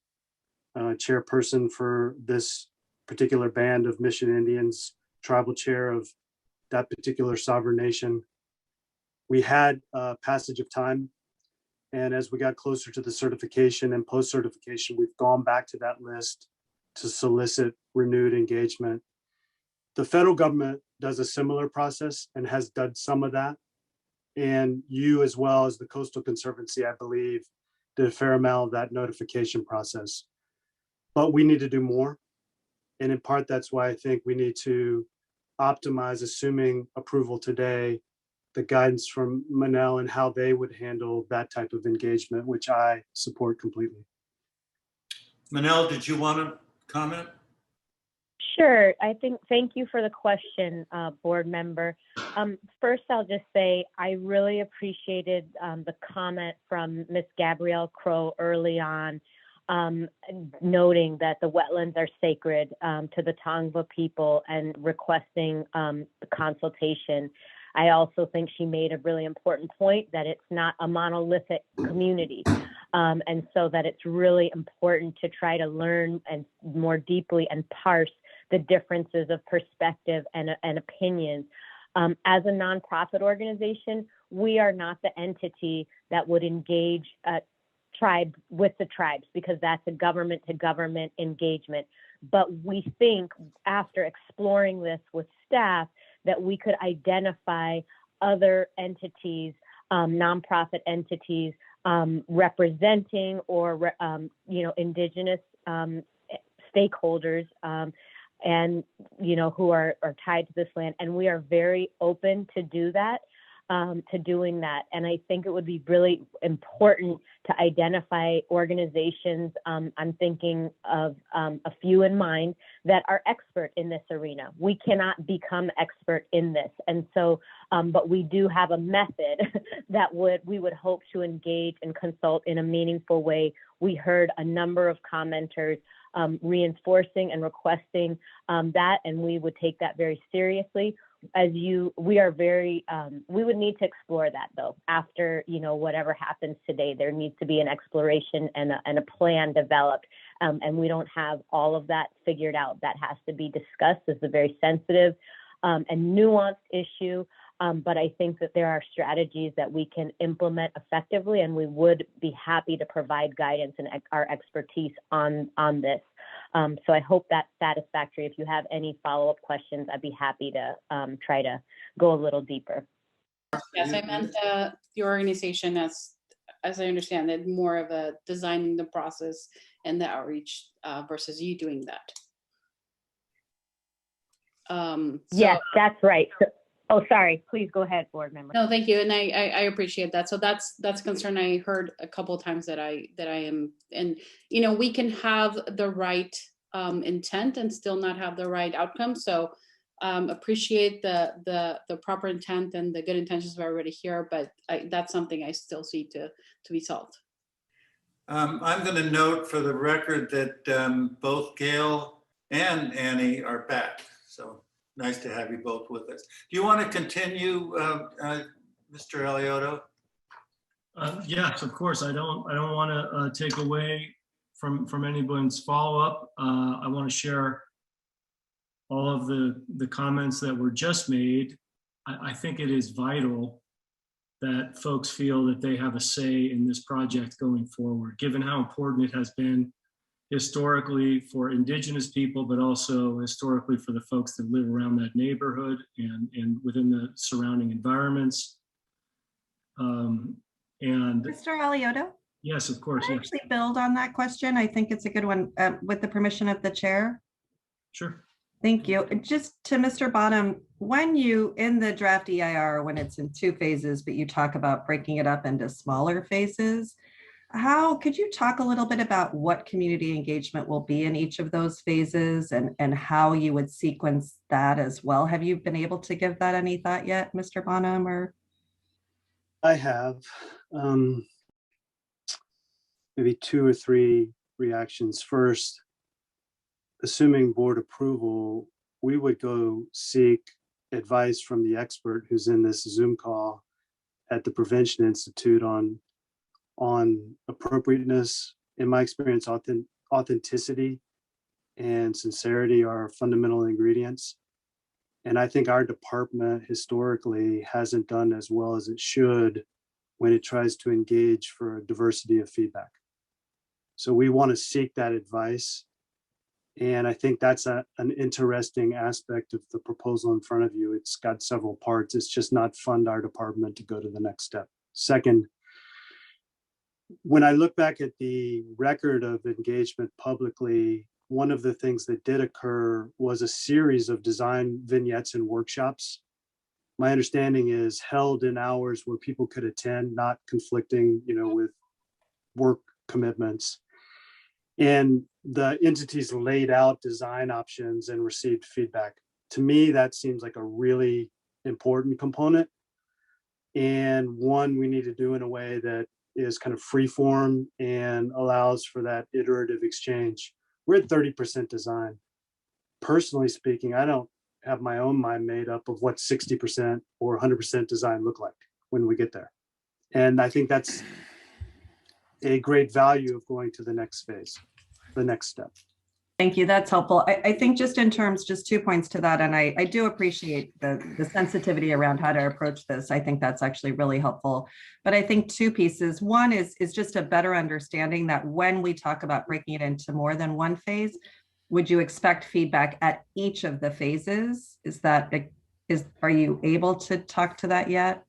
Chairperson for this particular band of Mission Indians, tribal chair of that particular sovereign nation. We had a passage of time, and as we got closer to the certification and post-certification, we've gone back to that list to solicit renewed engagement. The federal government does a similar process and has done some of that. And you, as well as the Coastal Conservancy, I believe, did a fair amount of that notification process. But we need to do more. And in part, that's why I think we need to optimize, assuming approval today, the guidance from Manel and how they would handle that type of engagement, which I support completely. Manel, did you want to comment? Sure. Thank you for the question, board member. First, I'll just say I really appreciated the comment from Ms. Gabrielle Crow early on, noting that the wetlands are sacred to the Tongva people and requesting the consultation. I also think she made a really important point that it's not a monolithic community. And so that it's really important to try to learn and more deeply and parse the differences of perspective and opinions. As a nonprofit organization, we are not the entity that would engage tribe with the tribes, because that's a government to government engagement. But we think, after exploring this with staff, that we could identify other entities, nonprofit entities representing or indigenous stakeholders and who are tied to this land. And we are very open to do that, to doing that. And I think it would be really important to identify organizations. I'm thinking of a few in mind that are expert in this arena. We cannot become expert in this. And so, but we do have a method that we would hope to engage and consult in a meaningful way. We heard a number of commenters reinforcing and requesting that, and we would take that very seriously. We would need to explore that, though. After whatever happens today, there needs to be an exploration and a plan developed, and we don't have all of that figured out. That has to be discussed. It's a very sensitive and nuanced issue, but I think that there are strategies that we can implement effectively, and we would be happy to provide guidance and our expertise on this. So I hope that's satisfactory. If you have any follow-up questions, I'd be happy to try to go a little deeper. Yes, I meant your organization, as I understand it, more of a designing the process and the outreach versus you doing that. Yes, that's right. Oh, sorry. Please go ahead, board member. No, thank you, and I appreciate that. So that's a concern I heard a couple of times that I am, and we can have the right intent and still not have the right outcome. So appreciate the proper intent and the good intentions of everybody here, but that's something I still see to be solved. I'm going to note for the record that both Gail and Annie are back. So nice to have you both with us. Do you want to continue, Mr. Eliotto? Yes, of course. I don't want to take away from anyone's follow-up. I want to share all of the comments that were just made. I think it is vital that folks feel that they have a say in this project going forward, given how important it has been historically for Indigenous people, but also historically for the folks that live around that neighborhood and within the surrounding environments. And Mr. Eliotto? Yes, of course. Can I actually build on that question? I think it's a good one with the permission of the chair. Sure. Thank you. Just to Mr. Bonham, when you, in the draft EIR, when it's in 2 phases, but you talk about breaking it up into smaller phases, could you talk a little bit about what community engagement will be in each of those phases and how you would sequence that as well? Have you been able to give that any thought yet, Mr. Bonham? Or I have maybe 2 or 3 reactions. First, assuming board approval, we would go seek advice from the expert who's in this Zoom call at the Prevention Institute on appropriateness. In my experience, authenticity and sincerity are fundamental ingredients. And I think our department historically hasn't done as well as it should when it tries to engage for a diversity of feedback. So we want to seek that advice. And I think that's an interesting aspect of the proposal in front of you. It's got several parts. It's just not fund our department to go to the next step. Second, when I look back at the record of engagement publicly, one of the things that did occur was a series of design vignettes and workshops. My understanding is held in hours where people could attend, not conflicting, with work commitments. And the entities laid out design options and received feedback. To me, that seems like a really important component, and one we need to do in a way that is kind of free form and allows for that iterative exchange. We're at 30% design. Personally speaking, I don't have my own mind made up of what 60% or 100% design look like when we get there. And I think that's a great value of going to the next phase, the next step. thank you. That's helpful. I think just in terms, just 2 points to that. And I do appreciate the sensitivity around how to approach this. I think that's actually really helpful. But I think 2 pieces. One is just a better understanding that when we talk about breaking it into more than one phase, would you expect feedback at each of the phases? Are you able to talk to that yet?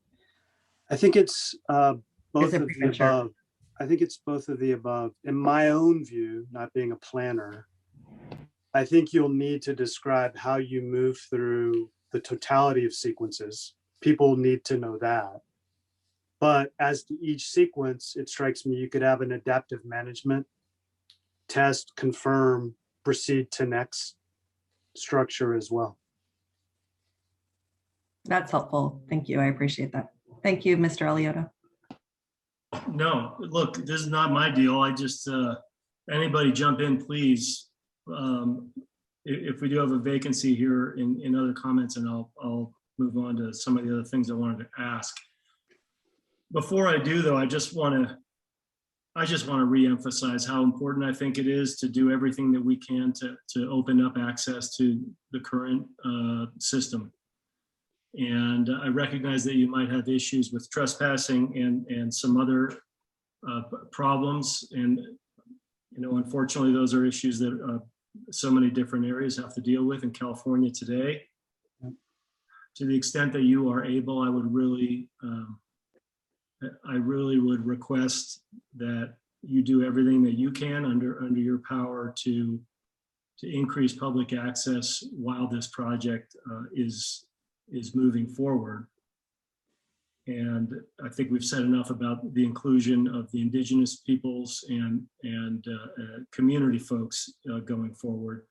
I think it's both of the above. I think it's both of the above. In my own view, not being a planner, I think you'll need to describe how you move through the totality of sequences. People need to know that. But as to each sequence, it strikes me you could have an adaptive management, test, confirm, proceed to next structure as well. That's helpful. Thank you. I appreciate that. Thank you, Mr. Eliotto. No, look, this is not my deal. I just, anybody jump in, please. If we do have a vacancy here in other comments, and I'll move on to some of the other things I wanted to ask. Before I do though, I just want to reemphasize how important I think it is to do everything that we can to open up access to the current system. And I recognize that you might have issues with trespassing and some other problems. And, unfortunately, those are issues that so many different areas have to deal with in California today. To the extent that you are able, I really would request that you do everything that you can under your power to increase public access while this project is moving forward. And I think we've said enough about the inclusion of the indigenous peoples and community folks going forward.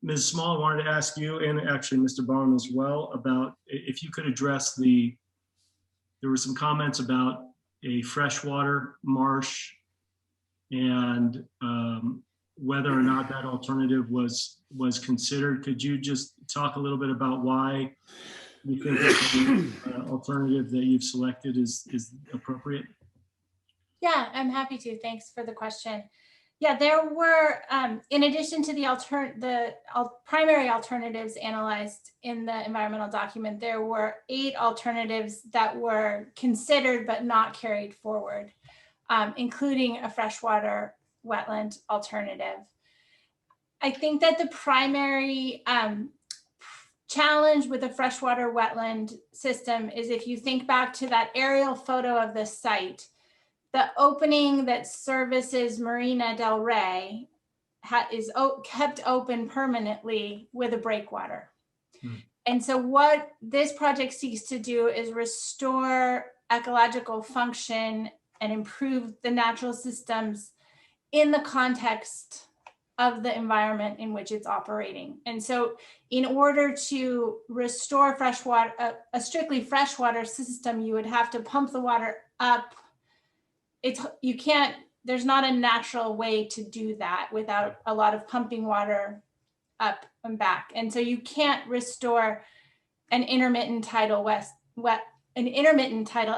Ms. Small, I wanted to ask you, and actually Mr. Barham as well, about if you could address there were some comments about a freshwater marsh and whether or not that alternative was considered. Could you just talk a little bit about why you think that the alternative that you've selected is appropriate? Yeah, I'm happy to. Thanks for the question. Yeah, there were, in addition to the primary alternatives analyzed in the environmental document, there were 8 alternatives that were considered but not carried forward, including a freshwater wetland alternative. I think that the primary challenge with a freshwater wetland system is, if you think back to that aerial photo of the site, the opening that services Marina del Rey is kept open permanently with a breakwater. And so what this project seeks to do is restore ecological function and improve the natural systems in the context of the environment in which it's operating. And so in order to restore freshwater, a strictly freshwater system, you would have to pump the water up. There's not a natural way to do that without a lot of pumping water up and back. And so you can't restore an intermittent tidal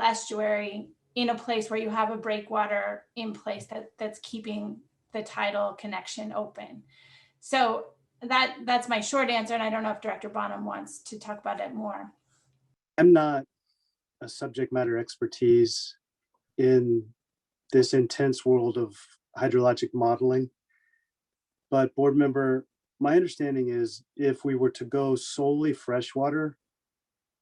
estuary in a place where you have a breakwater in place that's keeping the tidal connection open. So that's my short answer. And I don't know if Director Bonham wants to talk about it more. I'm not a subject matter expertise in this intense world of hydrologic modeling, but board member, my understanding is if we were to go solely freshwater,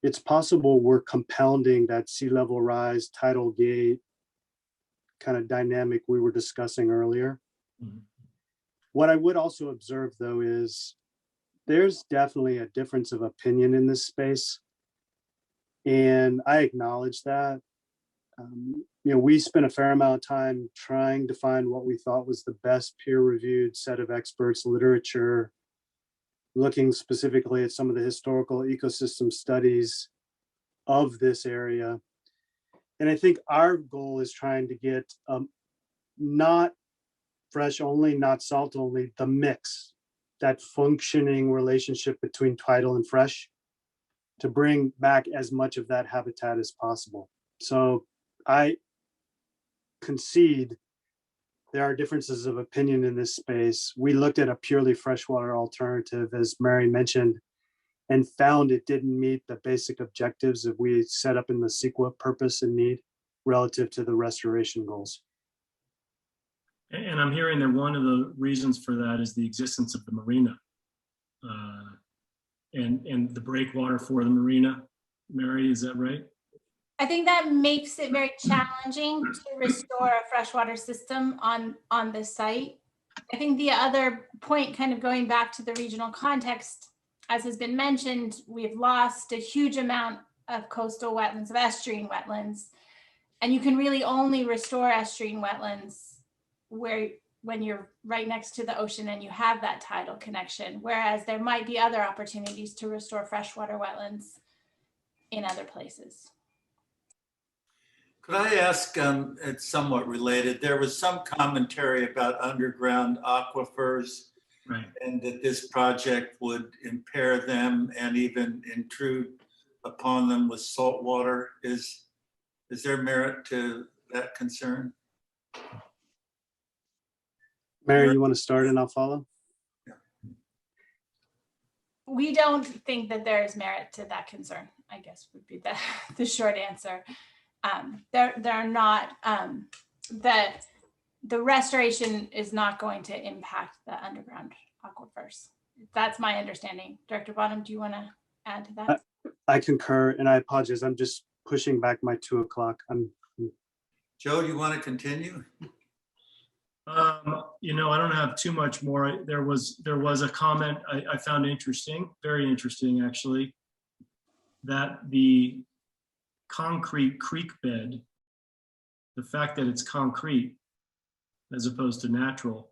it's possible we're compounding that sea level rise, tidal gate kind of dynamic we were discussing earlier. What I would also observe, though, is there's definitely a difference of opinion in this space. And I acknowledge that. We spent a fair amount of time trying to find what we thought was the best peer-reviewed set of experts, literature, looking specifically at some of the historical ecosystem studies of this area. And I think our goal is trying to get not fresh only, not salt only, the mix, that functioning relationship between tidal and fresh, to bring back as much of that habitat as possible. So I concede there are differences of opinion in this space. We looked at a purely freshwater alternative, as Mary mentioned, and found it didn't meet the basic objectives that we set up in the CEQA purpose and need relative to the restoration goals. And I'm hearing that one of the reasons for that is the existence of the marina and the breakwater for the marina. Mary, is that right? I think that makes it very challenging to restore a freshwater system on this site. I think the other point, kind of going back to the regional context, as has been mentioned, we've lost a huge amount of coastal wetlands, of estuarine wetlands, and you can really only restore estuarine wetlands when you're right next to the ocean and you have that tidal connection, whereas there might be other opportunities to restore freshwater wetlands in other places. Could I ask, it's somewhat related, there was some commentary about underground aquifers, right, and that this project would impair them and even intrude upon them with salt water. Is there merit to that concern? Mary, you want to start and I'll follow? We don't think that there is merit to that concern, I guess would be the short answer. They're not, the restoration is not going to impact the underground aquifers. That's my understanding. Director Bonham, do you want to add to that? I concur, and I apologize. I'm just pushing back my 2 o'clock. Joe, do you want to continue? I don't have too much more. There was a comment I found interesting, very interesting actually, that the concrete creek bed, the fact that it's concrete as opposed to natural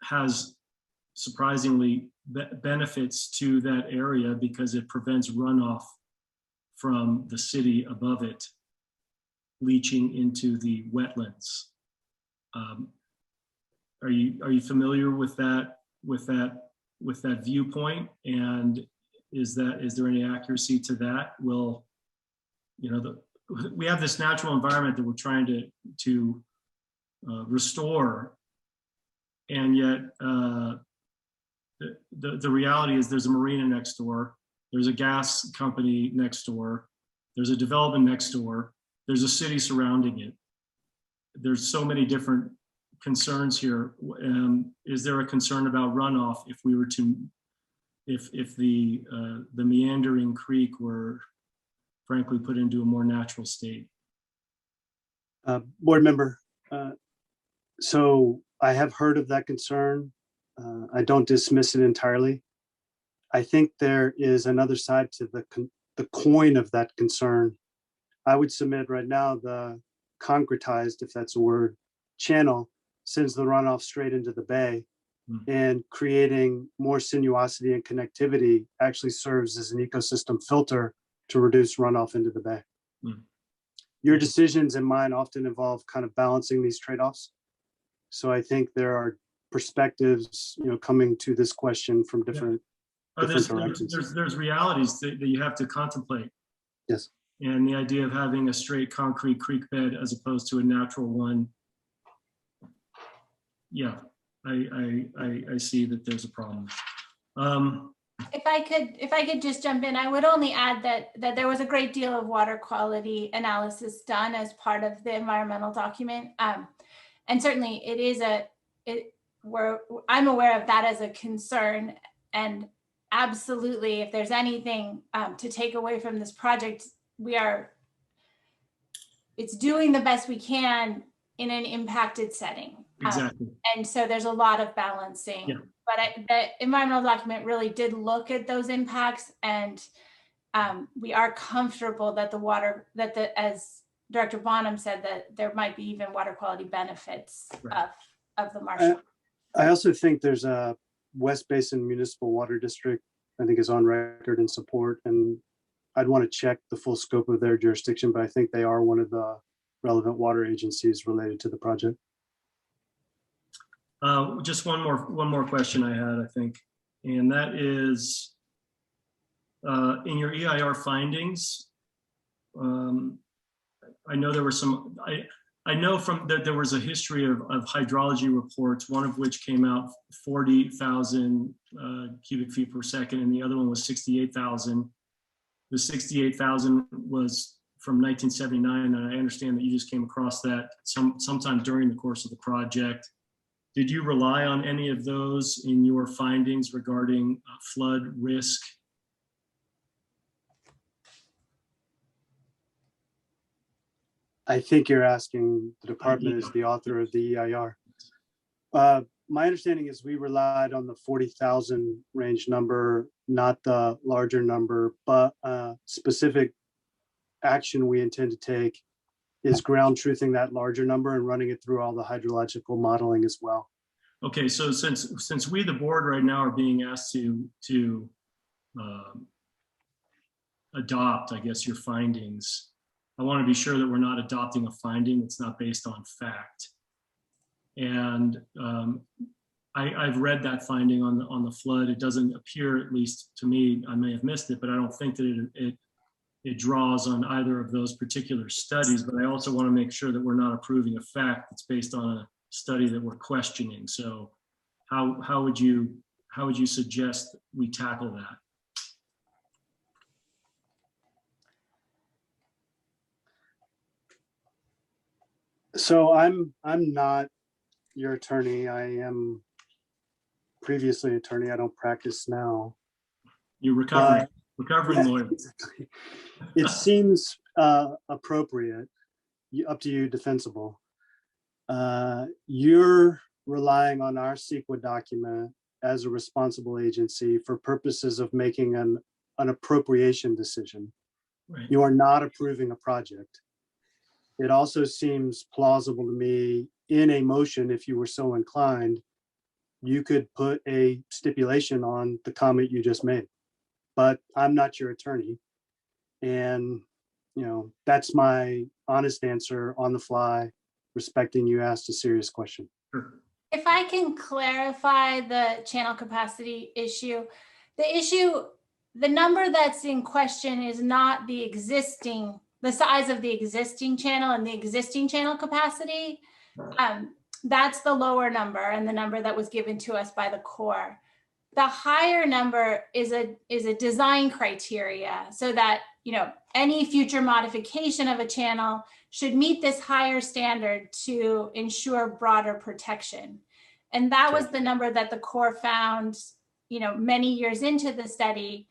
has surprisingly benefits to that area because it prevents runoff from the city above it leaching into the wetlands. Are you familiar with that viewpoint? And is there any accuracy to that? Will, you know, we have this natural environment that we're trying to restore, and yet the reality is there's a marina next door, there's a gas company next door, there's a development next door, there's a city surrounding it. There's so many different concerns here. Is there a concern about runoff if we were to, if the meandering creek were frankly put into a more natural state? Board member, so I have heard of that concern. I don't dismiss it entirely. I think there is another side to the coin of that concern. I would submit right now the concretized, if that's a word, channel sends the runoff straight into the bay, and creating more sinuosity and connectivity actually serves as an ecosystem filter to reduce runoff into the bay. Your decisions and mine often involve kind of balancing these trade-offs. So I think there are perspectives, you know, coming to this question from different directions. There's realities that you have to contemplate. Yes. And the idea of having a straight concrete creek bed as opposed to a natural one. Yeah, I see that there's a problem. If I could just jump in, I would only add that there was a great deal of water quality analysis done as part of the environmental document. And certainly I'm aware of that as a concern, and absolutely, if there's anything to take away from this project, it's doing the best we can in an impacted setting. Exactly. And so there's a lot of balancing. Yeah. But the environmental document really did look at those impacts, and we are comfortable that as Director Bonham said, that there might be even water quality benefits of the marshland. I also think there's a West Basin Municipal Water District, I think, is on record in support, and I'd want to check the full scope of their jurisdiction, but I think they are one of the relevant water agencies related to the project. Just one more question I had, I think, and that is in your EIR findings. I know there were some. I know from that there was a history of hydrology reports, one of which came out 40,000 cubic feet per second, and the other one was 68,000. The 68,000 was from 1979, and I understand that you just came across that sometime during the course of the project. Did you rely on any of those in your findings regarding flood risk? I think you're asking the department is the author of the EIR. My understanding is we relied on the 40,000 range number, not the larger number, but specific action we intend to take is ground truthing that larger number and running it through all the hydrological modeling as well. Okay, so since we, the board, right now are being asked to adopt, I guess, your findings, I want to be sure that we're not adopting a finding that's not based on fact. And I've read that finding on the flood. It doesn't appear, at least to me, I may have missed it, but I don't think that it draws on either of those particular studies. But I also want to make sure that we're not approving a fact that's based on a study that we're questioning. So how would you suggest we tackle that? So I'm not your attorney. I am previously an attorney. I don't practice now. You're recovering lawyer. It seems appropriate, up to you, defensible. You're relying on our CEQA document as a responsible agency for purposes of making an appropriation decision. Right. You are not approving a project. It also seems plausible to me in a motion, if you were so inclined, you could put a stipulation on the comment you just made. But I'm not your attorney. And, you know, that's my honest answer on the fly, respecting you asked a serious question. Sure. If I can clarify the channel capacity issue, the number that's in question is not the size of the existing channel and the existing channel capacity. That's the lower number and the number that was given to us by the Corps. The higher number is a design criteria so that, you know, any future modification of a channel should meet this higher standard to ensure broader protection. And that was the number that the Corps found, you know, many years into the study.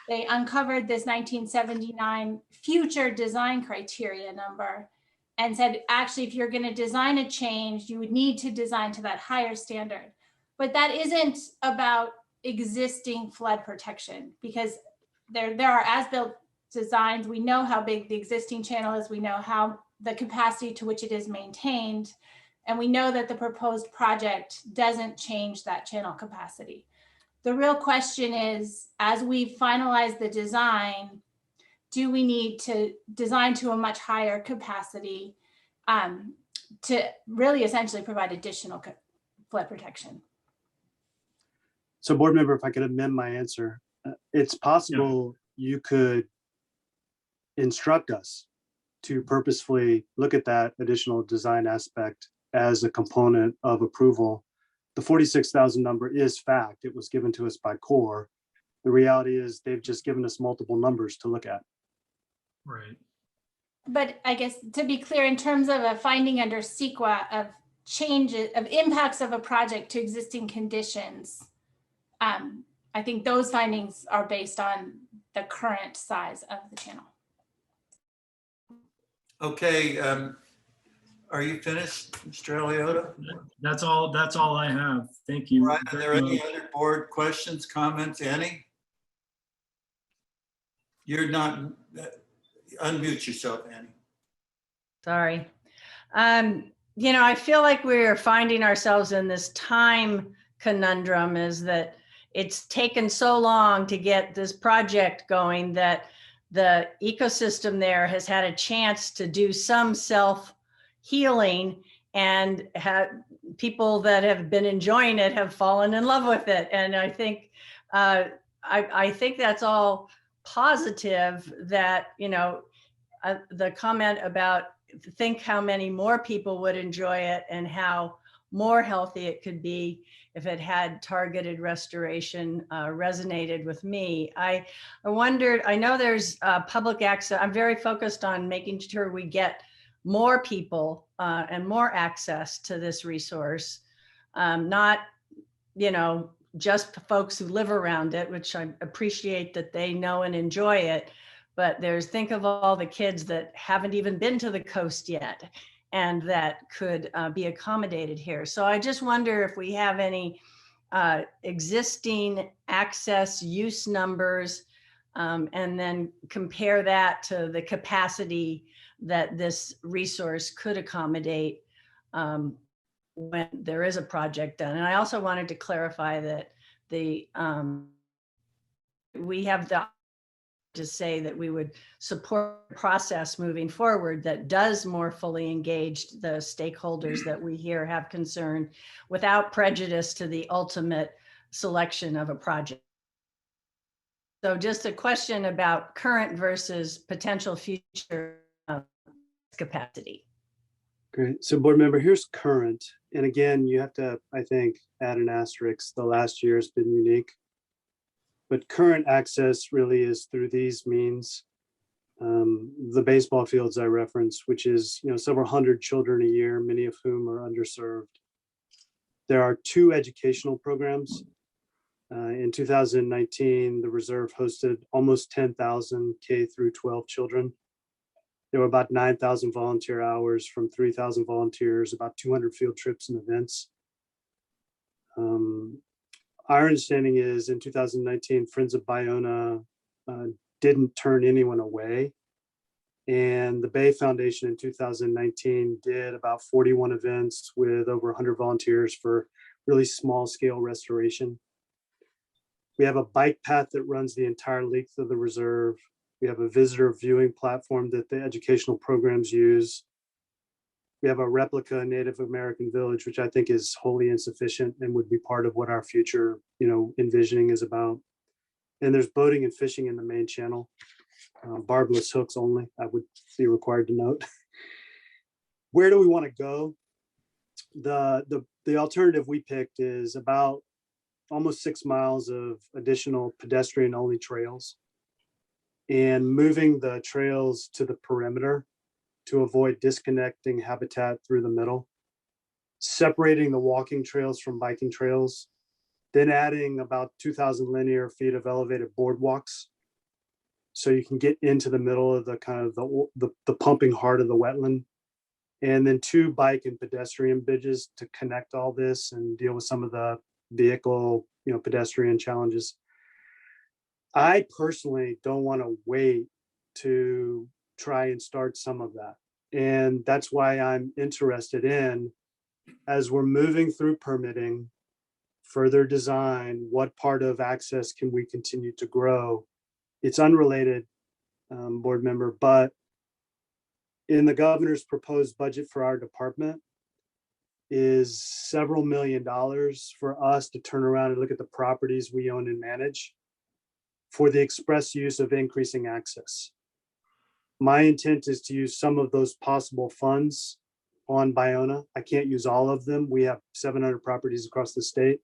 They uncovered this 1979 future design criteria number and said, actually, if you're going to design a change, you would need to design to that higher standard. But that isn't about existing flood protection, because there are as-built designs. We know how big the existing channel is. We know how the capacity to which it is maintained. And we know that the proposed project doesn't change that channel capacity. The real question is, as we finalize the design, do we need to design to a much higher capacity to really essentially provide additional flood protection? So board member, if I could amend my answer, it's possible you could instruct us to purposefully look at that additional design aspect as a component of approval. The 46,000 number is fact. It was given to us by Corps. The reality is they've just given us multiple numbers to look at. Right. But I guess to be clear, in terms of a finding under CEQA of changes, of impacts of a project to existing conditions, I think those findings are based on the current size of the channel. Okay, are you finished, Mr. Eliota? That's all I have. Thank you. Right. Are there any other board questions, comments, Annie? You're not, unmute yourself, Annie. Sorry. You know, I feel like we're finding ourselves in this time conundrum, is that it's taken so long to get this project going that the ecosystem there has had a chance to do some self-healing, and people that have been enjoying it have fallen in love with it. And I think I think that's all positive, that, you know, the comment about think how many more people would enjoy it and how more healthy it could be if it had targeted restoration resonated with me. I wondered, I know there's public access. I'm very focused on making sure we get more people and more access to this resource, not, you know, just folks who live around it, which I appreciate that they know and enjoy it. But think of all the kids that haven't even been to the coast yet and that could be accommodated here. So I just wonder if we have any existing access use numbers, and then compare that to the capacity that this resource could accommodate when there is a project done. And I also wanted to clarify that we have the to say that we would support the process moving forward that does more fully engage the stakeholders that we hear have concern, without prejudice to the ultimate selection of a project. So just a question about current versus potential future capacity. Great. So board member, here's current. And again, you have to, I think, add an asterisk. The last year has been unique. But current access really is through these means. The baseball fields I referenced, which is, you know, several hundred children a year, many of whom are underserved. There are 2 educational programs. In 2019, the reserve hosted almost 10,000 K through 12 children. There were about 9,000 volunteer hours from 3,000 volunteers, about 200 field trips and events. Our understanding is in 2019, Friends of Ballona didn't turn anyone away. And the Bay Foundation in 2019 did about 41 events with over 100 volunteers for really small scale restoration. We have a bike path that runs the entire length of the reserve. We have a visitor viewing platform that the educational programs use. We have a replica Native American village, which I think is wholly insufficient and would be part of what our future, envisioning is about. And there's boating and fishing in the main channel. Barbless hooks only, I would be required to note. Where do we want to go? The alternative we picked is about almost 6 miles of additional pedestrian only trails and moving the trails to the perimeter to avoid disconnecting habitat through the middle, separating the walking trails from biking trails, then adding about 2,000 linear feet of elevated boardwalks so you can get into the middle of the kind of the pumping heart of the wetland, and then 2 bike and pedestrian bridges to connect all this and deal with some of the vehicle, pedestrian challenges. I personally don't want to wait to try and start some of that. And that's why I'm interested in, as we're moving through permitting, further design, what part of access can we continue to grow? It's unrelated, board member, but in the governor's proposed budget for our department is several $1 million for us to turn around and look at the properties we own and manage for the express use of increasing access. My intent is to use some of those possible funds on Ballona. I can't use all of them. We have 700 properties across the state,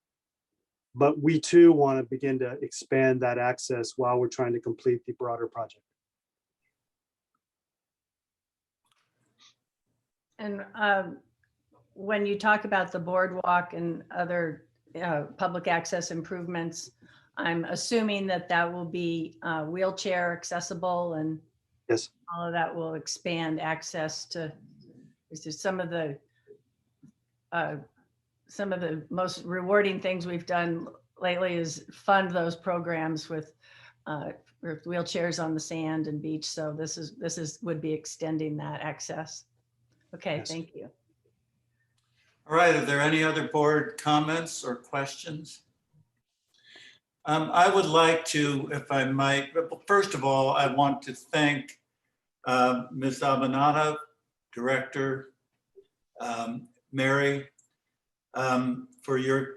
but we too want to begin to expand that access while we're trying to complete the broader project. And when you talk about the boardwalk and other public access improvements, I'm assuming that will be wheelchair accessible, and yes, all of that will expand access to some of the most rewarding things we've done lately is fund those programs with wheelchairs on the sand and beach. So this would be extending that access. Okay, yes. Thank you. All right, are there any other board comments or questions? I would like to, if I might, first of all, I want to thank Ms. Abonata, Director, Mary, for your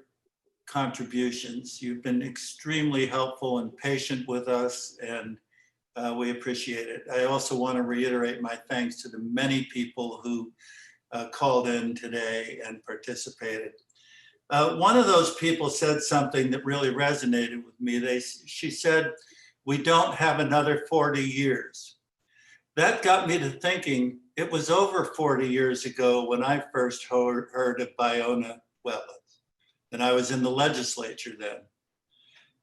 contributions. You've been extremely helpful and patient with us, and we appreciate it. I also want to reiterate my thanks to the many people who called in today and participated. One of those people said something that really resonated with me. She said, "We don't have another 40 years." That got me to thinking it was over 40 years ago when I first heard of Ballona Wetlands, and I was in the legislature then.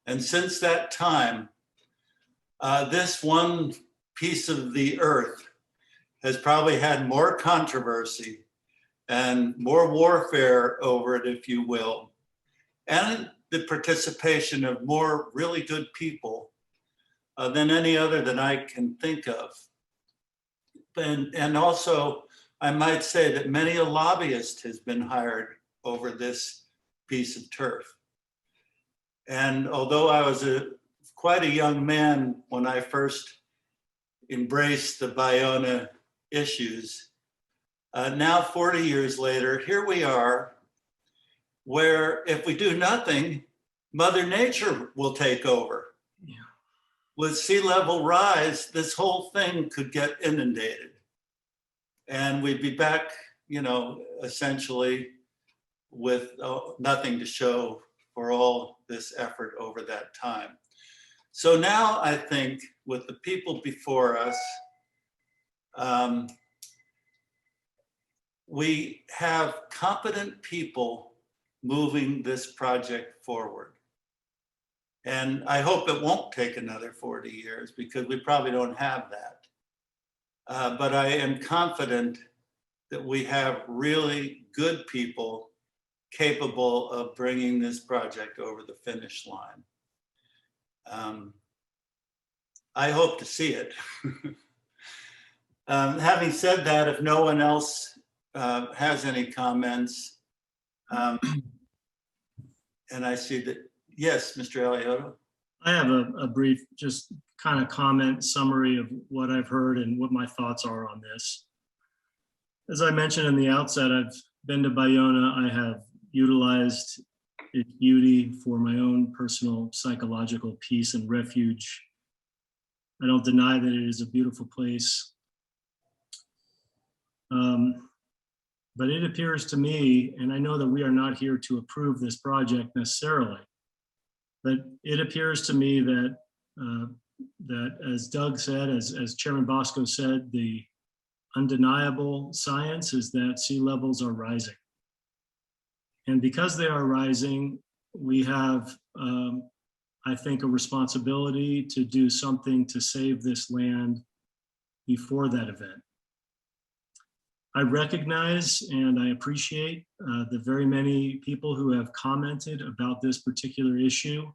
And since that time, this one piece of the earth has probably had more controversy and more warfare over it, if you will, and the participation of more really good people than any other that I can think of. And also, I might say that many a lobbyist has been hired over this piece of turf. And although I was quite a young man when I first embraced the Ballona issues, now 40 years later, here we are, where if we do nothing, Mother Nature will take over. Yeah. With sea level rise, this whole thing could get inundated. And we'd be back, essentially with nothing to show for all this effort over that time. So now I think with the people before us, we have competent people moving this project forward. And I hope it won't take another 40 years because we probably don't have that. But I am confident that we have really good people capable of bringing this project over the finish line. I hope to see it. Having said that, if no one else has any comments, and I see that, yes, Mr. Aliotto. I have a brief, just kind of comment summary of what I've heard and what my thoughts are on this. As I mentioned in the outset, I've been to Ballona. I have utilized its beauty for my own personal psychological peace and refuge. I don't deny that it is a beautiful place. But it appears to me, and I know that we are not here to approve this project necessarily, but it appears to me that that as Doug said, as Chairman Bosco said, the undeniable science is that sea levels are rising. And because they are rising, we have, I think, a responsibility to do something to save this land before that event. I recognize and I appreciate the very many people who have commented about this particular issue.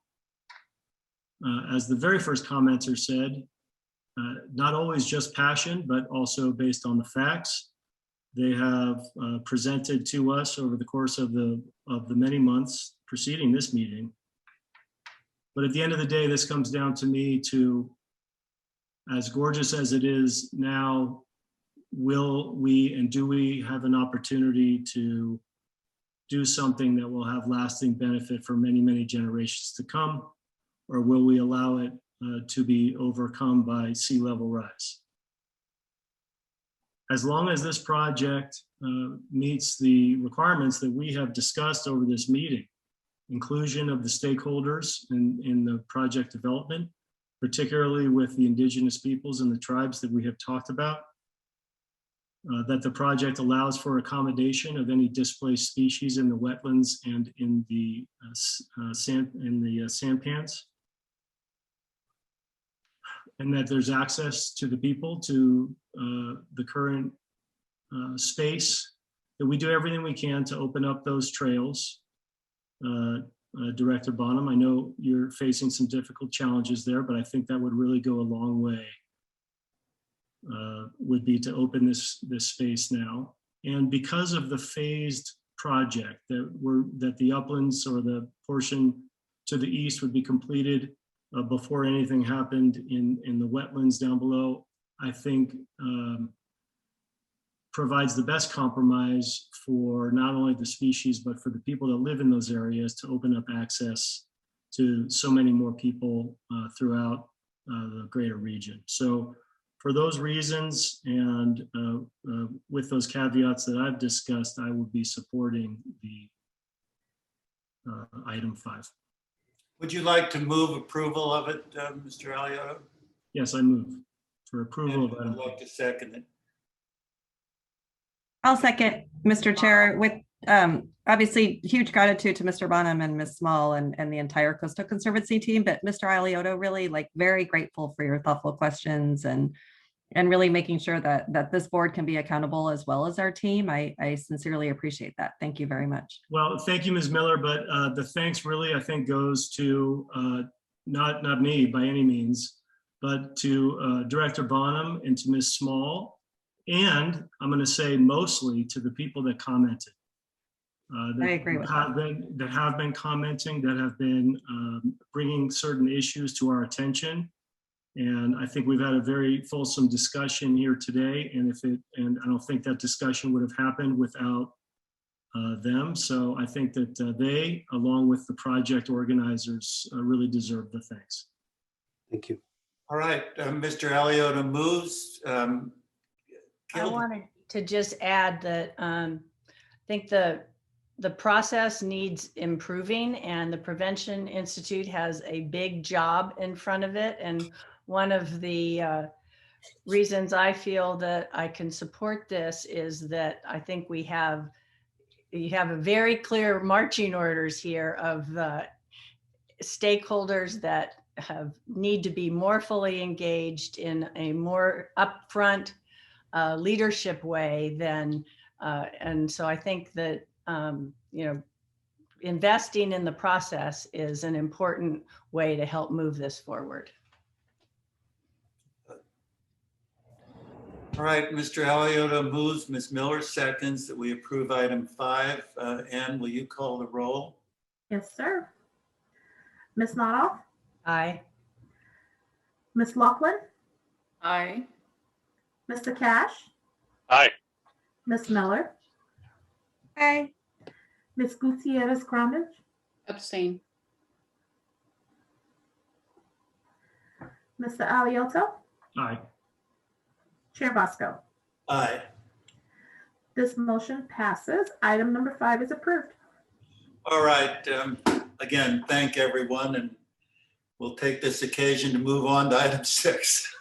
As the very first commenter said, not always just passion, but also based on the facts. They have presented to us over the course of the many months preceding this meeting. But at the end of the day, this comes down to me to, as gorgeous as it is now, will we and do we have an opportunity to do something that will have lasting benefit for many, many generations to come? Or will we allow it to be overcome by sea level rise? As long as this project meets the requirements that we have discussed over this meeting, inclusion of the stakeholders in the project development, particularly with the indigenous peoples and the tribes that we have talked about, that the project allows for accommodation of any displaced species in the wetlands and in the sandpans, and that there's access to the people to the current space, that we do everything we can to open up those trails. Director Bonham, I know you're facing some difficult challenges there, but I think that would really go a long way. Would be to open this space now. And because of the phased project that the uplands or the portion to the east would be completed before anything happened in the wetlands down below, I think provides the best compromise for not only the species, but for the people that live in those areas to open up access to so many more people throughout the greater region. So for those reasons and with those caveats that I've discussed, I will be supporting the item 5. Would you like to move approval of it, Mr. Aliotto? Yes, I move for approval of item 5. I'd like to second it. I'll second, Mr. Chair, with obviously huge gratitude to Mr. Bonham and Ms. Small and the entire Coastal Conservancy team, but Mr. Aliotto, really very grateful for your thoughtful questions and really making sure that this board can be accountable as well as our team. I sincerely appreciate that. Thank you very much. Well, thank you, Ms. Miller, but the thanks really, I think, goes to not me by any means, but to Director Bonham and to Ms. Small, and I'm going to say mostly to the people that commented. I agree with that have been commenting, that have been bringing certain issues to our attention. And I think we've had a very fulsome discussion here today. And I don't think that discussion would have happened without them. So I think that they, along with the project organizers, really deserve the thanks. Thank you. All right, Mr. Aliotto moves. I wanted to just add that I think the process needs improving, and the Prevention Institute has a big job in front of it. And one of the reasons I feel that I can support this is that I think you have a very clear marching orders here of stakeholders that need to be more fully engaged in a more upfront leadership way than, and so I think that investing in the process is an important way to help move this forward. All right, Mr. Alioto moves, Ms. Miller seconds that we approve item 5. Ann, will you call the roll? Yes, sir. Ms. Notoff, Aye. Ms. Laughlin, Aye. Mr. Cash, Aye. Ms. Miller, Aye. Ms. Gutierrez Crummage, Abstain. Mr. Alioto, Aye. Chair Bosco. Aye. This motion passes. Item number 5 is approved. All right. Again, thank everyone, and we'll take this occasion to move on to item 6.